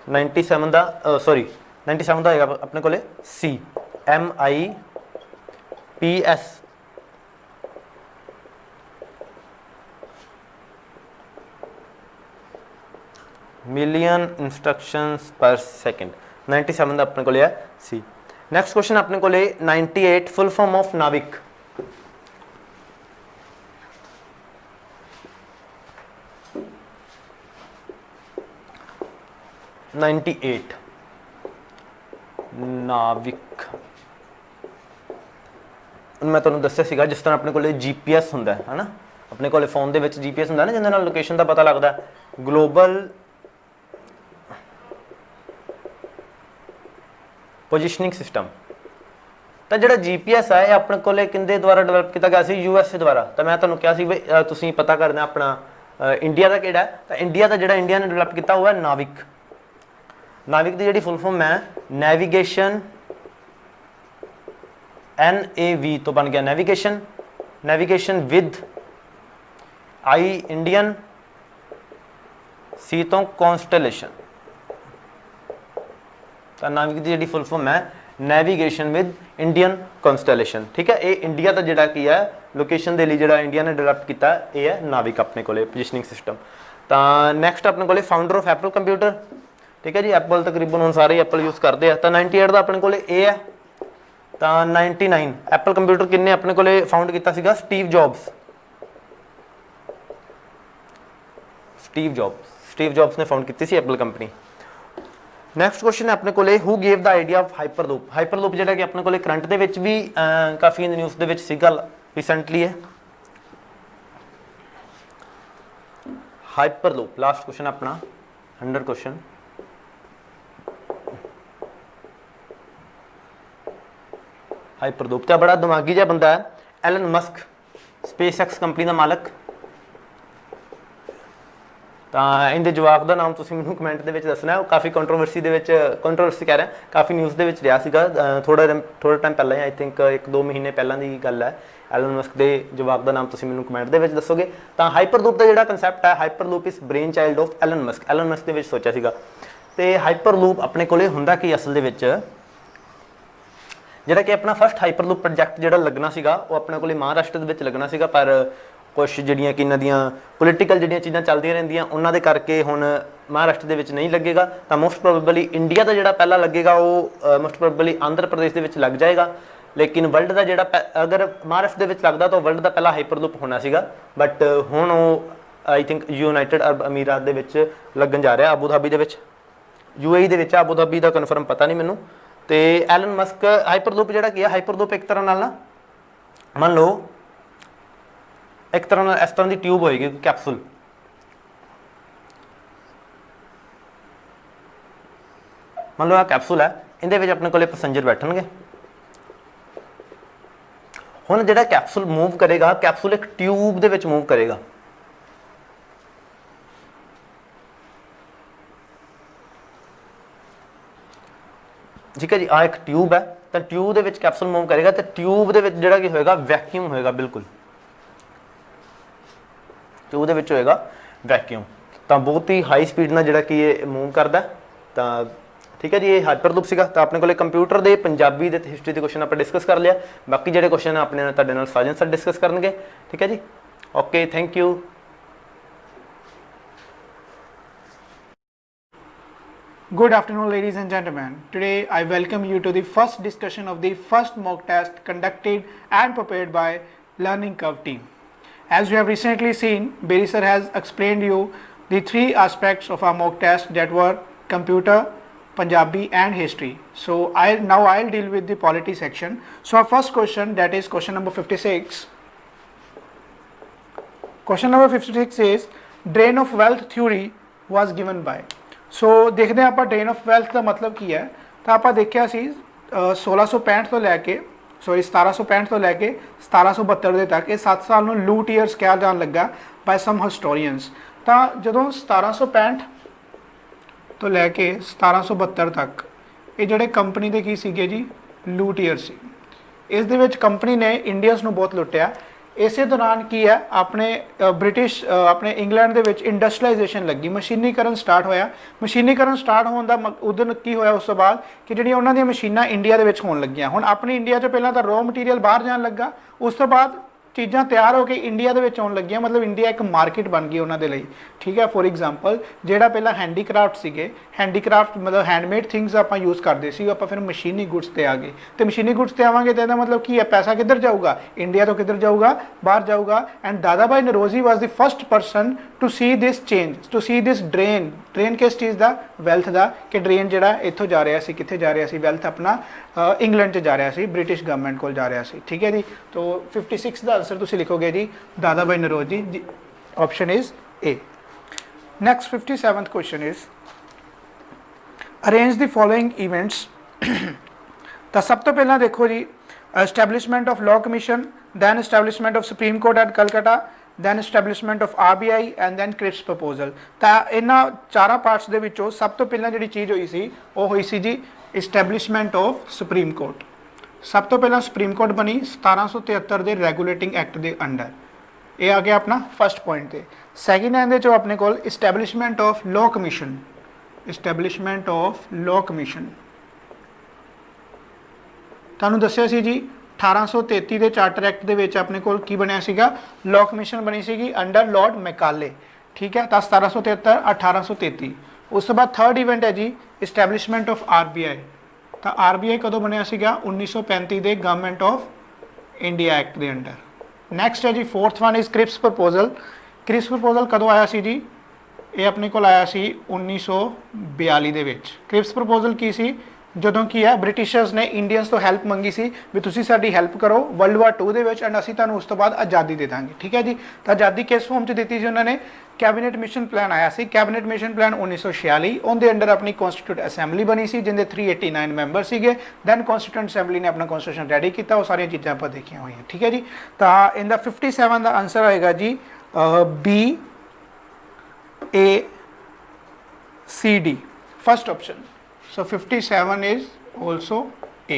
97 ਦਾ ਹੋਏਗਾ ਆਪਣੇ ਕੋਲੇ C, MIPS। मिलियन इंस्ट्रक्शंस पर सेकंड, 97 ਦਾ ਆਪਣੇ ਕੋਲੇ ਹੈ C। ਨੈਕਸਟ ਕੁਐਸਚਨ ਆਪਣੇ ਕੋਲੇ 98 ਫੁੱਲ ਫਾਰਮ ਆਫ ਨਾਵਿਕ। ਨਾਵਿਕ ਮੈਂ ਤੁਹਾਨੂੰ ਦੱਸਿਆ ਸੀਗਾ ਜਿਸ ਤਰ੍ਹਾਂ ਆਪਣੇ ਕੋਲੇ GPS ਹੁੰਦਾ ਹੈ ਨਾ, ਆਪਣੇ ਕੋਲੇ ਫੋਨ ਦੇ ਵਿੱਚ GPS ਹੁੰਦਾ ਨਾ ਜਿਹਦੇ ਨਾਲ ਲੋਕੇਸ਼ਨ ਦਾ ਪਤਾ ਲੱਗਦਾ, ਗਲੋਬਲ ਪੋਜੀਸ਼ਨਿੰਗ ਸਿਸਟਮ। ਤਾਂ ਜਿਹੜਾ GPS ਹੈ ਇਹ ਆਪਣੇ ਕੋਲੇ ਕਿੰਦੇ ਦੁਆਰਾ ਡਿਵੈਲਪ ਕੀਤਾ ਗਿਆ ਸੀ, USA ਦੁਆਰਾ। ਤਾਂ ਮੈਂ ਤੁਹਾਨੂੰ ਕਿਹਾ ਸੀ ਵੀ ਤੁਸੀਂ ਪਤਾ ਕਰਨਾ ਆਪਣਾ ਇੰਡੀਆ ਦਾ ਕਿਹੜਾ ਹੈ, ਤਾਂ ਇੰਡੀਆ ਦਾ ਜਿਹੜਾ ਇੰਡੀਆ ਨੇ ਡਿਵੈਲਪ ਕੀਤਾ ਉਹ ਹੈ ਨਾਵਿਕ। ਨਾਵਿਕ ਦੀ ਜਿਹੜੀ ਫੁੱਲ ਫਾਰਮ ਹੈ ਨੈਵੀਗੇਸ਼ਨ, NAV ਤੋਂ ਬਣ ਗਿਆ navigation with, I Indian, C ਤੋਂ ਕੌਨਸਟੇਲੇਸ਼ਨ। ਤਾਂ ਨਾਵਿਕ ਦੀ ਜਿਹੜੀ ਫੁੱਲ ਫਾਰਮ ਹੈ ਨੈਵੀਗੇਸ਼ਨ ਵਿਦ ਇੰਡੀਅਨ ਕੌਨਸਟੇਲੇਸ਼ਨ। ਠੀਕ ਹੈ, ਇਹ ਇੰਡੀਆ ਦਾ ਜਿਹੜਾ ਕੀ ਹੈ ਲੋਕੇਸ਼ਨ ਦੇ ਲਈ ਜਿਹੜਾ ਇੰਡੀਆ ਨੇ ਡਿਵੈਲਪ ਕੀਤਾ ਇਹ ਹੈ ਨਾਵਿਕ ਆਪਣੇ ਕੋਲੇ ਪੋਜੀਸ਼ਨਿੰਗ ਸਿਸਟਮ। ਤਾਂ ਨੈਕਸਟ ਆਪਣੇ ਕੋਲੇ ਫਾਊਂਡਰ ਆਫ ਐਪਲ ਕੰਪਿਊਟਰ। ਠੀਕ ਹੈ ਜੀ, ਐਪਲ ਤਕਰੀਬਨ ਹੁਣ ਸਾਰੇ ਐਪਲ ਯੂਜ਼ ਕਰਦੇ ਆ। ਤਾਂ 98 ਦਾ ਆਪਣੇ ਕੋਲੇ ਇਹ ਹੈ। ਤਾਂ 99 ਐਪਲ ਕੰਪਿਊਟਰ ਕਿੰਨੇ ਆਪਣੇ ਕੋਲੇ ਫਾਊਂਡ ਕੀਤਾ ਸੀਗਾ, ਸਟੀਵ ਜੌਬਸ ਨੇ ਫਾਊਂਡ ਕੀਤੀ ਸੀ ਐਪਲ ਕੰਪਨੀ। ਨੈਕਸਟ ਕੁਐਸਚਨ ਹੈ ਆਪਣੇ ਕੋਲੇ ਹੂ ਗੇਵ ਦਾ ਆਈਡੀਆ ਆਫ ਹਾਈਪਰਲੂਪ ਜਿਹੜਾ ਕਿ ਆਪਣੇ ਕੋਲੇ ਕਰੰਟ ਦੇ ਵਿੱਚ ਵੀ ਕਾਫੀ ਨਿਊਜ਼ ਦੇ ਵਿੱਚ ਸੀਗਾ ਰੀਸੈਂਟਲੀ ਹੈ। ਹਾਈਪਰਲੂਪ ਲਾਸਟ ਕੁਐਸਚਨ ਆਪਣਾ 100 ਕੁਐਸਚਨ। ਹਾਈਪਰਲੂਪ ਤਾਂ ਬੜਾ ਦਿਮਾਗੀ ਜਿਹਾ ਬੰਦਾ ਹੈ ਐਲਨ ਮਸਕ, SpaceX ਕੰਪਨੀ ਦਾ ਮਾਲਕ। ਤਾਂ ਇਹਦੇ ਜਵਾਬ ਦਾ ਨਾਮ ਤੁਸੀਂ ਮੈਨੂੰ ਕਮੈਂਟ ਦੇ ਵਿੱਚ ਦੱਸਣਾ। ਉਹ ਕਾਫੀ ਕੰਟਰੋਵਰਸੀ ਕਹਿ ਰਿਹਾ, ਕਾਫੀ ਨਿਊਜ਼ ਦੇ ਵਿੱਚ ਰਿਹਾ ਸੀਗਾ ਥੋੜਾ ਟਾਈਮ ਪਹਿਲਾਂ, ਆਈ ਥਿੰਕ 1-2 ਮਹੀਨੇ ਪਹਿਲਾਂ ਦੀ ਗੱਲ ਹੈ। ਐਲਨ ਮਸਕ ਦੇ ਜਵਾਬ ਦਾ ਨਾਮ ਤੁਸੀਂ ਮੈਨੂੰ ਕਮੈਂਟ ਦੇ ਵਿੱਚ ਦੱਸੋਗੇ। ਤਾਂ ਹਾਈਪਰਲੂਪ ਦਾ ਜਿਹੜਾ ਕਨਸੈਪਟ ਹੈ, Hyperloop is brain child of Elon Musk ਦੇ ਵਿੱਚ ਸੋਚਿਆ ਸੀਗਾ। ਤੇ ਹਾਈਪਰਲੂਪ ਆਪਣੇ ਕੋਲੇ ਹੁੰਦਾ ਕੀ ਅਸਲ ਦੇ ਵਿੱਚ, ਜਿਹੜਾ ਕਿ ਆਪਣਾ ਫਸਟ ਹਾਈਪਰਲੂਪ ਪ੍ਰੋਜੈਕਟ ਜਿਹੜਾ ਲੱਗਣਾ ਸੀਗਾ ਉਹ ਆਪਣੇ ਕੋਲੇ ਮਹਾਰਾਸ਼ਟਰ ਦੇ ਵਿੱਚ ਲੱਗਣਾ ਸੀਗਾ, ਪਰ ਕੁਛ ਜਿਹੜੀਆਂ ਕਿ ਇਹਨਾਂ ਦੀਆਂ ਪੋਲੀਟੀਕਲ ਜਿਹੜੀਆਂ ਚੀਜ਼ਾਂ ਚੱਲਦੀਆਂ ਰਹਿੰਦੀਆਂ ਉਹਨਾਂ ਦੇ ਕਰਕੇ ਹੁਣ ਮਹਾਰਾਸ਼ਟਰ ਦੇ ਵਿੱਚ ਨਹੀਂ ਲੱਗੇਗਾ। ਤਾਂ ਮੋਸਟ ਪ੍ਰੋਬੇਬਲੀ ਇੰਡੀਆ ਦਾ ਜਿਹੜਾ ਪਹਿਲਾ ਲੱਗੇਗਾ ਉਹ ਮੋਸਟ ਪ੍ਰੋਬੇਬਲੀ ਆਂਧਰਾ ਪ੍ਰਦੇਸ਼ ਦੇ ਵਿੱਚ ਲੱਗ ਜਾਏਗਾ। ਲੇਕਿਨ ਵਰਲਡ ਦਾ ਜਿਹੜਾ ਅਗਰ ਮਹਾਰਾਸ਼ਟਰ ਦੇ ਵਿੱਚ ਲੱਗਦਾ ਤਾਂ ਵਰਲਡ ਦਾ ਪਹਿਲਾ ਹਾਈਪਰਲੂਪ ਹੋਣਾ ਸੀਗਾ, ਬਟ ਹੁਣ ਉਹ ਆਈ ਥਿੰਕ ਯੂਨਾਈਟਿਡ ਅਰਬ ਅਮੀਰਾਤ ਦੇ ਵਿੱਚ ਲੱਗਣ ਜਾ ਰਿਹਾ, ਆਬੂ ਧਾਬੀ ਦੇ ਵਿੱਚ, UAE ਦੇ ਵਿੱਚ। ਆਬੂ ਧਾਬੀ ਦਾ ਕਨਫਰਮ ਪਤਾ ਨਹੀਂ ਮੈਨੂੰ। ਤੇ ਐਲਨ ਮਸਕ ਹਾਈਪਰਲੂਪ ਜਿਹੜਾ ਕੀ ਹੈ, ਹਾਈਪਰਲੂਪ ਇੱਕ ਤਰ੍ਹਾਂ ਨਾਲ ਨਾ ਮੰਨ ਲਓ ਇੱਕ ਤਰ੍ਹਾਂ ਨਾਲ ਇਸ ਤਰ੍ਹਾਂ ਦੀ ਟਿਊਬ ਹੋਏਗੀ, ਕੈਪਸੂਲ। ਮੰਨ ਲਓ ਇਹ ਕੈਪਸੂਲ ਹੈ, ਇਹਦੇ ਵਿੱਚ ਆਪਣੇ ਕੋਲੇ ਪੈਸੇਂਜਰ ਬੈਠਣਗੇ। ਹੁਣ ਜਿਹੜਾ ਕੈਪਸੂਲ ਮੂਵ ਕਰੇਗਾ, ਕੈਪਸੂਲ ਇੱਕ ਟਿਊਬ ਦੇ ਵਿੱਚ ਮੂਵ ਕਰੇਗਾ। ਠੀਕ ਹੈ ਜੀ, ਆਹ ਇੱਕ ਟਿਊਬ ਹੈ, ਤਾਂ ਟਿਊਬ ਦੇ ਵਿੱਚ ਕੈਪਸੂਲ ਮੂਵ ਕਰੇਗਾ ਤੇ ਟਿਊਬ ਦੇ ਵਿੱਚ ਜਿਹੜਾ ਕੀ ਹੋਏਗਾ, ਵੈਕਿਊਮ ਹੋਏਗਾ। ਬਿਲਕੁਲ ਟਿਊਬ ਦੇ ਵਿੱਚ ਹੋਏਗਾ ਵੈਕਿਊਮ। ਤਾਂ ਬਹੁਤ ਹੀ ਹਾਈ ਸਪੀਡ ਨਾਲ ਜਿਹੜਾ ਕਿ ਇਹ ਮੂਵ ਕਰਦਾ। ਤਾਂ ठीक है जी, ये हाइपरलूप ਸੀਗਾ। ਤਾਂ ਆਪਣੇ ਕੋਲੇ ਕੰਪਿਊਟਰ ਦੇ ਪੰਜਾਬੀ ਦੇ ਹਿਸਟਰੀ ਦੇ ਕੁਐਸਚਨ ਆਪਾਂ ਡਿਸਕਸ ਕਰ ਲਿਆ। ਬਾਕੀ ਜਿਹੜੇ ਕੁਐਸਚਨ ਆਪਣੇ ਨਾਲ ਤੁਹਾਡੇ ਨਾਲ ਸਾਜਨ ਸਰ ਡਿਸਕਸ ਕਰਨਗੇ। ਠੀਕ ਹੈ ਜੀ, okay, thank you. Good afternoon, ladies and gentlemen. Today I welcome you to the first discussion of the first mock test conducted and prepared by Learning Curve team. As you have recently seen, Berry sir has explained you the three aspects of our mock test, that were computer, Punjabi and history. So I'll deal with the polity section. So our first question, that is question number 56. Question number 56 is drain of wealth theory was given by. ਸੋ ਦੇਖਦੇ ਹਾਂ ਆਪਾਂ drain of wealth ਦਾ ਮਤਲਬ ਕੀ ਹੈ। ਤਾਂ ਆਪਾਂ ਦੇਖਿਆ ਸੀ 1665 ਤੋਂ ਲੈ ਕੇ 1765 ਤੋਂ ਲੈ ਕੇ 1772 ਦੇ ਤੱਕ ਇਹ 7 ਸਾਲ ਨੂੰ ਲੂਟ ਈਅਰਸ ਕਿਹਾ ਜਾਣ ਲੱਗਾ ਬਾਈ ਸਮ ਹਿਸਟੋਰੀਅਨਸ। ਤਾਂ ਜਦੋਂ 1765 ਤੋਂ ਲੈ ਕੇ 1772 ਤੱਕ ਇਹ ਜਿਹੜੇ ਕੰਪਨੀ ਦੇ ਕੀ ਸੀਗੇ ਜੀ, ਲੂਟ ਈਅਰ ਸੀ। ਇਸ ਦੇ ਵਿੱਚ ਕੰਪਨੀ ਨੇ ਇੰਡੀਅਨਸ ਨੂੰ ਬਹੁਤ ਲੁੱਟਿਆ। ਇਸੇ ਦੌਰਾਨ ਕੀ ਹੈ, ਆਪਣੇ ਬ੍ਰਿਟਿਸ਼ ਆਪਣੇ ਇੰਗਲੈਂਡ ਦੇ ਵਿੱਚ ਇੰਡਸਟਰੀਲਾਈਜੇਸ਼ਨ ਲੱਗੀ, ਮਸ਼ੀਨੀਕਰਨ ਸਟਾਰਟ ਹੋਇਆ। ਮਸ਼ੀਨੀਕਰਨ ਸਟਾਰਟ ਹੋਣ ਦਾ ਉਦੋਂ ਕੀ ਹੋਇਆ, ਉਸ ਤੋਂ ਬਾਅਦ ਕਿ ਜਿਹੜੀਆਂ ਉਹਨਾਂ ਦੀਆਂ ਮਸ਼ੀਨਾਂ ਇੰਡੀਆ ਦੇ ਵਿੱਚ ਹੋਣ ਲੱਗੀਆਂ। ਹੁਣ ਆਪਣੀ ਇੰਡੀਆ 'ਚ ਪਹਿਲਾਂ ਤਾਂ ਰॉ ਮਟੀਰੀਅਲ ਬਾਹਰ ਜਾਣ ਲੱਗਾ, ਉਸ ਤੋਂ ਬਾਅਦ ਚੀਜ਼ਾਂ ਤਿਆਰ ਹੋ ਕੇ ਇੰਡੀਆ ਦੇ ਵਿੱਚ ਆਉਣ ਲੱਗੀਆਂ। ਮਤਲਬ ਇੰਡੀਆ ਇੱਕ ਮਾਰਕੀਟ ਬਣ ਗਈ ਉਹਨਾਂ ਦੇ ਲਈ। ਠੀਕ ਹੈ, ਫੋਰ ਐਗਜ਼ਾਮਪਲ ਜਿਹੜਾ ਪਹਿਲਾਂ ਹੈਂਡੀਕ੍ਰਾਫਟ ਸੀਗੇ, ਹੈਂਡੀਕ੍ਰਾਫਟ ਮਤਲਬ ਹੈਂਡਮੇਡ ਥਿੰਗਸ ਆਪਾਂ ਯੂਜ਼ ਕਰਦੇ ਸੀ, ਆਪਾਂ ਫਿਰ ਮਸ਼ੀਨੀ ਗੁੱਡਸ ਤੇ ਆ ਗਏ। ਤੇ ਮਸ਼ੀਨੀ ਗੁੱਡਸ ਤੇ ਆਵਾਂਗੇ ਤਾਂ ਇਹਦਾ ਮਤਲਬ ਕੀ ਹੈ, ਪੈਸਾ ਕਿੱਧਰ ਜਾਊਗਾ, ਇੰਡੀਆ ਤੋਂ ਕਿੱਧਰ ਜਾਊਗਾ, ਬਾਹਰ ਜਾਊਗਾ। And Dadabhai Naoroji was the first person to see this change, to see this drain ਕਿਸ ਚੀਜ਼ ਦਾ, ਵੈਲਥ ਦਾ, ਕਿ ਡਰੇਨ ਜਿਹੜਾ ਇੱਥੋਂ ਜਾ ਰਿਹਾ ਸੀ, ਕਿੱਥੇ ਜਾ ਰਿਹਾ ਸੀ, ਵੈਲਥ ਆਪਣਾ ਇੰਗਲੈਂਡ 'ਚ ਜਾ ਰਿਹਾ ਸੀ, ਬ੍ਰਿਟਿਸ਼ ਗਵਰਨਮੈਂਟ ਕੋਲ ਜਾ ਰਿਹਾ ਸੀ। ਠੀਕ ਹੈ ਜੀ, ਤੋ 56 ਦਾ ਆਂਸਰ ਤੁਸੀਂ ਲਿਖੋਗੇ ਜੀ ਦਾਦਾ ਭਾਈ ਨਰੋਜੀ ਜੀ, option is A. Next 57th question is arrange the following events. ਤਾਂ ਸਭ ਤੋਂ ਪਹਿਲਾਂ ਦੇਖੋ ਜੀ, establishment of law commission, then establishment of supreme court at Calcutta, then establishment of RBI and then Cripps proposal. ਤਾਂ ਇਹਨਾਂ ਚਾਰਾਂ ਪਾਰਟਸ ਦੇ ਵਿੱਚੋਂ ਸਭ ਤੋਂ ਪਹਿਲਾਂ ਜਿਹੜੀ ਚੀਜ਼ ਹੋਈ ਸੀ ਉਹ ਹੋਈ ਸੀ ਜੀ establishment of supreme court। ਸਭ ਤੋਂ ਪਹਿਲਾਂ ਸੁਪਰੀਮ ਕੋਰਟ ਬਣੀ 1773 ਦੇ ਰੈਗੂਲੇਟਿੰਗ ਐਕਟ ਦੇ ਅੰਡਰ। ਇਹ ਆ ਗਿਆ ਆਪਣਾ ਫਸਟ ਪੁਆਇੰਟ ਤੇ। ਸੈਕਿੰਡ ਇਹਦੇ 'ਚੋਂ ਆਪਣੇ ਕੋਲ establishment of law commission, establishment of law commission ਤੁਹਾਨੂੰ ਦੱਸਿਆ ਸੀ ਜੀ 1833 ਦੇ ਚਾਰਟਰ ਐਕਟ ਦੇ ਵਿੱਚ ਆਪਣੇ ਕੋਲ ਕੀ ਬਣਿਆ ਸੀਗਾ, ਲਾਅ ਕਮਿਸ਼ਨ ਬਣੀ ਸੀਗੀ ਅੰਡਰ ਲਾਰਡ ਮੈਕਾਲੇ। ਠੀਕ ਹੈ, ਤਾਂ 1773 1833। ਉਸ ਤੋਂ ਬਾਅਦ ਥਰਡ ਇਵੈਂਟ ਹੈ ਜੀ ਇਸਟੈਬਲਿਸ਼ਮੈਂਟ ਆਫ RBI। ਤਾਂ RBI ਕਦੋਂ ਬਣਿਆ ਸੀਗਾ, 1935 ਦੇ ਗਵਰਨਮੈਂਟ ਆਫ ਇੰਡੀਆ ਐਕਟ ਦੇ ਅੰਡਰ। ਨੈਕਸਟ ਹੈ ਜੀ fourth one is Cripps proposal. Cripps proposal ਕਦੋਂ ਆਇਆ ਸੀ ਜੀ, ਇਹ ਆਪਣੇ ਕੋਲ ਆਇਆ ਸੀ 1942 ਦੇ ਵਿੱਚ। ਕ੍ਰਿਪਸ ਪ੍ਰਪੋਜ਼ਲ ਕੀ ਸੀ, ਜਦੋਂ ਕੀ ਹੈ ਬ੍ਰਿਟਿਸ਼ਰਸ ਨੇ ਇੰਡੀਅਨਸ ਤੋਂ ਹੈਲਪ ਮੰਗੀ ਸੀ ਵੀ ਤੁਸੀਂ ਸਾਡੀ ਹੈਲਪ ਕਰੋ ਵਰਲਡ ਵਾਰ 2 ਦੇ ਵਿੱਚ ਐਂਡ ਅਸੀਂ ਤੁਹਾਨੂੰ ਉਸ ਤੋਂ ਬਾਅਦ ਆਜ਼ਾਦੀ ਦੇ ਦਾਂਗੇ। ਠੀਕ ਹੈ ਜੀ, ਤਾਂ ਆਜ਼ਾਦੀ ਕਿਸ ਫਾਰਮ 'ਚ ਦਿੱਤੀ ਸੀ ਉਹਨਾਂ ਨੇ, ਕੈਬਨਿਟ ਮਿਸ਼ਨ ਪਲਾਨ ਆਇਆ ਸੀ। ਕੈਬਨਿਟ ਮਿਸ਼ਨ ਪਲਾਨ 1946, ਉਹਦੇ ਅੰਡਰ ਆਪਣੀ ਕਨਸਟੀਟਿਊਟ ਅਸੈਂਬਲੀ ਬਣੀ ਸੀ ਜਿਹਦੇ 389 ਮੈਂਬਰ ਸੀਗੇ। ਦੈਨ ਕਨਸਟੀਟਿਊਟ ਅਸੈਂਬਲੀ ਨੇ ਆਪਣਾ ਕਨਸਟੀਟਿਊਸ਼ਨ ਰੈਡੀ ਕੀਤਾ। ਉਹ ਸਾਰੀਆਂ ਚੀਜ਼ਾਂ ਆਪਾਂ ਦੇਖੀਆਂ ਹੋਈਆਂ। ਠੀਕ ਹੈ ਜੀ, ਤਾਂ ਇਹਦਾ 57 ਦਾ ਆਨਸਰ ਆਏਗਾ ਜੀ B A C D, first option. So 57 is also A.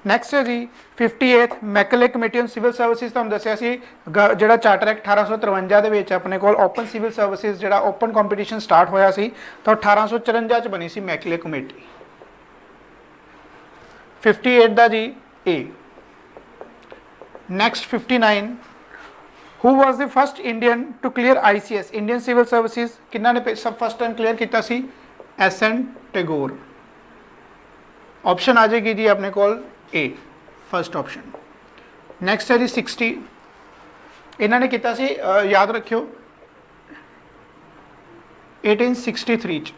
Next ਹੈ ਜੀ 58th Macaulay committee on civil services. ਤੁਹਾਨੂੰ ਦੱਸਿਆ ਸੀ ਜਿਹੜਾ ਚਾਰਟਰ ਐਕਟ 1853 ਦੇ ਵਿੱਚ ਆਪਣੇ ਕੋਲ ਓਪਨ ਸਿਵਲ ਸਰਵਿਸਿਜ਼ ਜਿਹੜਾ ਓਪਨ ਕੰਪੀਟੀਸ਼ਨ ਸਟਾਰਟ ਹੋਇਆ ਸੀ, ਤਾਂ 1854 ਚ ਬਣੀ ਸੀ ਮੈਕਲੇ ਕਮੇਟੀ। 58 ਦਾ ਜੀ A। Next 59 who was the first Indian to clear ICS, Indian Civil Services? ਕਿੰਨਾ ਨੇ ਸਭ ਫਸਟ ਟਾਈਮ ਕਲੀਅਰ ਕੀਤਾ ਸੀ, SN ਟੈਗੋਰ। ਆਪਸ਼ਨ ਆ ਜਾਏਗੀ ਜੀ ਆਪਣੇ ਕੋਲ A, ਫਸਟ ਆਪਸ਼ਨ। ਨੈਕਸਟ ਹੈ ਜੀ 60, ਇਹਨਾਂ ਨੇ ਕੀਤਾ ਸੀ ਯਾਦ ਰੱਖਿਓ 1863 ਚ।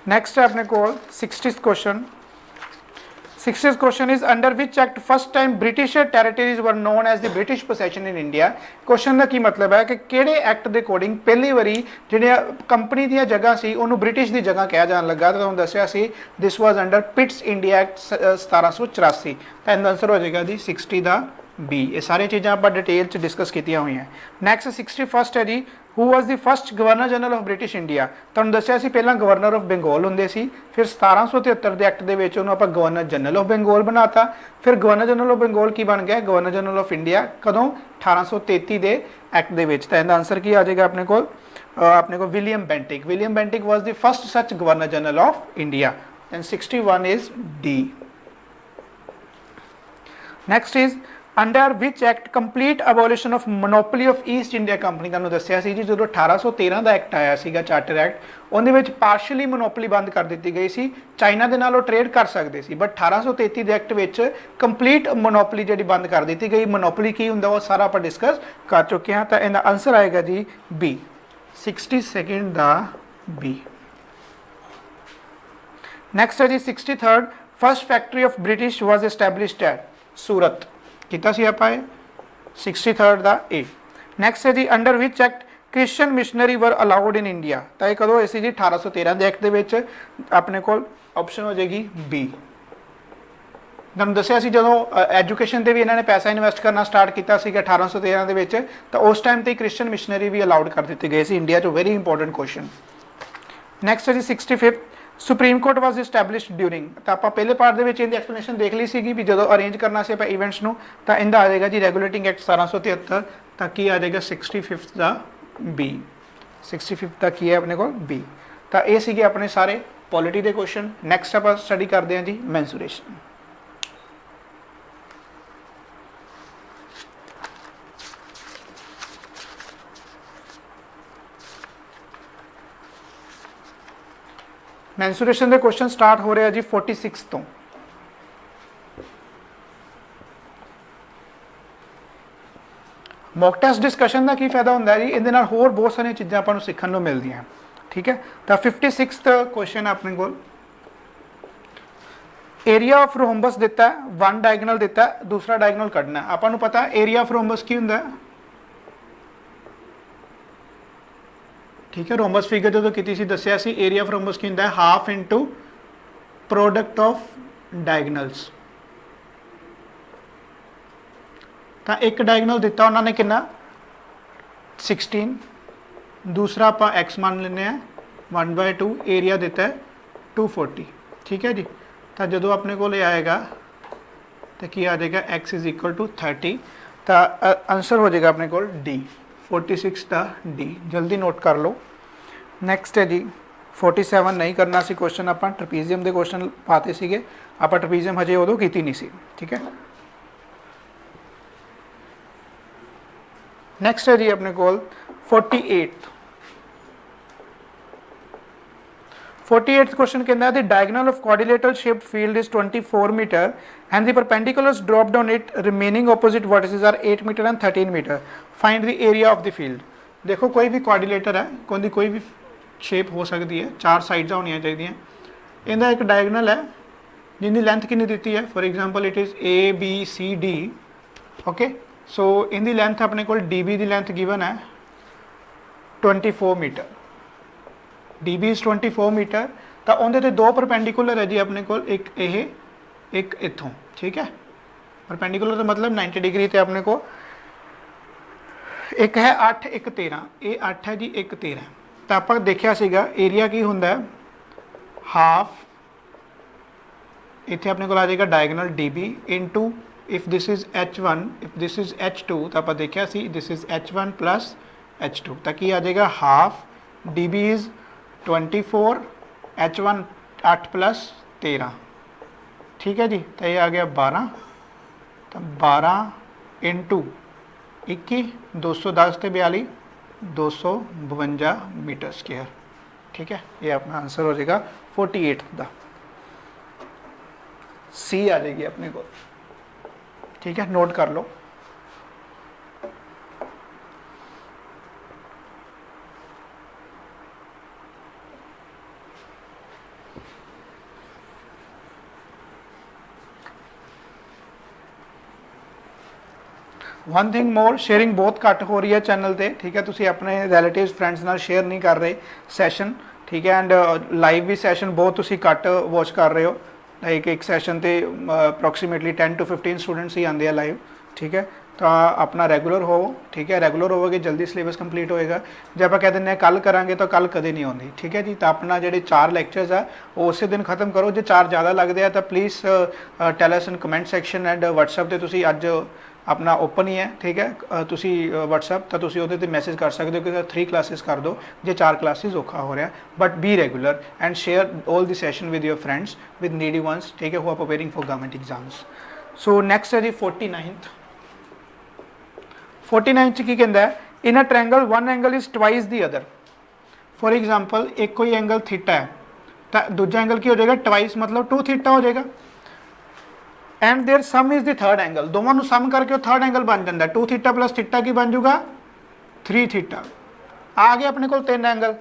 ਨੈਕਸਟ ਹੈ ਆਪਣੇ ਕੋਲ 60th question. 60th question is under which act first time British territories were known as the British possession in India? Question ਦਾ ਕੀ ਮਤਲਬ ਹੈ ਕਿ ਕਿਹੜੇ ਐਕਟ ਦੇ ਅਕੋਰਡਿੰਗ ਪਹਿਲੀ ਵਾਰੀ ਜਿਹੜੀਆਂ ਕੰਪਨੀ ਦੀਆਂ ਜਗ੍ਹਾ ਸੀ ਉਹਨੂੰ ਬ੍ਰਿਟਿਸ਼ ਦੀ ਜਗ੍ਹਾ ਕਿਹਾ ਜਾਣ ਲੱਗਾ। ਤਾਂ ਤੁਹਾਨੂੰ ਦੱਸਿਆ ਸੀ ਦਿਸ ਵਾਜ਼ ਅੰਡਰ ਪਿਟਸ ਇੰਡੀਆ ਐਕਟ 1784। ਤਾਂ ਇਹਦਾ ਆਨਸਰ ਹੋ ਜਾਏਗਾ ਜੀ 60 ਦਾ B। ਇਹ ਸਾਰੀਆਂ ਚੀਜ਼ਾਂ ਆਪਾਂ ਡਿਟੇਲ 'ਚ ਡਿਸਕਸ ਕੀਤੀਆਂ ਹੋਈਆਂ। ਨੈਕਸਟ 61st ਹੈ ਜੀ ਹੂ ਵਾਸ the first governor general of British India. ਤੁਹਾਨੂੰ ਦੱਸਿਆ ਸੀ ਪਹਿਲਾਂ ਗਵਰਨਰ ਆਫ ਬੰਗਾਲ ਹੁੰਦੇ ਸੀ, ਫਿਰ 1773 ਦੇ ਐਕਟ ਦੇ ਵਿੱਚ ਉਹਨੂੰ ਆਪਾਂ ਗਵਰਨਰ ਜਨਰਲ ਆਫ ਬੰਗਾਲ ਬਣਾਤਾ। ਫਿਰ ਗਵਰਨਰ ਜਨਰਲ ਆਫ ਬੰਗਾਲ ਕੀ ਬਣ ਗਿਆ, ਗਵਰਨਰ ਜਨਰਲ ਆਫ ਇੰਡੀਆ। ਕਦੋਂ? 1833 ਦੇ ਐਕਟ ਦੇ ਵਿੱਚ। ਤਾਂ ਇਹਦਾ ਆਨਸਰ ਕੀ ਆ ਜਾਏਗਾ ਆਪਣੇ ਕੋਲ William Bentinck. William Bentinck was the first such governor general of India. And 61 is D. Next is under which act complete abolition of monopoly of East India company. ਤੁਹਾਨੂੰ ਦੱਸਿਆ ਸੀ ਜੀ ਜਦੋਂ 1813 ਦਾ ਐਕਟ ਆਇਆ ਸੀਗਾ, ਚਾਰਟਰ ਐਕਟ, ਉਹਦੇ ਵਿੱਚ ਪਾਰਸ਼ਲੀ monopoly ਬੰਦ ਕਰ ਦਿੱਤੀ ਗਈ ਸੀ। ਚਾਈਨਾ ਦੇ ਨਾਲ ਉਹ ਟ੍ਰੇਡ ਕਰ ਸਕਦੇ ਸੀ, ਬਟ 1833 ਦੇ ਐਕਟ ਵਿੱਚ ਕੰਪਲੀਟ ਮੋਨੋਪੋਲੀ ਜਿਹੜੀ ਬੰਦ ਕਰ ਦਿੱਤੀ ਗਈ। ਮੋਨੋਪੋਲੀ ਕੀ ਹੁੰਦਾ ਉਹ ਸਾਰਾ ਆਪਾਂ ਡਿਸਕਸ ਕਰ ਚੁੱਕੇ ਹਾਂ। ਤਾਂ ਇਹਦਾ ਆਨਸਰ ਆਏਗਾ ਜੀ ਬੀ, 62 ਦਾ ਬੀ। ਨੈਕਸਟ ਹੈ ਜੀ 63rd, first factory of British was established at Surat. ਕੀਤਾ ਸੀ ਆਪਾਂ ਇਹ 63rd ਦਾ ਏ। ਨੈਕਸਟ ਹੈ ਜੀ under which act Christian missionary ਵਰ ਅਲਾਉਡ ਇਨ ਇੰਡੀਆ। ਤਾਂ ਇਹ ਕਦੋਂ ਹੋਈ ਸੀ ਜੀ? 1813 ਦੇ ਐਕਟ ਦੇ ਵਿੱਚ। ਆਪਣੇ ਕੋਲ ਆਪਸ਼ਨ ਹੋ ਜਾਏਗੀ ਬੀ। ਤੁਹਾਨੂੰ ਦੱਸਿਆ ਸੀ ਜਦੋਂ ਐਜੂਕੇਸ਼ਨ ਤੇ ਵੀ ਇਹਨਾਂ ਨੇ ਪੈਸਾ ਇਨਵੈਸਟ ਕਰਨਾ ਸਟਾਰਟ ਕੀਤਾ ਸੀਗਾ 1813 ਦੇ ਵਿੱਚ, ਤਾਂ ਉਸ ਟਾਈਮ ਤੇ ਕ੍ਰਿਸਚੀਅਨ ਮਿਸ਼ਨਰੀ ਵੀ ਅਲਾਉਡ ਕਰ ਦਿੱਤੇ ਗਏ ਸੀ ਇੰਡੀਆ 'ਚ। Very important question. ਨੈਕਸਟ ਹੈ ਜੀ 65th, ਸੁਪਰੀਮ ਕੋਰਟ ਵਾਸ ਐਸਟੈਬਲਿਸ਼ਡ ਡਿਊਰਿੰਗ। ਤਾਂ ਆਪਾਂ ਪਹਿਲੇ ਪਾਰਟ ਦੇ ਵਿੱਚ ਇਹਦੀ ਐਕਸਪਲੇਨੇਸ਼ਨ ਦੇਖ ਲਈ ਸੀਗੀ ਵੀ ਜਦੋਂ ਅਰੇਂਜ ਕਰਨਾ ਸੀ ਆਪਾਂ ਇਵੈਂਟਸ ਨੂੰ, ਤਾਂ ਇਹਦਾ ਆ ਜਾਏਗਾ ਜੀ ਰੈਗੂਲੇਟਿੰਗ ਐਕਟ 1773। ਤਾਂ ਕੀ ਆ ਜਾਏਗਾ 65th ਦਾ ਬੀ। 65th ਦਾ ਕੀ ਹੈ ਆਪਣੇ ਕੋਲ? ਬੀ। ਤਾਂ ਇਹ ਸੀਗੇ ਆਪਣੇ ਸਾਰੇ ਪੋਲਿਟੀ ਦੇ ਕੁਐਸਚਨ। ਨੈਕਸਟ ਆਪਾਂ ਸਟੱਡੀ ਕਰਦੇ ਹਾਂ ਜੀ ਮੈਂਸੂਰੇਸ਼ਨ। ਮੈਂਸੂਰੇਸ਼ਨ ਦੇ ਕੁਐਸਚਨ ਸਟਾਰਟ ਹੋ ਰਿਹਾ ਜੀ 46 ਤੋਂ। ਮੌਕ ਟੈਸਟ ਡਿਸਕਸ਼ਨ ਦਾ ਕੀ ਫਾਇਦਾ ਹੁੰਦਾ ਹੈ ਜੀ? ਇਹਦੇ ਨਾਲ ਹੋਰ ਬਹੁਤ ਸਾਰੀਆਂ ਚੀਜ਼ਾਂ ਆਪਾਂ ਨੂੰ ਸਿੱਖਣ ਨੂੰ ਮਿਲਦੀਆਂ। ਠੀਕ ਹੈ, ਤਾਂ 56th ਕੁਐਸਚਨ ਆਪਣੇ ਕੋਲ ਏਰੀਆ ਆਫ ਰੋਮਬਸ ਦਿੱਤਾ, ਵਨ ਡਾਇਗਨਲ ਦਿੱਤਾ, ਦੂਸਰਾ ਡਾਇਗਨਲ ਕੱਢਣਾ। ਆਪਾਂ ਨੂੰ ਪਤਾ ਏਰੀਆ ਆਫ ਰੋਮਬਸ ਕੀ ਹੁੰਦਾ ਹੈ? ਠੀਕ ਹੈ, ਰੋਮਬਸ ਫਿਗਰ ਜਦੋਂ ਕੀਤੀ ਸੀ ਦੱਸਿਆ ਸੀ ਏਰੀਆ ਆਫ ਰੋਮਬਸ ਕੀ ਹੁੰਦਾ ਹੈ? Half into product of diagonals. ਤਾਂ ਇੱਕ ਡਾਇਗਨਲ ਦਿੱਤਾ ਉਹਨਾਂ ਨੇ ਕਿੰਨਾ? 16। ਦੂਸਰਾ ਆਪਾਂ x ਮੰਨ ਲੈਂਦੇ ਹਾਂ 1/2। ਏਰੀਆ ਦਿੱਤਾ ਹੈ 240। ਠੀਕ ਹੈ ਜੀ। ਤਾਂ ਜਦੋਂ ਆਪਣੇ ਕੋਲ ਇਹ ਆਏਗਾ ਤਾਂ ਕੀ ਆ ਜਾਏਗਾ? x = 30। ਤਾਂ ਆਨਸਰ ਹੋ ਜਾਏਗਾ ਆਪਣੇ ਕੋਲ ਡੀ, 46 ਦਾ ਡੀ। ਜਲਦੀ ਨੋਟ ਕਰ ਲਓ। ਨੈਕਸਟ ਹੈ ਜੀ 47। ਨਹੀਂ ਕਰਨਾ ਸੀ ਕੁਐਸਚਨ, ਆਪਾਂ ਟ੍ਰਪੀਜ਼ੀਅਮ ਦੇ ਕੁਐਸਚਨ ਪਾਤੇ ਸੀਗੇ, ਆਪਾਂ ਟ੍ਰਪੀਜ਼ੀਅਮ ਹਜੇ ਉਦੋਂ ਕੀਤੀ ਨਹੀਂ ਸੀ। ਠੀਕ ਹੈ। ਨੈਕਸਟ ਹੈ ਜੀ ਆਪਣੇ ਕੋਲ 48th। 48th ਕੁਐਸਚਨ ਕਹਿੰਦਾ the diagonal of quadrilateral shaped field is 24 meter and the perpendiculars dropped on it remaining opposite vertices are 8 meter and 13 meter. Find the area of the field. देखो कोई भी quadrilateral है, कोई भी shape हो सकती है, 4 साइड्स होनी चाहिए। इनका एक डायगनल है जिनकी लेंथ कितनी दी है? For example it is ABCD। Okay, so इनकी लेंथ अपने को DB की लेंथ गिवन है 24 मीटर। DB is 24 metre. तो उनके दो परपेंडिकुलर है जी अपने को, एक ये एक इथों। ठीक है, परपेंडिकुलर का मतलब 90 डिग्री ते अपने को एक है 8, एक 13। ये 8 है जी, एक 13। तो आप देखा सीगा एरिया की होंदा है हाफ, इत्थे अपने को आ जाएगा diagonal DB into if this is H1, if this is H2। तो आप देखा see this is H1 plus H2। तो की आ जाएगा half DB is 24, H1 8 plus 13। ठीक है जी। तो ये आ गया 12। तो 12 इंटू 21, 210 से 42, 252 मीटर स्क्वायर। ठीक है, ये अपना आंसर हो जाएगा 48 का। सी आ जाएगी अपने को। ठीक है, नोट कर लो। वन थिंग मोर, शेयरिंग बहुत घट हो रही है चैनल पे। ठीक है, तुसी अपने रिलेटिव्स फ्रेंड्स नाल शेयर नहीं कर रहे सैशन। ठीक है, एंड लाइव भी सैशन बहुत तुसी घट वॉच कर रहे हो। लाइक एक सैशन ते अप्रॉक्सीमेटली 10 to 15 स्टूडेंट्स ही आते हैं लाइव। ठीक है, ਤਾਂ ਆਪਣਾ ਰੈਗੂਲਰ ਹੋਵੋ, ਠੀਕ ਹੈ। ਰੈਗੂਲਰ ਹੋਵੋਗੇ ਜਲਦੀ ਸਿਲੇਬਸ ਕੰਪਲੀਟ ਹੋਏਗਾ। ਜੇ ਆਪਾਂ ਕਹਿ ਦਿੰਦੇ ਹਾਂ ਕੱਲ ਕਰਾਂਗੇ ਤਾਂ ਕੱਲ ਕਦੇ ਨਹੀਂ ਆਉਂਦੀ, ਠੀਕ ਹੈ ਜੀ। ਤਾਂ ਆਪਣਾ ਜਿਹੜੇ 4 ਲੈਕਚਰਸ ਆ ਉਹ ਉਸੇ ਦਿਨ ਖਤਮ ਕਰੋ। ਜੇ 4 ਜ਼ਿਆਦਾ ਲੱਗਦੇ ਆ ਤਾਂ please tell us in comment section and WhatsApp ਤੇ ਤੁਸੀਂ ਅੱਜ ਆਪਣਾ ਓਪਨ ਹੀ ਹੈ, ਠੀਕ ਹੈ। ਤੁਸੀਂ WhatsApp ਤਾਂ ਤੁਸੀਂ ਉਹਦੇ ਤੇ ਮੈਸੇਜ ਕਰ ਸਕਦੇ ਹੋ ਕਿ 3 ਕਲਾਸਿਸ ਕਰ ਦਿਓ ਜੇ 4 ਕਲਾਸਿਸ ਔਖਾ ਹੋ ਰਿਹਾ। But be regular and share all the session with your friends with needy ones, ਠੀਕ ਹੈ, who are preparing for government exams. So next ਹੈ ਜੀ 49th 49 ਕੀ ਕਹਿੰਦਾ ਹੈ, in a triangle one angle is twice the other. For example एक कोई angle theta है तो दूजा एंगल की हो जाएगा ट्वाइस, मतलब 2 थीटा हो जाएगा। And their sum is the third angle, दोवां नूं सम करके थर्ड एंगल बन जाता है। 2 थीटा प्लस थीटा की बन जाऊगा 3 थीटा। आ गए अपने को 3 एंगल।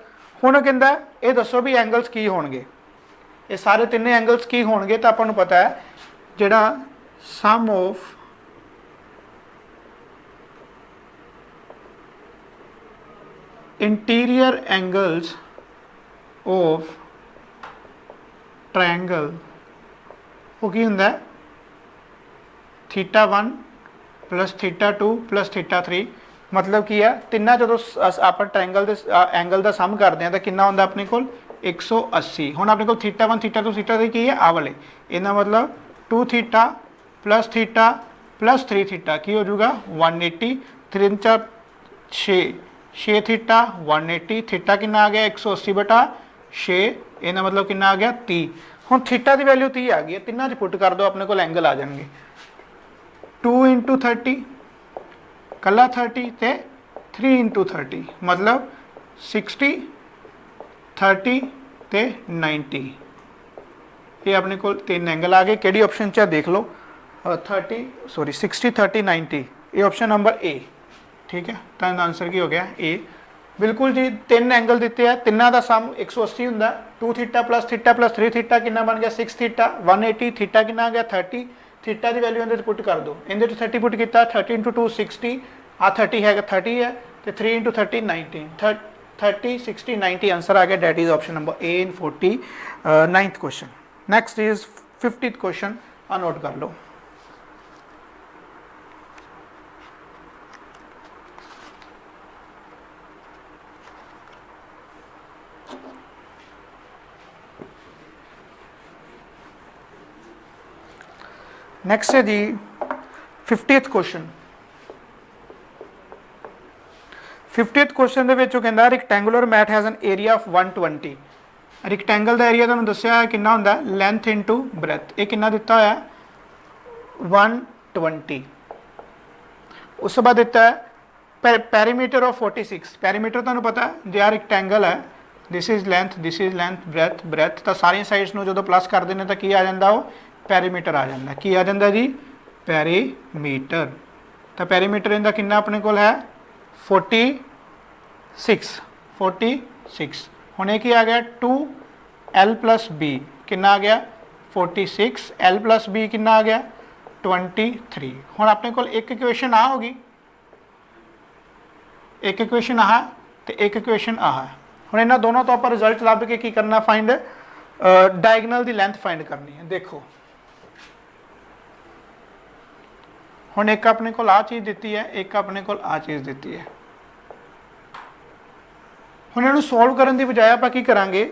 हुण कहंदा ये दसो भी एंगल्स की होणगे, ये सारे 3 एंगल्स की होणगे। तो आपां नूं पता है जिहड़ा sum of interior angles of triangle वो की हुंदा है θ1 प्लस θ2 प्लस θ3। मतलब की है तिना जो आप ट्रायंगल दे एंगल का सम करते हैं तो कितना होंदा अपने को 180। हुण अपने को θ1 θ2 θ3 की है आ वाले, इहदा मतलब 2 theta plus theta plus 3 theta की हो जाऊगा 180। 3 4 6 6 थीटा 180, थीटा कितना आ गया 180 बटा 6, इहदा मतलब कितना आ गया 30। हुण थीटा की वैल्यू 30 आ गई है, तिना च पुट कर दो अपने को एंगल आ जाएंगे 2 × 30 कला 30 ते 3 × 30 मतलब 60 30 ते 90। ये अपने को 3 एंगल आ गए। किहड़ी ऑप्शन च देख लो 60 30 90, ये ऑप्शन नंबर ए, ठीक है। तो आंसर की हो गया ए बिल्कुल जी। 3 एंगल दिते हैं, तिना का सम 180 होंगे। 2 थीटा प्लस 3 थीटा कितना बन गया 6 थीटा 180, थीटा कितना आ गया 30, थीटा की वैल्यू इहदे पुट कर दो, इहदे 30 पुट किया 30 × 2 60, आ 30 है 30 है तो 3 × 30 90, 30 60 90 आंसर आ गया। That is option number a in 49th question. Next is 50th question, आ नोट कर लो। नेक्स्ट है जी 50th क्वेश्चन। 50th क्वेश्चन दे विच कहंदा rectangular mat has an area of 120। Rectangle का एरिया तुहानूं दस्सिया है कितना हुंदा लेंथ इंटू ब्रैथ, ये कितना दिता है 120। उस बाद दिता है पैरीमीटर ऑफ 46। पैरीमीटर तुहानूं पता है जे आ रेक्टेंगल है, this is length breadth breadth, तो सारी साइड्स नूं जदों प्लस कर देने तो की आ जांदा वो पैरीमीटर आ जाता। की आ जाता जी पैरीमीटर। तो पैरीमीटर इनका कितना अपने को है 46। हुण ये आ गया 2l + b कितना आ गया 46, l + b कितना आ गया 23। हुण अपने को एक इक्वेशन आ होगी, एक इक्वेशन आह तो एक इक्वेशन आह। हुण इन्हां दोनों तो आप रिजल्ट लभ के की करना फाइंड डायगनल की लेंथ फाइंड करनी है। देखो हुण एक अपने को आ चीज़ दी है, एक अपने को आ चीज़ दी है। हुण इहनूं सोल्व करने की बजाय आपां की करांगे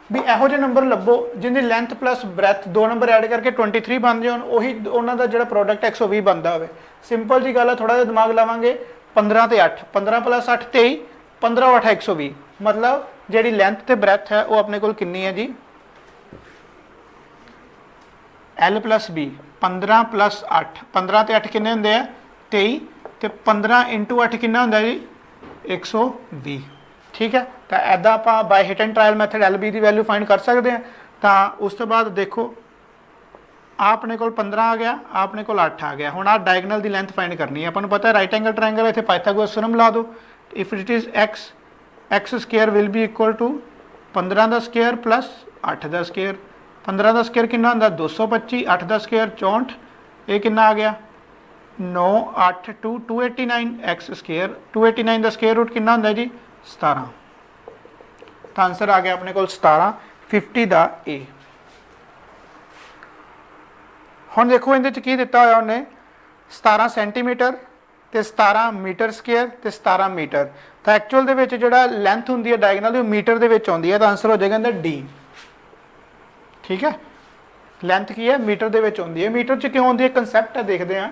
भी इहो जिहे नंबर लभो जिन्हें length plus breadth 2 number add करके 23 बन जाए, उही उन्हां दा जिहड़ा प्रोडक्ट 120 बनता होवे। सिंपल जी गल है, थोड़ा जिहा दिमाग लावांगे। 15 ते 8, 15 + 8 23, 15 × 8 120, मतलब जिहड़ी लेंथ ते ब्रैथ है वो अपने कोल कितनी है जी l + b 15 + 8, 15 ते 8 कितने होंदे आ 23, तो 15 × 8 कितना होंदा जी 120, ठीक है। तो ऐदा आप by hit and trial method l b की वैल्यू फाइंड कर सकते हैं। तो उस तो बाद देखो आ अपने को 15 आ गया, आ अपने को 8 आ गया। हुण आ डायगनल की लेंथ फाइंड करनी है। अपन पता है राइट एंगल ट्रायंगल इत्थे पाइथागोरस थ्योरम ला दो। If it is x square will be equal to 15 का स्क्वायर प्लस 8 का स्क्वायर। 15 का स्क्वायर कितना होंदा 225, 8 का स्क्वायर 64, ये कितना आ गया 9 8 2 289 x स्क्वायर। 289 का स्क्वायर रूट कितना होंदा जी 17। तो आंसर आ गया अपने को 17, 50 का ए। हुण देखो इहदे च की दिता होया उन्हें 17 सेंटीमीटर ਤੇ 17 ਮੀਟਰ ਸਕੁਅਰ ਤੇ 17 ਮੀਟਰ। ਤਾਂ ਐਕਚੁਅਲ ਦੇ ਵਿੱਚ ਜਿਹੜਾ ਲੈਂਥ ਹੁੰਦੀ ਹੈ ਡਾਇਗਨਲ ਉਹ ਮੀਟਰ ਦੇ ਵਿੱਚ ਆਉਂਦੀ ਹੈ, ਤਾਂ ਆਨਸਰ ਹੋ ਜਾਏਗਾ ਇਹਦਾ ਡੀ। ਠੀਕ ਹੈ, ਲੈਂਥ ਕੀ ਹੈ मीटर ਦੇ ਵਿੱਚ ਆਉਂਦੀ ਹੈ। ਮੀਟਰ 'ਚ ਕਿਉਂ ਆਉਂਦੀ ਹੈ ਕੰਸੈਪਟ ਹੈ ਦੇਖਦੇ ਹਾਂ।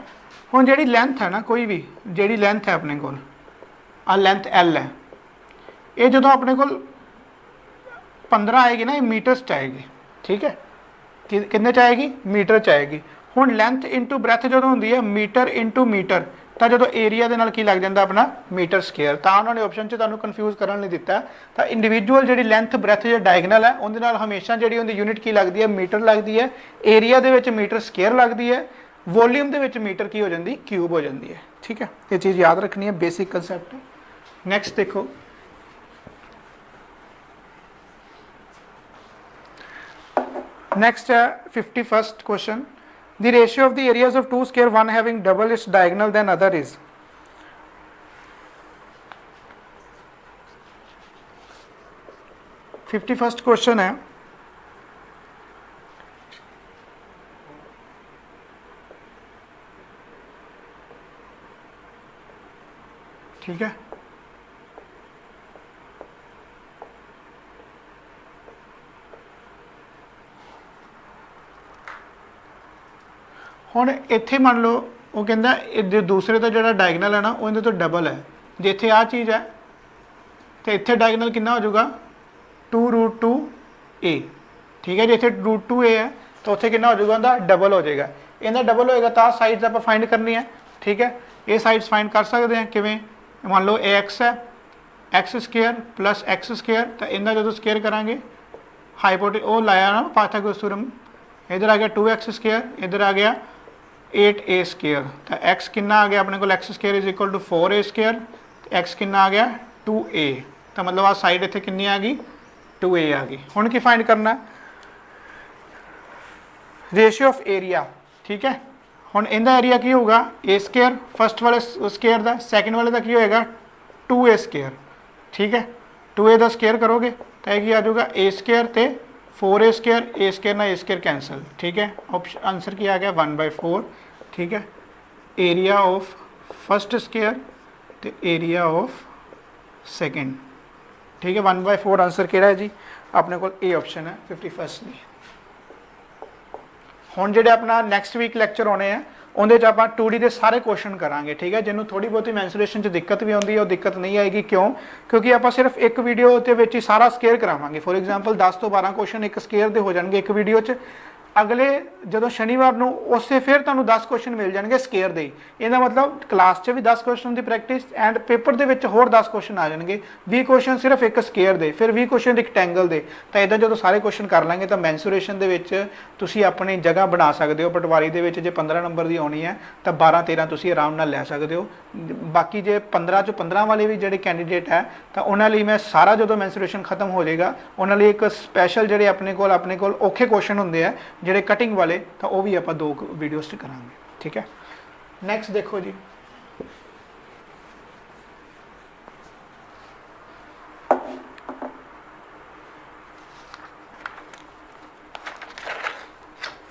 ਹੁਣ ਜਿਹੜੀ ਲੈਂਥ ਹੈ ਨਾ ਕੋਈ ਵੀ ਜਿਹੜੀ ਲੈਂਥ ਹੈ ਆਪਣੇ ਕੋਲ ਆ ਲੈਂਥ L ਹੈ, ਇਹ ਜਦੋਂ ਆਪਣੇ ਕੋਲ 15 ਆएगी ना ये मीटर्स च आएगी। ठीक है, कितने च आएगी मीटर च आएगी। ਹੁਣ ਲੈਂਥ ਇੰਟੂ ਬ੍ਰੈਥ ਜਦੋਂ ਹੁੰਦੀ ਹੈ ਮੀਟਰ ਇੰਟੂ ਮੀਟਰ, ਤਾਂ ਜਦੋਂ ਏਰੀਆ ਦੇ ਨਾਲ ਕੀ ਲੱਗ ਜਾਂਦਾ ਆਪਣਾ ਮੀਟਰ ਸਕੁਅਰ। ਤਾਂ ਉਹਨਾਂ ਨੇ ਆਪਸ਼ਨ 'ਚ ਤੁਹਾਨੂੰ ਕਨਫਿਊਜ਼ ਕਰਨ ਲਈ ਦਿੱਤਾ। ਤਾਂ ਇੰਡੀਵਿਜੂਅਲ ਜਿਹੜੀ ਲੈਂਥ ਬ੍ਰੈਥ ਜਾਂ ਡਾਇਗਨਲ ਹੈ ਉਹਦੇ ਨਾਲ ਹਮੇਸ਼ਾ ਜਿਹੜੀ ਉਹਦੀ ਯੂਨਿਟ ਕੀ ਲੱਗਦੀ ਹੈ ਮੀਟਰ ਲੱਗਦੀ ਹੈ, ਏਰੀਆ ਦੇ ਵਿੱਚ ਮੀਟਰ ਸਕੁਅਰ ਲੱਗਦੀ ਹੈ, ਵੋਲਿਊਮ ਦੇ ਵਿੱਚ ਮੀਟਰ ਕੀ ਹੋ ਜਾਂਦੀ ਕਿਊਬ ਹੋ ਜਾਂਦੀ ਹੈ। ਠੀਕ ਹੈ, ਇਹ ਚੀਜ਼ ਯਾਦ ਰੱਖਣੀ ਹੈ, ਬੇਸਿਕ ਕੰਸੈਪਟ ਹੈ। ਨੈਕਸਟ ਦੇਖੋ, next 51st question, the ratio of the areas of two square, one having double its diagonal than other is। 51st question है, ठीक है, ਹੁਣ ਇੱਥੇ ਮੰਨ ਲਓ ਉਹ ਕਹਿੰਦਾ ਇਹ ਦੂਸਰੇ ਦਾ ਜਿਹੜਾ ਡਾਇਗਨਲ ਹੈ ਨਾ ਉਹ ਇਹਦੇ ਤੋਂ ਡਬਲ ਹੈ। ਜੇ ਇੱਥੇ ਆਹ ਚੀਜ਼ ਹੈ ਤੇ ਇੱਥੇ ਡਾਇਗਨਲ ਕਿੰਨਾ ਹੋ ਜਾਊਗਾ 2√2a। ਠੀਕ ਹੈ, ਜੇ ਇੱਥੇ √2a ਹੈ ਤਾਂ ਉੱਥੇ ਕਿੰਨਾ ਹੋ ਜਾਊਗਾ ਉਹਦਾ ਡਬਲ ਹੋ ਜਾਏਗਾ। ਇਹਦਾ ਡਬਲ ਹੋਏਗਾ ਤਾਂ ਸਾਈਡਸ ਆਪਾਂ ਫਾਈਂਡ ਕਰਨੀ ਹੈ। ਠੀਕ ਹੈ, ਇਹ ਸਾਈਡਸ ਫਾਈਂਡ ਕਰ ਸਕਦੇ ਹਾਂ ਕਿਵੇਂ, ਮੰਨ ਲਓ ax ਹੈ x square plus x square, ਤਾਂ ਇਹਦਾ ਜਦੋਂ ਸਕੁਅਰ ਕਰਾਂਗੇ ਹਾਈਪੋਟੇ ਉਹ ਲਾਇਆ ਨਾ ਪਾਇਥਾਗੋਰਸ ਥਿਊਰਮ, इधर आ गया 2x स्क्वायर, इधर आ गया 8a स्क्वायर। तो x कितना आ गया अपने को x square is equal to 4a square, x कितना आ गया 2a। तो मतलब आ साइड इतने कितनी आ गई 2a आ गई। हुण की फाइंड करना रेशियो ऑफ एरिया। ठीक है, हुण इनका एरिया की होगा a स्क्वायर फर्स्ट वाले स्क्वायर का, सैकेंड वाले का की होएगा 2a स्क्वायर। ठीक है, 2a का स्क्वायर करोगे तो यह आ जाऊगा a स्क्वायर ते 4a स्क्वायर, a स्क्वायर ना a स्क्वायर कैंसल। ठीक है, ऑप्शन आंसर क्या आ गया 1/4। ठीक है, एरिया ऑफ फर्स्ट स्क्वायर तो एरिया ऑफ सेकंड। ठीक है, 1/4 आंसर किहड़ा है जी अपने को ए ऑप्शन है 51st दी। हुण जिहड़े अपना नैक्सट वीक लैक्चर आने हैं ਉਹਦੇ 'ਚ ਆਪਾਂ 2D ਦੇ ਸਾਰੇ ਕੁਐਸਚਨ ਕਰਾਂਗੇ। ਠੀਕ ਹੈ, ਜਿਹਨੂੰ ਥੋੜੀ ਬਹੁਤੀ ਮੈਂਸੂਰੇਸ਼ਨ 'ਚ ਦਿੱਕਤ ਵੀ ਆਉਂਦੀ ਹੈ ਉਹ ਦਿੱਕਤ ਨਹੀਂ ਆਏਗੀ। ਕਿਉਂ? ਕਿਉਂਕਿ ਆਪਾਂ ਸਿਰਫ ਇੱਕ ਵੀਡੀਓ ਦੇ ਵਿੱਚ ਹੀ ਸਾਰਾ ਸਕੇਅਰ ਕਰਾਵਾਂਗੇ। ਫੋਰ ਐਗਜ਼ਾਮਪਲ 10 ਤੋਂ 12 ਕੁਐਸਚਨ ਇੱਕ ਸਕੇਅਰ ਦੇ ਹੋ ਜਾਣਗੇ ਇੱਕ ਵੀਡੀਓ 'ਚ। ਅਗਲੇ ਜਦੋਂ ਸ਼ਨੀਵਾਰ ਨੂੰ ਉਸੇ ਫਿਰ ਤੁਹਾਨੂੰ 10 ਕੁਐਸਚਨ ਮਿਲ ਜਾਣਗੇ ਸਕੇਅਰ ਦੇ। ਇਹਦਾ ਮਤਲਬ ਕਲਾਸ 'ਚ ਵੀ 10 question the practice and paper ਦੇ ਵਿੱਚ ਹੋਰ 10 ਕੁਐਸਚਨ ਆ ਜਾਣਗੇ। 20 ਕੁਐਸਚਨ ਸਿਰਫ ਇੱਕ ਸਕੇਅਰ ਦੇ, ਫਿਰ 20 ਕੁਐਸਚਨ ਰੈਕਟੈਂਗਲ ਦੇ। ਤਾਂ ਇਦਾਂ ਜਦੋਂ ਸਾਰੇ ਕੁਐਸਚਨ ਕਰ ਲਾਂਗੇ ਤਾਂ ਮੈਂਸੂਰੇਸ਼ਨ ਦੇ ਵਿੱਚ ਤੁਸੀਂ ਆਪਣੀ ਜਗ੍ਹਾ ਬਣਾ ਸਕਦੇ ਹੋ। ਪਟਵਾਰੀ ਦੇ ਵਿੱਚ ਜੇ 15 ਨੰਬਰ ਦੀ ਆਉਣੀ ਹੈ ਤਾਂ 12-13 ਤੁਸੀਂ ਆਰਾਮ ਨਾਲ ਲੈ ਸਕਦੇ ਹੋ। ਬਾਕੀ ਜੇ 15 ਚੋਂ 15 ਵਾਲੇ ਵੀ ਜਿਹੜੇ ਕੈਂਡੀਡੇਟ ਹੈ ਤਾਂ ਉਹਨਾਂ ਲਈ ਮੈਂ ਸਾਰਾ ਜਦੋਂ ਮੈਂਸੂਰੇਸ਼ਨ ਖਤਮ ਹੋ ਜਾਏਗਾ ਉਹਨਾਂ ਲਈ ਇੱਕ ਸਪੈਸ਼ਲ ਜਿਹੜੇ ਆਪਣੇ ਕੋਲ ਔਖੇ ਕੁਐਸਚਨ ਹੁੰਦੇ ਆ ਜਿਹੜੇ ਕਟਿੰਗ ਵਾਲੇ, ਤਾਂ ਉਹ ਵੀ ਆਪਾਂ 2 ਵੀਡੀਓਜ਼ 'ਚ ਕਰਾਂਗੇ। ਠੀਕ ਹੈ, ਨੈਕਸਟ ਦੇਖੋ ਜੀ,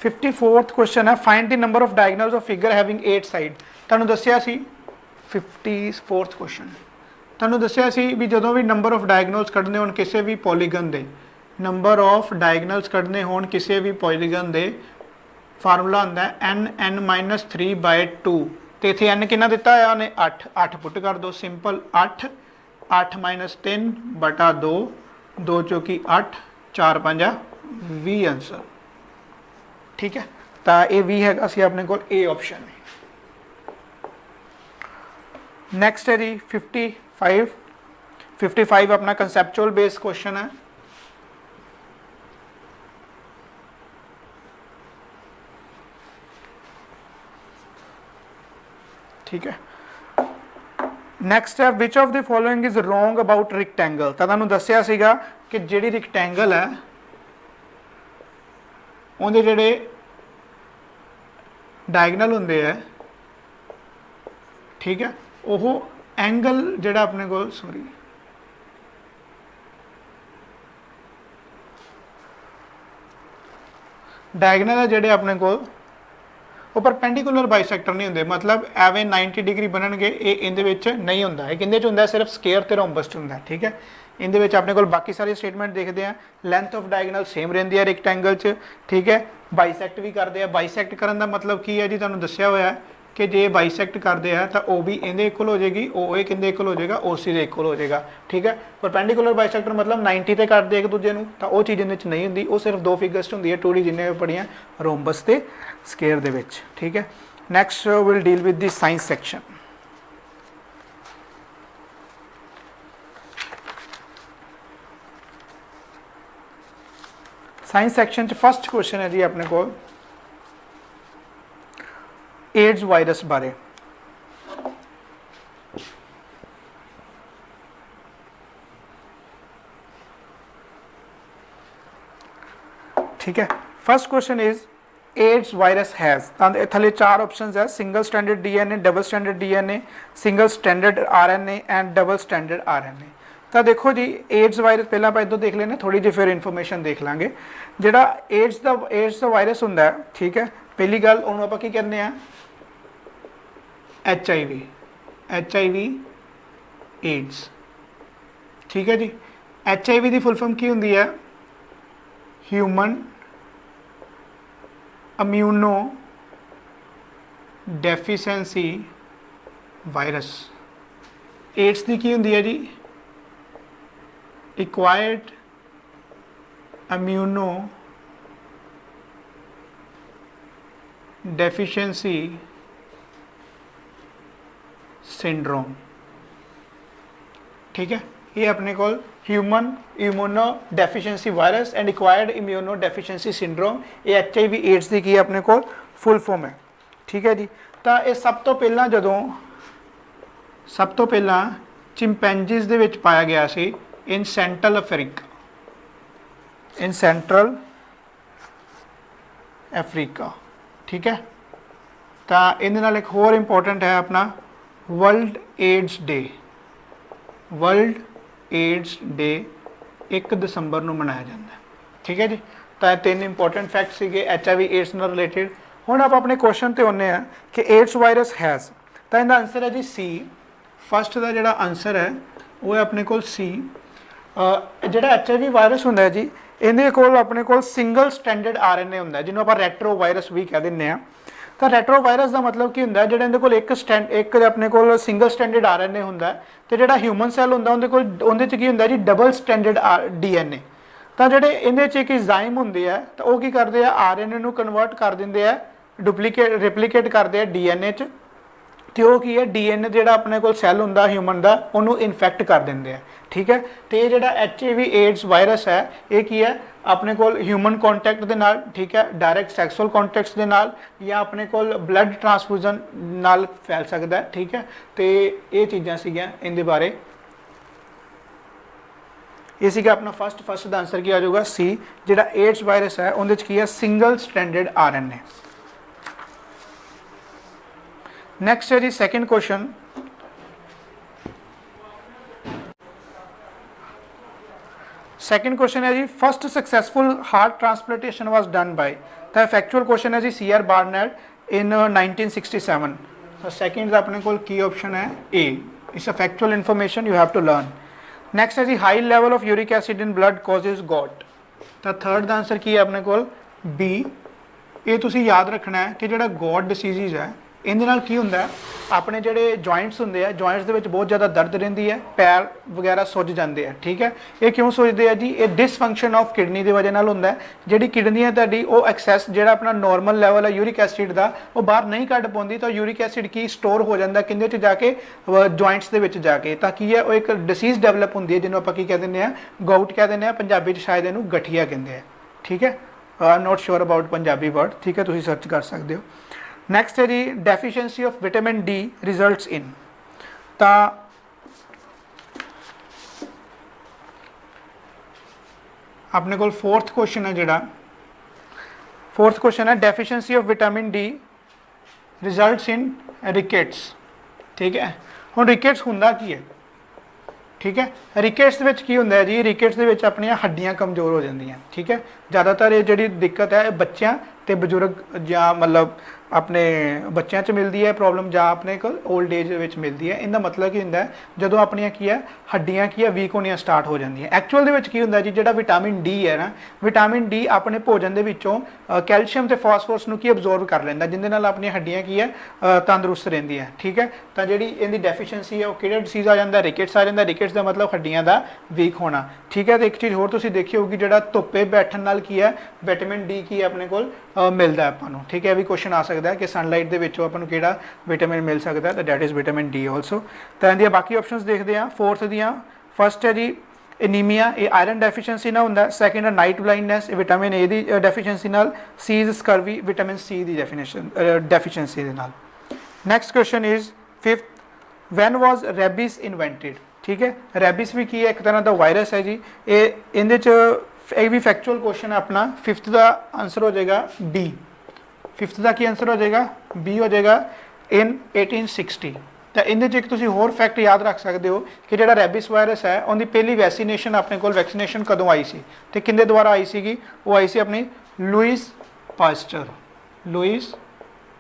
फिफ्टी-4th क्वेश्चन है, find the number of diagonals of figure having 8 side. ਤੁਹਾਨੂੰ ਦੱਸਿਆ ਸੀ 54th क्वेश्चन ਤੁਹਾਨੂੰ ਦੱਸਿਆ ਸੀ ਵੀ ਜਦੋਂ ਵੀ ਨੰਬਰ ਆਫ ਡਾਇਗੋਨਲਸ ਕੱਢਨੇ ਹੋਣ ਕਿਸੇ ਵੀ ਪੋਲੀਗਨ ਦੇ, ਨੰਬਰ ਆਫ ਡਾਇਗੋਨਲਸ ਕੱਢਨੇ ਹੋਣ ਕਿਸੇ ਵੀ ਪੋਲੀਗਨ ਦੇ, ਫਾਰਮੂਲਾ ਹੁੰਦਾ ਹੈ n(n-3/2) ਤੇ ਇੱਥੇ n ਕਿੰਨਾ ਦਿੱਤਾ ਹੋਇਆ ਉਹਨੇ 8 ਪੁੱਟ ਕਰ ਦੋ ਸਿੰਪਲ 8 3/2 2 ਚੌਕੀ 8 4 5 20 ਆंसर। ठीक है, तो ये भी है असी अपने को ए ऑप्शन है। नेक्स्ट है जी 55 अपना कंसेप्चुअल बेस्ड क्वेश्चन है। ठीक है, नेक्स्ट है which of the following is wrong about rectangle. तो तुहानूं दस्सिया सीगा कि जिहड़ी रिक्टेंगल है ਉਹਦੇ ਜਿਹੜੇ ਡਾਇਗਨਲ ਹੁੰਦੇ ਆ, ਠੀਕ ਹੈ, ਉਹ ਐਂਗਲ ਜਿਹੜਾ ਆਪਣੇ ਕੋਲ ਡਾਇਗਨਲ ਹੈ ਜਿਹੜੇ ਆਪਣੇ ਕੋਲ ਉਹ ਪਰਪੈਂਡੀਕੂਲਰ ਬਾਈਸੈਕਟਰ ਨਹੀਂ ਹੁੰਦੇ, ਮਤਲਬ ਐਵੇਂ 90 ਡਿਗਰੀ ਬਣਨਗੇ, ਇਹ ਇਹਦੇ ਵਿੱਚ ਨਹੀਂ ਹੁੰਦਾ। ਇਹ ਕਿੰਦੇ ਚ ਹੁੰਦਾ, ਸਿਰਫ ਸਕੁਅਰ ਤੇ ਰੋਮਬਸ ਚ ਹੁੰਦਾ। ਠੀਕ ਹੈ, ਇਹਦੇ ਵਿੱਚ ਆਪਣੇ ਕੋਲ ਬਾਕੀ ਸਾਰੇ ਸਟੇਟਮੈਂਟ ਦੇਖਦੇ ਆ। ਲੈਂਥ ਆਫ ਡਾਇਗਨਲ ਸੇਮ ਰਹਿੰਦੀ ਹੈ ਰੈਕਟੈਂਗਲ ਚ। ਠੀਕ ਹੈ, ਬਾਈਸੈਕਟ ਵੀ ਕਰਦੇ ਆ। ਬਾਈਸੈਕਟ ਕਰਨ ਦਾ ਮਤਲਬ ਕੀ ਹੈ ਜੀ, ਤੁਹਾਨੂੰ ਦੱਸਿਆ ਹੋਇਆ ਕਿ ਜੇ ਬਾਈਸੈਕਟ ਕਰਦੇ ਆ ਤਾਂ ਉਹ ਵੀ ਇਹਦੇ ਇਕੁਅਲ ਹੋ ਜਾਏਗੀ, ਉਹ ਇਹ ਕਿੰਦੇ ਇਕੁਅਲ ਹੋ ਜਾਏਗਾ, OC ਦੇ ਇਕੁਅਲ ਹੋ ਜਾਏਗਾ। ਠੀਕ ਹੈ, ਪਰਪੈਂਡੀਕੂਲਰ ਬਾਈਸੈਕਟਰ ਮਤਲਬ 90 ਤੇ ਕਰਦੇ ਇੱਕ ਦੂਜੇ ਨੂੰ, ਤਾਂ ਉਹ ਚੀਜ਼ ਇਹਦੇ ਵਿੱਚ ਨਹੀਂ ਹੁੰਦੀ। ਉਹ ਸਿਰਫ ਦੋ ਫਿਗਰਸ ਹੁੰਦੀ ਹੈ 2D ਜਿੰਨੇ ਪੜੀਆਂ, ਰੋਮਬਸ ਤੇ ਸਕੁਅਰ ਦੇ ਵਿੱਚ। ਠੀਕ ਹੈ, next will deal with the science section. Science section ਚ ਫਸਟ ਕੁਐਸਚਨ ਹੈ ਜੀ ਆਪਣੇ ਕੋਲ ਏਡਜ਼ ਵਾਇਰਸ ਬਾਰੇ। ठीक है, first question is AIDS virus has, थले चार ऑप्शंस है, single standard DNA, double standard DNA, single standard RNA and double standard RNA. तो देखो जी एड्स वायरस पहला आप इधर देख लेना, थोड़ी जी फिर इन्फॉर्मेशन देख लांगे। जिहड़ा एड्स दा वायरस हुंदा है, ठीक है, पहली गल उहनूं आपां की कहने आ HIV एड्स। ठीक है जी, HIV की फुल फॉर्म की हुंदी है, human immunodeficiency virus. AIDS की हुंदी है जी, एक्वायर्ड इम्यूनो डेफिशिएंसी सिंड्रोम। ठीक है, ये अपने को human immunodeficiency virus and acquired immunodeficiency syndrome, ये HIV एड्स की अपने को फुल फॉर्म है। ठीक है जी, तो ये सब तो पहला जदों सब तो पहला चिंपैंजीज दे विच पाया गया सी in central Africa, in central Africa. ठीक है, तो इहदे नाल एक होर इंपॉर्टेंट है अपना world AIDS day. World AIDS day 1 दसंबर को मनाया जाता है। ठीक है जी, तो तीन इंपॉर्टेंट फैक्ट सीगे HIV एड्स नाल रिलेटेड। हुण आप अपने क्वेश्चन ते आने हैं कि एड्स वायरस हैज़, तो इहदा आंसर है जी सी। फस्ट का जिहड़ा आंसर है वो है अपने कोल सी। जिहड़ा HIV वायरस हुंदा है जी, इहदे कोल अपने कोल सिंगल स्टैंडर्ड RNA हुंदा है, जिन्हों आप रेट्रो वायरस भी कह दिंदे आ। तो रेट्रो वायरस का मतलब की होंगे, जो इहदे कोल एक अपने को सिंगल स्टैंडर्ड RNA होंगे, तो जो ह्यूमन सैल होंगे उहदे की होंगे जी डबल स्टैंडर्ड DNA। तो जोड़े इहदे एक एंजाइम होंदी है, तो वह की करते हैं RNA नूं कन्वर्ट कर देंगे है, डुप्लीकेट रिप्लीकेट करते हैं DNA च, तो वह की है DNA जो अपने को सैल होंगे ह्यूमन का उन्होंने इन्फैक्ट कर देंगे है। ठीक है, तो ये जो HIV एड्स वायरस है ये की है अपने को ह्यूमन कॉन्टैक्ट के नाल, ठीक है, डायरैक्ट सैक्सुअल कॉन्टैक्ट्स के नाल, या अपने को ब्लड ट्रांसफ्यूजन नाल फैल सकता है। ठीक है, तो ये चीज़ां सीगियां इहदे बारे। ये सीगा अपना फस्ट का आंसर की आ जाऊगा सी। जिहड़ा एड्स वायरस है उहदे च की है सिंगल स्टैंडर्ड RNA। नेक्स्ट है जी सेकंड क्वेश्चन। सेकंड क्वेश्चन है जी first successful heart transplantation was done by. तो फैक्चुअल क्वेश्चन है जी CR बार्नेट इन 1967। तो सेकंड अपने को की ऑप्शन है A. It's a factual information you have to learn. Next है जी high level of uric acid in blood causes gout. तो थर्ड का आंसर की है अपने को बी। ये तुसी याद रखना है कि जो गॉट डिसीज़ है इहदे नाल की हुंदा है, अपने जोड़े जॉइंट्स होंगे है, जॉइंट्स दे विच बहुत ज़्यादा दर्द रहिंदी है, पैर वगैरह सुज जाते हैं। ठीक है, ये क्यों सुजते हैं जी, ये डिसफंक्शन ऑफ किडनी की वजह नाल हुंदा है। जिहड़ी किडनी है तुहाडी वो एक्सैस जिहड़ा अपना नॉर्मल लैवल है यूरिक एसिड का वो बाहर नहीं कढ पाउंदी, तो यूरिक एसिड की स्टोर हो जाता किंदे च जाके जॉइंट्स दे विच जाके, तां की है वो एक डिसीज़ डेवलप होंदी है जिन्होंने आपां की कह दिंदे आ गाउट कह दिंदे आ, पंजाबी च शायद इहनूं गठिया कहंदे आ। ठीक है, I am not sure about Punjabi word. ठीक है, तुसीं सर्च कर सकते हो। नेक्स्ट है जी deficiency of vitamin D results in. तो अपने को फोर्थ क्वेश्चन है जिहड़ा फोर्थ क्वेश्चन है deficiency of vitamin D results in rickets. ठीक है, हुण रिकेट्स हुंदा की है। ठीक है, रिकेट्स विच की हुंदा है जी, रिकेट्स दे विच अपनियां हड्डियां कमज़ोर हो जांदियां। ठीक है, ज़्यादातर ये जिहड़ी दिक्कत है बच्चों ते बजुर्ग या मतलब ਆਪਣੇ ਬੱਚਿਆਂ 'ਚ ਮਿਲਦੀ ਹੈ ਪ੍ਰੋਬਲਮ ਜਾਂ ਆਪਣੇ ਕੋਲ 올ਡ ਏਜ ਵਿੱਚ ਮਿਲਦੀ ਹੈ। ਇਹਦਾ ਮਤਲਬ ਕੀ ਹੁੰਦਾ ਹੈ, ਜਦੋਂ ਆਪਣੀਆਂ ਕੀ ਹੈ ਹੱਡੀਆਂ ਕੀ ਹੈ ਵੀਕ ਹੋਣੀਆਂ ਸਟਾਰਟ ਹੋ ਜਾਂਦੀਆਂ। ਐਕਚੁਅਲ ਦੇ ਵਿੱਚ ਕੀ ਹੁੰਦਾ ਜੀ, ਜਿਹੜਾ ਵਿਟਾਮਿਨ ਡੀ ਹੈ ਨਾ, ਵਿਟਾਮਿਨ ਡੀ ਆਪਣੇ ਭੋਜਨ ਦੇ ਵਿੱਚੋਂ ਕੈਲਸ਼ੀਅਮ ਤੇ ਫਾਸਫੋਰਸ ਨੂੰ ਕੀ ਅਬਜ਼ੋਰਬ ਕਰ ਲੈਂਦਾ, ਜਿਹਦੇ ਨਾਲ ਆਪਣੀਆਂ ਹੱਡੀਆਂ ਕੀ ਹੈ ਤੰਦਰੁਸਤ ਰਹਿੰਦੀਆਂ। ਠੀਕ ਹੈ, ਤਾਂ ਜਿਹੜੀ ਇਹਦੀ ਡੈਫੀਸ਼ੀਐਂਸੀ ਹੈ ਉਹ ਕਿਹੜਾ ਡਿਸੀਜ਼ ਆ ਜਾਂਦਾ, ਰਿਕੇਟਸ ਆ ਜਾਂਦਾ। ਰਿਕੇਟਸ ਦਾ ਮਤਲਬ ਹੱਡੀਆਂ ਦਾ ਵੀਕ ਹੋਣਾ। ਠੀਕ ਹੈ, ਤੇ ਇੱਕ ਚੀਜ਼ ਹੋਰ ਤੁਸੀਂ ਦੇਖੀ ਹੋਊਗੀ, ਜਿਹੜਾ ਧੁੱਪੇ ਬੈਠਣ ਨਾਲ ਕੀ ਹੈ ਵਿਟਾਮਿਨ ਡੀ ਕੀ ਆਪਣੇ ਕੋਲ ਮਿਲਦਾ ਆਪਾਂ ਨੂੰ। ਠੀਕ ਹੈ, ਇਹ ਵੀ ਕੁਐਸਚਨ ਆ ਸਕਦਾ ਹੈ ਕਿ ਸਨਲਾਈਟ ਦੇ ਵਿੱਚੋਂ ਆਪਾਂ ਨੂੰ ਕਿਹੜਾ ਵਿਟਾਮਿਨ ਮਿਲ ਸਕਦਾ, ਤਾਂ that is vitamin D also. ਤਾਂ ਇਹਦੀਆਂ ਬਾਕੀ ਆਪਸ਼ਨਸ ਦੇਖਦੇ ਹਾਂ। ਫੋਰਥ ਦੀਆਂ ਫਸਟ ਹੈ ਜੀ ਐਨੀਮੀਆ, ਇਹ ਆਇਰਨ ਡੈਫੀਸ਼ੀਐਂਸੀ ਨਾਲ ਹੁੰਦਾ। ਸੈਕਿੰਡ ਹੈ ਨਾਈਟ ਬਲਾਈਂਡਨੈਸ, ਇਹ ਵਿਟਾਮਿਨ ਏ ਦੀ ਡੈਫੀਸ਼ੀਐਂਸੀ ਨਾਲ। C is scurvy, vitamin C ਦੀ ਡੈਫੀਸ਼ੀਐਂਸੀ ਦੇ ਨਾਲ। Next question is fifth, when was rabies invented. ਠੀਕ ਹੈ, ਰੈਬਿਸ ਵੀ ਕੀ ਹੈ, ਇੱਕ ਤਰ੍ਹਾਂ ਦਾ ਵਾਇਰਸ ਹੈ ਜੀ। ਇਹ ਇਹਦੇ 'ਚ ਇਹ ਵੀ ਫੈਕਚੁਅਲ ਕੁਐਸਚਨ ਹੈ ਆਪਣਾ। ਫਿਫਥ ਦਾ ਆਂਸਰ ਹੋ ਜਾਏਗਾ ਬੀ। ਫਿਫਥ ਦਾ ਕੀ ਆਂਸਰ ਹੋ ਜਾਏਗਾ, ਬੀ ਹੋ ਜਾਏਗਾ ਇਨ 1860। ਤਾਂ ਇਹਦੇ 'ਚ ਇੱਕ ਤੁਸੀਂ ਹੋਰ ਫੈਕਟ ਯਾਦ ਰੱਖ ਸਕਦੇ ਹੋ ਕਿ ਜਿਹੜਾ ਰੈਬਿਸ ਵਾਇਰਸ ਹੈ ਉਹਦੀ ਪਹਿਲੀ ਵੈਕਸੀਨੇਸ਼ਨ ਆਪਣੇ ਕੋਲ ਵੈਕਸੀਨੇਸ਼ਨ ਕਦੋਂ ਆਈ ਸੀ, ਤੇ ਕਿੰਦੇ ਦੁਆਰਾ ਆਈ ਸੀਗੀ, ਉਹ ਆਈ ਸੀ ਆਪਣੀ Louis Pasteur. Louis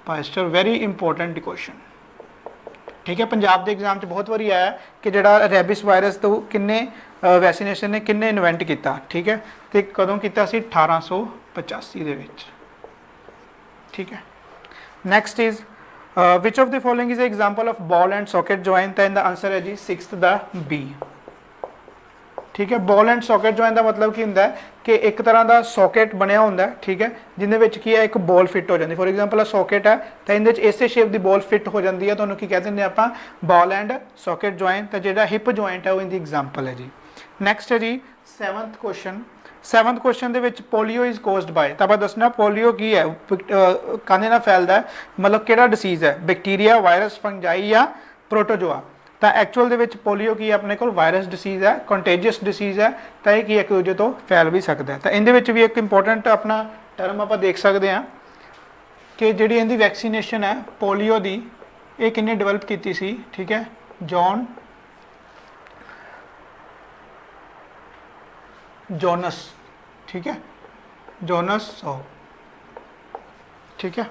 Pasteur, very important question. ਠੀਕ ਹੈ, ਪੰਜਾਬ ਦੇ ਐਗਜ਼ਾਮ 'ਚ ਬਹੁਤ ਵਾਰੀ ਆਇਆ ਕਿ ਜਿਹੜਾ ਰੈਬਿਸ ਵਾਇਰਸ ਤੋਂ ਕਿੰਨੇ ਵੈਕਸੀਨੇਸ਼ਨ ਨੇ ਕਿੰਨੇ ਇਨਵੈਂਟ ਕੀਤਾ। ਠੀਕ ਹੈ, ਤੇ ਕਦੋਂ ਕੀਤਾ ਸੀ, 1885 ਦੇ ਵਿੱਚ। ਠੀਕ ਹੈ, next is which of the following is example of ball and socket joint. ਤਾਂ ਇਹਦਾ ਆਂਸਰ ਹੈ ਜੀ ਸਿਕਸਥ ਦਾ ਬੀ। ਠੀਕ ਹੈ, ਬॉल ਐਂਡ ਸੌਕੇਟ ਜੁਆਇੰਟ ਦਾ ਮਤਲਬ ਕੀ ਹੁੰਦਾ ਹੈ ਕਿ ਇੱਕ ਤਰ੍ਹਾਂ ਦਾ ਸੌਕੇਟ ਬਣਿਆ ਹੁੰਦਾ ਹੈ। ਠੀਕ ਹੈ, ਜਿਹਦੇ ਵਿੱਚ ਕੀ ਹੈ ਇੱਕ ਬॉल ਫਿੱਟ ਹੋ ਜਾਂਦੀ। ਫੋਰ ਐਗਜ਼ਾਮਪਲ ਆ ਸੌਕੇਟ ਹੈ ਤਾਂ ਇਹਦੇ ਵਿੱਚ ਇਸੇ ਸ਼ੇਪ ਦੀ ਬॉल ਫਿੱਟ ਹੋ ਜਾਂਦੀ ਹੈ, ਤੁਹਾਨੂੰ ਕੀ ਕਹਿ ਦਿੰਦੇ ਆਪਾਂ, ਬॉल ਐਂਡ ਸੌਕੇਟ ਜੁਆਇੰਟ। ਤਾਂ ਜਿਹੜਾ ਹਿਪ ਜੁਆਇੰਟ ਹੈ ਉਹ ਇਹਦੀ ਐਗਜ਼ਾਮਪਲ ਹੈ ਜੀ। ਨੈਕਸਟ ਹੈ ਜੀ ਸੈਵਨਥ ਕੁਐਸਚਨ। ਸੈਵਨਥ ਕੁਐਸਚਨ ਦੇ ਵਿੱਚ ਪੋਲੀਓ ਇਜ਼ ਕੋਜ਼ਡ ਬਾਏ, ਤਾਂ ਆਪਾਂ ਦੱਸਣਾ ਪੋਲੀਓ ਕੀ ਹੈ, ਕਾਹਦੇ ਨਾਲ ਫੈਲਦਾ, ਮਤਲਬ ਕਿਹੜਾ ਡਿਸੀਜ਼ ਹੈ, ਬੈਕਟੀਰੀਆ, ਵਾਇਰਸ, ਫੰਜਾਈ ਜਾਂ ਪ੍ਰੋਟੋਜੋਆ। ਤਾਂ ਐਕਚੁਅਲ ਦੇ ਵਿੱਚ ਪੋਲੀਓ ਕੀ ਆਪਣੇ ਕੋਲ ਵਾਇਰਸ ਡਿਸੀਜ਼ ਹੈ, ਕੰਟੇਜੀਅਸ ਡਿਸੀਜ਼ ਹੈ। ਤਾਂ ਇਹ ਕੀ ਇੱਕ ਦੂਜੇ ਤੋਂ ਫੈਲ ਵੀ ਸਕਦਾ ਹੈ। ਤਾਂ ਇਹਦੇ ਵਿੱਚ ਵੀ ਇੱਕ ਇੰਪੋਰਟੈਂਟ ਆਪਣਾ ਟਰਮ ਆਪਾਂ ਦੇਖ ਸਕਦੇ ਹਾਂ ਕਿ ਜਿਹੜੀ ਇਹਦੀ ਵੈਕਸੀਨੇਸ਼ਨ ਹੈ ਪੋਲੀਓ ਦੀ, ਇਹ ਕਿੰਨੇ ਡਿਵੈਲਪ ਕੀਤੀ ਸੀ। ਠੀਕ ਹੈ, ਜੋਨਸ। ਠੀਕ ਹੈ, ਜੋਨਸ ਸੋ। ਠੀਕ ਹੈ,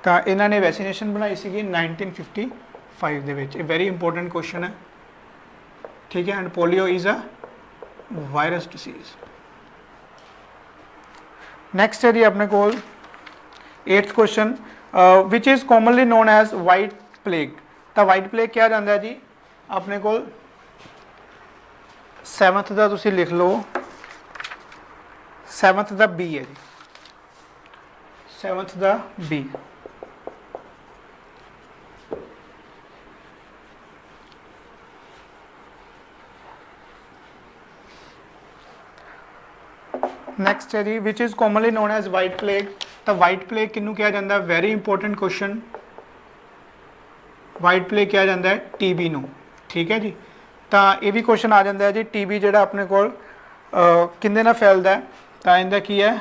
ਤਾਂ ਇਹਨਾਂ ਨੇ ਵੈਕਸੀਨੇਸ਼ਨ ਬਣਾਈ ਸੀਗੀ 1955 ਦੇ ਵਿੱਚ। ਇਹ ਵੈਰੀ ਇੰਪੋਰਟੈਂਟ ਕੁਐਸਚਨ ਹੈ। ਠੀਕ ਹੈ, and polio is a virus disease. Next ਹੈ ਜੀ ਆਪਣੇ ਕੋਲ 8th ਕੁਐਸਚਨ, ਵਿਚ is commonly known as white plague. ਤਾਂ ਵਾਈਟ ਪਲੇਗ ਕਿਹਾ ਜਾਂਦਾ ਹੈ ਜੀ ਆਪਣੇ ਕੋਲ 7th ਦਾ ਤੁਸੀਂ ਲਿਖ ਲਓ, 7th ਦਾ ਬੀ ਹੈ ਜੀ, 7th ਦਾ ਬੀ। ਨੈਕਸਟ ਹੈ ਜੀ which is commonly known as white plague. ਤਾਂ ਵਾਈਟ ਪਲੇਗ ਕਿਹਨੂੰ ਕਿਹਾ ਜਾਂਦਾ, very important question. White plague ਕਿਹਾ ਜਾਂਦਾ ਹੈ ਟੀਬੀ ਨੂੰ। ਠੀਕ ਹੈ ਜੀ, ਤਾਂ ਇਹ ਵੀ ਕੁਐਸਚਨ ਆ ਜਾਂਦਾ ਹੈ ਜੀ ਟੀਬੀ ਜਿਹੜਾ ਆਪਣੇ ਕੋਲ ਕਿੰਦੇ ਨਾਲ ਫੈਲਦਾ ਹੈ। ਤਾਂ ਇਹਦਾ ਕੀ ਹੈ,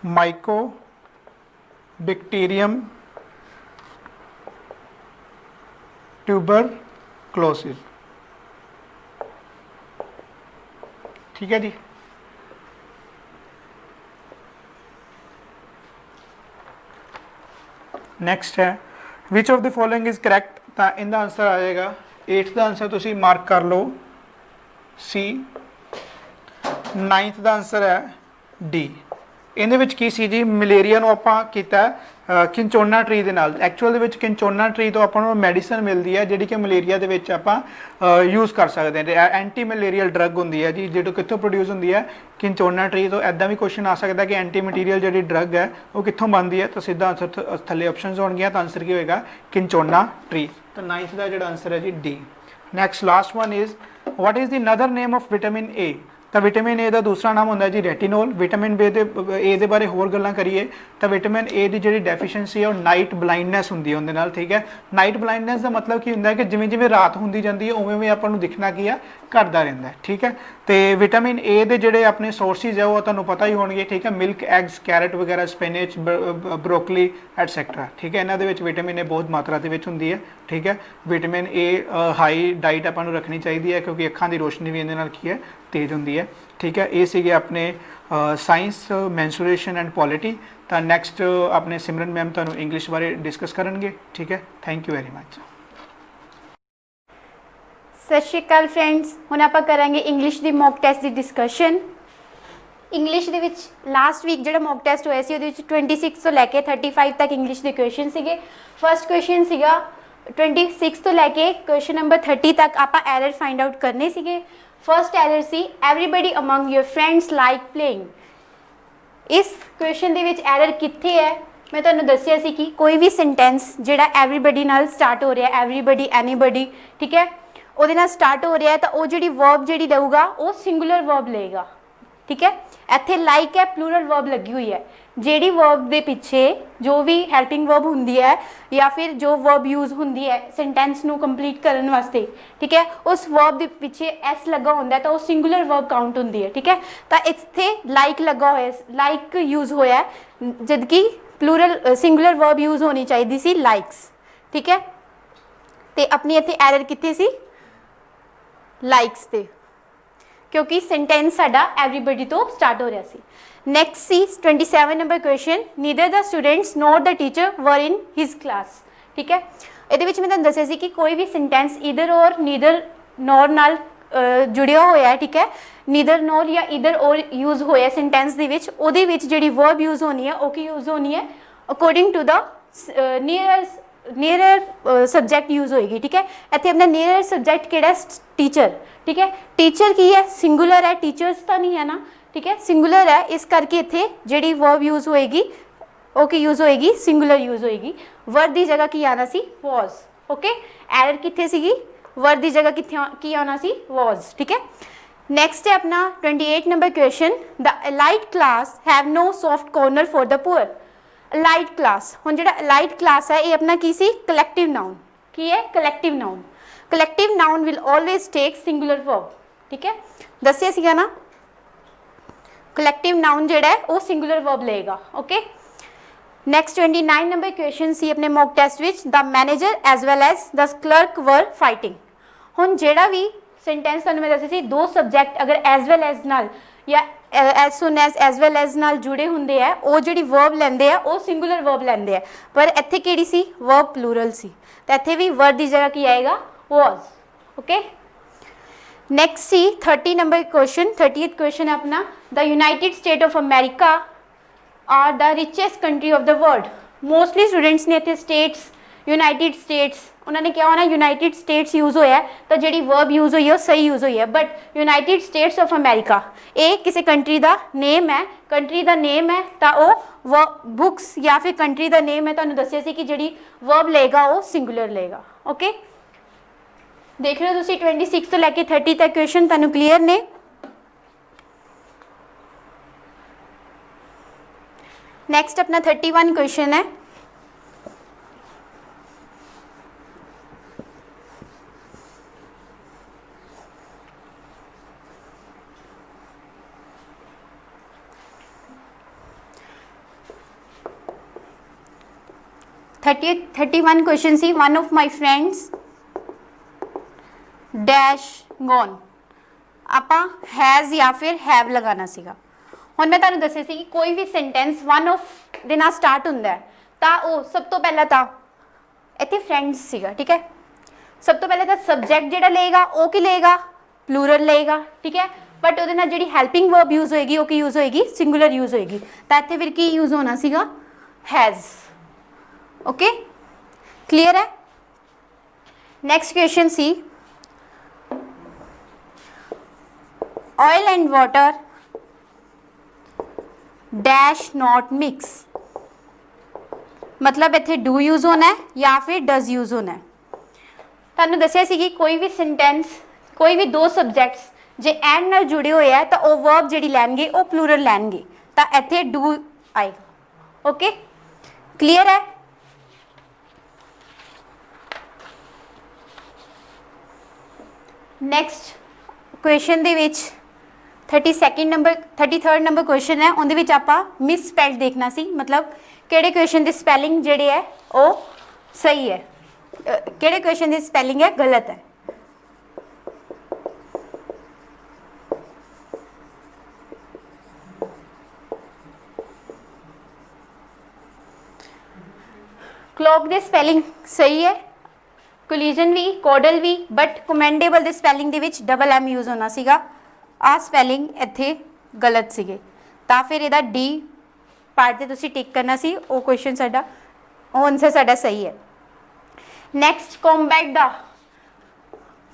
ਮਾਈਕੋ ਬੈਕਟੀਰੀਅਮ ਟਿਊਬਰਕਲੋਸਿਸ। ਠੀਕ ਹੈ ਜੀ, ਨੈਕਸਟ ਹੈ ਵਿਚ of the following is correct. ਤਾਂ ਇਹਦਾ ਆਂਸਰ ਆ ਜਾਏਗਾ 8th ਦਾ ਆਂਸਰ ਤੁਸੀਂ ਮਾਰਕ ਕਰ ਲਓ ਸੀ। 9th ਦਾ ਆਂਸਰ ਹੈ ਡੀ। ਇਹਦੇ ਵਿੱਚ ਕੀ ਸੀ ਜੀ, ਮਲੇਰੀਆ ਨੂੰ ਆਪਾਂ ਕੀਤਾ ਕਿੰਚੋਨਾ ਟਰੀ ਦੇ ਨਾਲ। ਐਕਚੁਅਲ ਦੇ ਵਿੱਚ ਕਿੰਚੋਨਾ ਟਰੀ ਤੋਂ ਆਪਾਂ ਨੂੰ ਮੈਡੀਸਨ ਮਿਲਦੀ ਹੈ ਜਿਹੜੀ ਕਿ ਮਲੇਰੀਆ ਦੇ ਵਿੱਚ ਆਪਾਂ ਯੂਜ਼ ਕਰ ਸਕਦੇ ਹਾਂ। ਐਂਟੀ ਮਲੇਰੀਅਲ ਡਰੱਗ ਹੁੰਦੀ ਹੈ ਜੀ, ਜਿਹੜੀ ਕਿੱਥੋਂ ਪ੍ਰੋਡਿਊਸ ਹੁੰਦੀ ਹੈ, ਕਿੰਚੋਨਾ ਟਰੀ ਤੋਂ। ਐਦਾਂ ਵੀ ਕੁਐਸਚਨ ਆ ਸਕਦਾ ਕਿ ਐਂਟੀ ਮਟੀਰੀਅਲ ਜਿਹੜੀ ਡਰੱਗ ਹੈ ਉਹ ਕਿੱਥੋਂ ਬਣਦੀ ਹੈ, ਤਾਂ ਸਿੱਧਾ ਆਂਸਰ ਥੱਲੇ ਆਪਸ਼ਨਸ ਹੋਣਗੀਆਂ। ਤਾਂ ਆਂਸਰ ਕੀ ਹੋਏਗਾ, ਕਿੰਚੋਨਾ ਟਰੀ। ਤਾਂ 9th ਦਾ ਜਿਹੜਾ ਆਂਸਰ ਹੈ ਜੀ D. Next last one is what is the another name of vitamin A. ਤਾਂ ਵਿਟਾਮਿਨ ਏ ਦਾ ਦੂਸਰਾ ਨਾਮ ਹੁੰਦਾ ਜੀ ਰੈਟੀਨੋਲ। ਵਿਟਾਮਿਨ ਏ ਦੇ ਬਾਰੇ ਹੋਰ ਗੱਲਾਂ ਕਰੀਏ ਤਾਂ ਵਿਟਾਮਿਨ ਏ ਦੀ ਜਿਹੜੀ ਡੈਫੀਸ਼ੀਐਂਸੀ ਹੈ ਉਹ ਨਾਈਟ ਬਲਾਈਂਡਨੈਸ ਹੁੰਦੀ ਹੈ ਉਹਦੇ ਨਾਲ। ਠੀਕ ਹੈ, ਨਾਈਟ ਬਲਾਈਂਡਨੈਸ ਦਾ ਮਤਲਬ ਕੀ ਹੁੰਦਾ ਹੈ ਕਿ ਜਿਵੇਂ ਜਿਵੇਂ ਰਾਤ ਹੁੰਦੀ ਜਾਂਦੀ ਹੈ ਉਵੇਂ ਉਵੇਂ ਆਪਾਂ ਨੂੰ ਦਿਖਣਾ ਕੀ ਆ, ਘਟਦਾ ਰਹਿੰਦਾ ਹੈ। ਠੀਕ ਹੈ, ਤੇ ਵਿਟਾਮਿਨ ਏ ਦੇ ਜਿਹੜੇ ਆਪਣੇ ਸੋਰਸਿਸ ਹੈ ਉਹ ਤੁਹਾਨੂੰ ਪਤਾ ਹੀ ਹੋਣਗੇ। ਠੀਕ ਹੈ, ਮਿਲਕ, ਐਗਸ, ਕੈਰਟ ਵਗੈਰਾ, ਸਪਿਨਚ, ਬਰੋਕਲੀ ਐਟਸੈਟਰਾ। ਠੀਕ ਹੈ, ਇਹਨਾਂ ਦੇ ਵਿੱਚ ਵਿਟਾਮਿਨ ਏ ਬਹੁਤ ਮਾਤਰਾ ਦੇ ਵਿੱਚ ਹੁੰਦੀ ਹੈ। ਠੀਕ ਹੈ, ਵਿਟਾਮਿਨ ਏ ਹਾਈ ਡਾਈਟ ਆਪਾਂ ਨੂੰ ਰੱਖਣੀ ਚਾਹੀਦੀ ਹੈ ਕਿਉਂਕਿ ਅੱਖਾਂ ਦੀ ਰੋਸ਼ਨੀ ਵੀ ਇਹਦੇ ਨਾਲ ਕੀ ਹੈ, ਤੇਜ਼ ਹੁੰਦੀ ਹੈ। ਠੀਕ ਹੈ, ਇਹ ਸੀਗੇ ਆਪਣੇ ਸਾਇੰਸ, ਮੈਂਸੂਰੇਸ਼ਨ ਐਂਡ ਪੋਲਿਟੀ। ਤਾਂ ਨੈਕਸਟ ਆਪਣੇ ਸਿਮਰਨ ਮੈਮ ਤੁਹਾਨੂੰ ਇੰਗਲਿਸ਼ ਬਾਰੇ ਡਿਸਕਸ ਕਰਨਗੇ। ਠੀਕ ਹੈ, ਥੈਂਕ ਯੂ ਵੈਰੀ ਮਚ। ਸਤਿ ਸ਼੍ਰੀ ਅਕਾਲ ਫਰੈਂਡਸ, ਹੁਣ ਆਪਾਂ ਕਰਾਂਗੇ ਇੰਗਲਿਸ਼ ਦੀ ਮੌਕ ਟੈਸਟ ਦੀ ਡਿਸਕਸ਼ਨ। ਇੰਗਲਿਸ਼ ਦੇ ਵਿੱਚ ਲਾਸਟ ਵੀਕ ਜਿਹੜਾ ਮੌਕ ਟੈਸਟ ਹੋਇਆ ਸੀ ਉਹਦੇ ਵਿੱਚ 26 ਤੋਂ ਲੈ ਕੇ 35 ਤੱਕ ਇੰਗਲਿਸ਼ ਦੇ ਕੁਐਸਚਨ ਸੀਗੇ। ਫਸਟ ਕੁਐਸਚਨ ਸੀਗਾ 26 ਤੋਂ ਲੈ ਕੇ ਕੁਐਸਚਨ ਨੰਬਰ 30 ਤੱਕ ਆਪਾਂ ਐਰਰ ਫਾਈਂਡ ਆਊਟ ਕਰਨੇ ਸੀਗੇ। First error C everybody among your friends like playing. ਇਸ ਕੁਐਸਚਨ ਦੇ ਵਿੱਚ ਐਰਰ ਕਿੱਥੇ ਹੈ? ਮੈਂ ਤੁਹਾਨੂੰ ਦੱਸਿਆ ਸੀ ਕਿ ਕੋਈ ਵੀ ਸੈਂਟੈਂਸ ਜਿਹੜਾ ਐਵਰੀਬਡੀ ਨਾਲ ਸਟਾਰਟ ਹੋ ਰਿਹਾ, ਐਵਰੀਬਡੀ, ਐਨੀਬਡੀ, ਠੀਕ ਹੈ, ਉਹਦੇ ਨਾਲ ਸਟਾਰਟ ਹੋ ਰਿਹਾ ਤਾਂ ਉਹ ਜਿਹੜੀ ਵਰਬ ਜਿਹੜੀ ਲਊਗਾ ਉਹ ਸਿੰਗੂਲਰ ਵਰਬ ਲਏਗਾ। ਠੀਕ ਹੈ, ਇੱਥੇ ਲਾਈਕ ਹੈ ਪਲੂਰਲ ਵਰਬ ਲੱਗੀ ਹੋਈ ਹੈ। ਜਿਹੜੀ ਵਰਬ ਦੇ ਪਿੱਛੇ ਜੋ ਵੀ ਹੈਲਪਿੰਗ ਵਰਬ ਹੁੰਦੀ ਹੈ ਜਾਂ ਫਿਰ ਜੋ ਵਰਬ ਯੂਜ਼ ਹੁੰਦੀ ਹੈ ਸੈਂਟੈਂਸ ਨੂੰ ਕੰਪਲੀਟ ਕਰਨ ਵਾਸਤੇ, ਠੀਕ ਹੈ, ਉਸ ਵਰਬ ਦੇ ਪਿੱਛੇ ਐਸ ਲੱਗਾ ਹੁੰਦਾ ਤਾਂ ਉਹ ਸਿੰਗੂਲਰ ਵਰਬ ਕਾਊਂਟ ਹੁੰਦੀ ਹੈ। ਠੀਕ ਹੈ, ਤਾਂ ਇੱਥੇ ਲਾਈਕ ਲੱਗਾ ਹੋਇਆ, ਲਾਈਕ ਯੂਜ਼ ਹੋਇਆ, ਜਦਕਿ ਪਲੂਰਲ ਸਿੰਗੂਲਰ ਵਰਬ ਯੂਜ਼ ਹੋਣੀ ਚਾਹੀਦੀ ਸੀ ਲਾਈਕਸ। ਠੀਕ ਹੈ, ਤੇ ਆਪਣੀ ਇੱਥੇ ਐਰਰ ਕਿੱਥੇ ਸੀ? ਲਾਈਕਸ ਤੇ, ਕਿਉਂਕਿ ਸੈਂਟੈਂਸ ਸਾਡਾ ਐਵਰੀਬਡੀ ਤੋਂ ਸਟਾਰਟ ਹੋ ਰਿਹਾ ਸੀ। ਨੈਕਸਟ ਸੀ 27 ਨੰਬਰ ਕੁਐਸਚਨ, ਨੀਦਰ ਦਾ ਸਟੂਡੈਂਟਸ ਨੋਰ ਦਾ ਟੀਚਰ ਵਰ ਇਨ ਹਿਸ ਕਲਾਸ। ਠੀਕ ਹੈ, ਇਹਦੇ ਵਿੱਚ ਮੈਂ ਤੁਹਾਨੂੰ ਦੱਸਿਆ ਸੀ ਕਿ ਕੋਈ ਵੀ ਸੈਂਟੈਂਸ ਈਦਰ ਔਰ ਨੀਦਰ ਨੋਰ ਨਾਲ ਜੁੜਿਆ ਹੋਇਆ ਹੈ। ਠੀਕ ਹੈ, ਨੀਦਰ ਨੋਰ ਜਾਂ ਈਦਰ ਔਰ ਯੂਜ਼ ਹੋਇਆ ਸੈਂਟੈਂਸ ਦੇ ਵਿੱਚ, ਉਹਦੇ ਵਿੱਚ ਜਿਹੜੀ ਵਰਬ ਯੂਜ਼ ਹੋਣੀ ਹੈ ਉਹ ਕੀ ਯੂਜ਼ ਹੋਣੀ ਹੈ? According to the nearer subject use ਹੋਏਗੀ। ਠੀਕ ਹੈ, ਇੱਥੇ ਆਪਣਾ ਨੀਅਰਰ ਸਬਜੈਕਟ ਕਿਹੜਾ? ਟੀਚਰ। ਠੀਕ ਹੈ, ਟੀਚਰ ਕੀ ਹੈ? ਸਿੰਗੂਲਰ ਹੈ, ਟੀਚਰਸ ਤਾਂ ਨਹੀਂ ਹੈ ਨਾ। ਠੀਕ ਹੈ, ਸਿੰਗੂਲਰ ਹੈ, ਇਸ ਕਰਕੇ ਇੱਥੇ ਜਿਹੜੀ ਵਰਬ ਯੂਜ਼ ਹੋਏਗੀ ਉਹ ਕੀ ਯੂਜ਼ ਹੋਏਗੀ? ਸਿੰਗੂਲਰ ਯੂਜ਼ ਹੋਏਗੀ। ਵਰ ਦੀ ਜਗ੍ਹਾ ਕੀ ਆਣਾ ਸੀ? ਵਾਜ਼। ਓਕੇ, ਐਰਰ ਕਿੱਥੇ ਸੀਗੀ? ਵਰ ਦੀ ਜਗ੍ਹਾ ਕਿੱਥੇ ਕੀ ਆਉਣਾ ਸੀ? ਵਾਜ਼। ਠੀਕ ਹੈ, ਨੈਕਸਟ ਹੈ ਆਪਣਾ 28 number question, the allied class have no soft corner for the poor. Allied class, ਹੁਣ ਜਿਹੜਾ ਅਲਾਈਡ ਕਲਾਸ ਹੈ ਇਹ ਆਪਣਾ ਕੀ ਸੀ? Collective noun. ਕੀ ਹੈ? Collective noun. Collective noun will always take singular verb. ਠੀਕ ਹੈ, ਦੱਸਿਆ ਸੀਗਾ ਨਾ, ਕਲੈਕਟਿਵ ਨਾउन ਜਿਹੜਾ ਹੈ ਉਹ ਸਿੰਗੂਲਰ ਵਰਬ ਲਏਗਾ। ਓਕੇ, ਨੈਕਸਟ 29 ਨੰਬਰ ਕੁਐਸਚਨ ਸੀ ਆਪਣੇ ਮੌਕ ਟੈਸਟ ਵਿੱਚ, ਦ ਮੈਨੇਜਰ ਐਜ਼ ਵੈਲ ਐਜ਼ ਦ ਕਲਰਕ ਵਰ ਫਾਈਟਿੰਗ। ਹੁਣ ਜਿਹੜਾ ਵੀ ਸੈਂਟੈਂਸ ਤੁਹਾਨੂੰ ਮੈਂ ਦੱਸਿਆ ਸੀ, ਦੋ ਸਬਜੈਕਟ ਅਗਰ ਐਜ਼ ਵੈਲ ਐਜ਼ ਨਾਲ ਜਾਂ ਐਜ਼ ਸੂਨ ਐਜ਼ ਵੈਲ ਐਜ਼ ਨਾਲ ਜੁੜੇ ਹੁੰਦੇ ਆ, ਉਹ ਜਿਹੜੀ ਵਰਬ ਲੈਂਦੇ ਆ ਉਹ ਸਿੰਗੂਲਰ ਵਰਬ ਲੈਂਦੇ ਆ, ਪਰ ਇੱਥੇ ਕਿਹੜੀ ਸੀ? ਵਰਬ ਪਲੂਰਲ ਸੀ, ਤਾਂ ਇੱਥੇ ਵੀ ਵਰ ਦੀ ਜਗ੍ਹਾ ਕੀ ਆਏਗਾ? ਵਾਜ਼। ਓਕੇ, ਨੈਕਸਟ ਸੀ 30 ਨੰਬਰ ਕੁਐਸਚਨ, 30th ਕੁਐਸਚਨ ਹੈ ਆਪਣਾ, the United State of America are the richest country of the world. Mostly students ਨੇ ਇੱਥੇ ਸਟੇਟਸ, ਯੂਨਾਈਟਿਡ ਸਟੇਟਸ, ਉਹਨਾਂ ਨੇ ਕਿਹਾ ਹੋਣਾ ਯੂਨਾਈਟਿਡ ਸਟੇਟਸ ਯੂਜ਼ ਹੋਇਆ, ਤਾਂ ਜਿਹੜੀ ਵਰਬ ਯੂਜ਼ ਹੋਈ ਹੈ ਉਹ ਸਹੀ ਯੂਜ਼ ਹੋਈ ਹੈ, but United States of America ਇਹ ਕਿਸੇ ਕੰਟਰੀ ਦਾ ਨੇਮ ਹੈ। ਕੰਟਰੀ ਦਾ ਨੇਮ ਹੈ ਤਾਂ ਉਹ ਬੁੱਕਸ ਜਾਂ ਫਿਰ ਕੰਟਰੀ ਦਾ ਨੇਮ ਹੈ, ਤੁਹਾਨੂੰ ਦੱਸਿਆ ਸੀ ਕਿ ਜਿਹੜੀ ਵਰਬ ਲਏਗਾ ਉਹ ਸਿੰਗੂਲਰ ਲਏਗਾ। ਓਕੇ, ਦੇਖ ਰਹੇ ਹੋ ਤੁਸੀਂ 26 ਤੋਂ ਲੈ ਕੇ 30 ਤੱਕ ਕੁਐਸਚਨ ਤੁਹਾਨੂੰ ਕਲੀਅਰ ਨੇ। ਨੈਕਸਟ ਆਪਣਾ 31 ਕੁਐਸਚਨ ਹੈ, थर्टी-31 क्वेश्चन सी, one of my friends dash gone. ਆਪਾਂ हैज़ या फिर हैव लगाना ਸੀਗਾ। ਹੁਣ ਮੈਂ ਤੁਹਾਨੂੰ ਦੱਸਿਆ ਸੀ ਕਿ ਕੋਈ ਵੀ ਸੈਂਟੈਂਸ ਵਨ ਆਫ ਦੇ ਨਾਲ ਸਟਾਰਟ ਹੁੰਦਾ ਹੈ ਤਾਂ ਉਹ ਸਭ ਤੋਂ ਪਹਿਲਾਂ ਤਾਂ ਇੱਥੇ ਫਰੈਂਡਸ ਸੀਗਾ। ਠੀਕ ਹੈ, ਸਭ ਤੋਂ ਪਹਿਲਾਂ ਤਾਂ ਸਬਜੈਕਟ ਜਿਹੜਾ ਲਏਗਾ ਉਹ ਕੀ ਲਏਗਾ? ਪਲੂਰਲ ਲਏਗਾ। ਠੀਕ ਹੈ, ਬਟ ਉਹਦੇ ਨਾਲ ਜਿਹੜੀ ਹੈਲਪਿੰਗ ਵਰਬ ਯੂਜ਼ ਹੋਏਗੀ ਉਹ ਕੀ ਯੂਜ਼ ਹੋਏਗੀ? ਸਿੰਗੂਲਰ ਯੂਜ਼ ਹੋਏਗੀ, ਤਾਂ ਇੱਥੇ ਫਿਰ ਕੀ ਯੂਜ਼ ਹੋਣਾ ਸੀਗਾ? हैज़। ओके, क्लियर है। Next question c, oil and water dash not mix. मतलब इत्थे डू यूज होना है या फिर डज यूज होना है। तुहानू दस्सिया सी कि कोई भी सेंटेंस, कोई भी दो सब्जैक्ट्स जे एंड नाल जुड़े हुए हैं तो वो वर्ब जिहड़ी लैणगे वो प्लूरल लैणगे, तो इत्थे डू आएगा। ओके, क्लियर है। ਨੈਕਸਟ ਕੁਐਸਚਨ ਦੇ ਵਿੱਚ 33rd ਨੰਬਰ ਕੁਐਸਚਨ ਹੈ, ਉਹਦੇ ਵਿੱਚ ਆਪਾਂ ਮਿਸ ਸਪੈਲਡ ਦੇਖਣਾ ਸੀ, ਮਤਲਬ ਕਿਹੜੇ ਕੁਐਸਚਨ ਦੇ ਸਪੈਲਿੰਗ ਜਿਹੜੇ ਹੈ ਉਹ ਸਹੀ ਹੈ, ਕਿਹੜੇ ਕੁਐਸਚਨ ਦੀ ਸਪੈਲਿੰਗ ਹੈ ਗਲਤ ਹੈ। कॉक ਦੇ ਸਪੈਲਿੰਗ ਸਹੀ ਹੈ, ਕੋਲੀਜਨ ਵੀ, ਕੋਡਲ ਵੀ, ਬਟ ਕਮੈਂਡੇਬਲ ਦੇ ਸਪੈਲਿੰਗ ਦੇ ਵਿੱਚ ਡਬਲ ਐਮ ਯੂਜ਼ ਹੋਣਾ ਸੀਗਾ। ਆ ਸਪੈਲਿੰਗ ਇੱਥੇ ਗਲਤ ਸੀਗੇ, ਤਾਂ ਫਿਰ ਇਹਦਾ ਡੀ ਪਾਰਟ ਤੇ ਤੁਸੀਂ ਟਿਕ ਕਰਨਾ ਸੀ। ਉਹ ਕੁਐਸਚਨ ਸਾਡਾ, ਉਹ ਆਨਸਰ ਸਾਡਾ ਸਹੀ ਹੈ। ਨੈਕਸਟ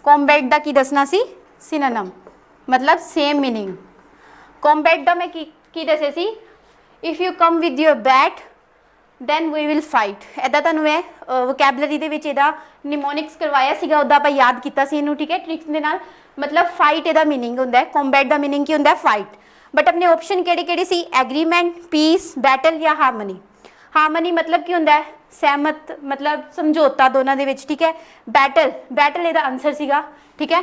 ਕੰਬੈਟ ਦਾ ਕੀ ਦੱਸਣਾ ਸੀ? ਸਿਨੋਨਮ, ਮਤਲਬ ਸੇਮ ਮੀਨਿੰਗ। ਕੰਬੈਟ ਦਾ ਮੈਂ ਕੀ ਦੱਸਿਆ ਸੀ? If you come with your bat then we will fight. ਇੱਦਾਂ ਤੁਹਾਨੂੰ ਮੈਂ ਵੋਕੈਬਲਰੀ ਦੇ ਵਿੱਚ ਇਹਦਾ ਨਿਮੋਨਿਕਸ ਕਰਵਾਇਆ ਸੀਗਾ, ਉੱਦਾਂ ਆਪਾਂ ਯਾਦ ਕੀਤਾ ਸੀ ਇਹਨੂੰ, ਠੀਕ ਹੈ, ਟ੍ਰਿਕਸ ਦੇ ਨਾਲ। ਮਤਲਬ ਫਾਈਟ ਇਹਦਾ ਮੀਨਿੰਗ ਹੁੰਦਾ ਹੈ, ਕੰਬੈਟ ਦਾ ਮੀਨਿੰਗ ਕੀ ਹੁੰਦਾ ਹੈ? ਫਾਈਟ। ਬਟ ਆਪਣੇ ਆਪਸ਼ਨ ਕਿਹੜੇ ਸੀ? ਐਗਰੀਮੈਂਟ, ਪੀਸ, ਬੈਟਲ ਜਾਂ ਹਾਰਮਨੀ। ਹਾਰਮਨੀ ਮਤਲਬ ਕੀ ਹੁੰਦਾ ਹੈ? ਸਹਿਮਤ, ਮਤਲਬ ਸਮਝੌਤਾ ਦੋਨਾਂ ਦੇ ਵਿੱਚ, ਠੀਕ ਹੈ। ਬੈਟਲ ਇਹਦਾ ਆਨਸਰ ਸੀਗਾ, ਠੀਕ ਹੈ।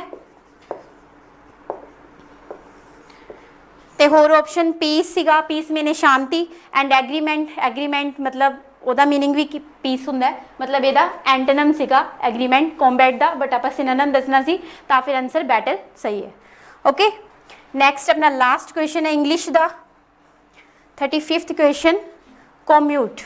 ਤੇ ਹੋਰ ਆਪਸ਼ਨ ਪੀਸ ਸੀਗਾ, ਪੀਸ ਮੀਨੇ ਸ਼ਾਂਤੀ, ਐਂਡ ਐਗਰੀਮੈਂਟ ਮਤਲਬ ਉਹਦਾ ਮੀਨਿੰਗ ਵੀ ਪੀਸ ਹੁੰਦਾ ਹੈ, ਮਤਲਬ ਇਹਦਾ ਐਂਟੋਨਮ ਸੀਗਾ ਐਗਰੀਮੈਂਟ ਕੰਬੈਟ ਦਾ, ਬਟ ਆਪਾਂ ਸਿਨੋਨਮ ਦੱਸਣਾ ਸੀ, ਤਾਂ ਫਿਰ ਆਨਸਰ ਬੈਟਲ ਸਹੀ ਹੈ। ਓਕੇ, ਨੈਕਸਟ ਆਪਣਾ ਲਾਸਟ ਕੁਐਸਚਨ ਹੈ ਇੰਗਲਿਸ਼ ਦਾ 35th ਕੁਐਸਚਨ, ਕੋਮਿਊਟ।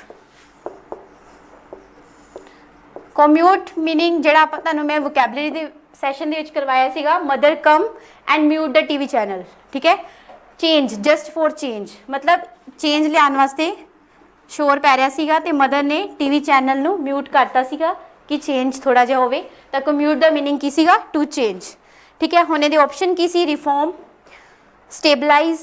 ਕੋਮਿਊਟ ਮੀਨਿੰਗ ਜਿਹੜਾ ਆਪਾਂ ਤੁਹਾਨੂੰ ਮੈਂ ਵੋਕੈਬਲਰੀ ਦੇ ਸੈਸ਼ਨ ਦੇ ਵਿੱਚ ਕਰਵਾਇਆ ਸੀਗਾ, ਮਦਰ ਕਮ ਐਂਡ ਮਿਊਟ ਦਾ ਟੀਵੀ ਚੈਨਲ, ਠੀਕ ਹੈ। ਚੇਂਜ, ਜਸਟ ਫॉर ਚੇਂਜ, ਮਤਲਬ ਚੇਂਜ ਲਿਆਉਣ ਵਾਸਤੇ ਸ਼ੋਰ ਪੈ ਰਿਹਾ ਸੀਗਾ ਤੇ ਮਦਰ ਨੇ ਟੀਵੀ ਚੈਨਲ ਨੂੰ ਮਿਊਟ ਕਰਤਾ ਸੀਗਾ ਕਿ ਚੇਂਜ ਥੋੜਾ ਜਿਹਾ ਹੋਵੇ, ਤਾਂ ਕੋਮਿਊਟ ਦਾ ਮੀਨਿੰਗ ਕੀ ਸੀਗਾ? ਟੂ ਚੇਂਜ, ਠੀਕ ਹੈ। ਹੁਣ ਇਹਦੇ ਆਪਸ਼ਨ ਕੀ ਸੀ? Reform, stabilise,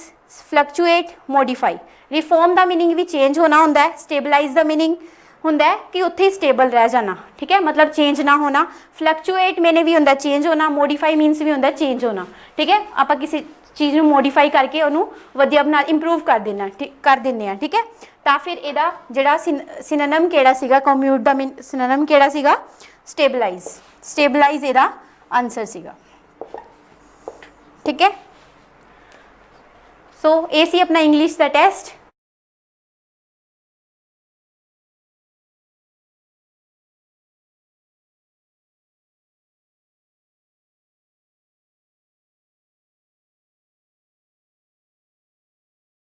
fluctuate, modify. Reform ਦਾ ਮੀਨਿੰਗ ਵੀ ਚੇਂਜ ਹੋਣਾ ਹੁੰਦਾ ਹੈ, ਸਟੇਬਲਾਈਜ਼ ਦਾ ਮੀਨਿੰਗ ਹੁੰਦਾ ਹੈ ਕਿ ਉੱਥੇ ਸਟੇਬਲ ਰਹਿ ਜਾਣਾ, ਠੀਕ ਹੈ, ਮਤਲਬ ਚੇਂਜ ਨਾ ਹੋਣਾ। ਫਲਕਚੁਏਟ ਮੈਨੇ ਵੀ ਹੁੰਦਾ ਚੇਂਜ ਹੋਣਾ, ਮੋਡੀਫਾਈ ਮੀਨਸ ਵੀ ਹੁੰਦਾ ਚੇਂਜ ਹੋਣਾ, ਠੀਕ ਹੈ। ਆਪਾਂ ਕਿਸੇ ਚੀਜ਼ ਨੂੰ ਮੋਡੀਫਾਈ ਕਰਕੇ ਉਹਨੂੰ ਵਧੀਆ ਬਣਾ, ਇੰਪਰੂਵ ਕਰ ਦਿੰਦੇ ਹਾਂ, ਠੀਕ ਹੈ। ਤਾਂ ਫਿਰ ਇਹਦਾ ਜਿਹੜਾ ਸਿਨੋਨਮ ਕਿਹੜਾ ਸੀਗਾ? ਕੋਮਿਊਟ ਦਾ ਸਿਨੋਨਮ ਕਿਹੜਾ ਸੀਗਾ? ਸਟੇਬਲਾਈਜ਼ ਇਹਦਾ ਆਨਸਰ ਸੀਗਾ, ਠੀਕ ਹੈ। ਸੋ ਇਹ ਸੀ ਆਪਣਾ ਇੰਗਲਿਸ਼ ਦਾ ਟੈਸਟ।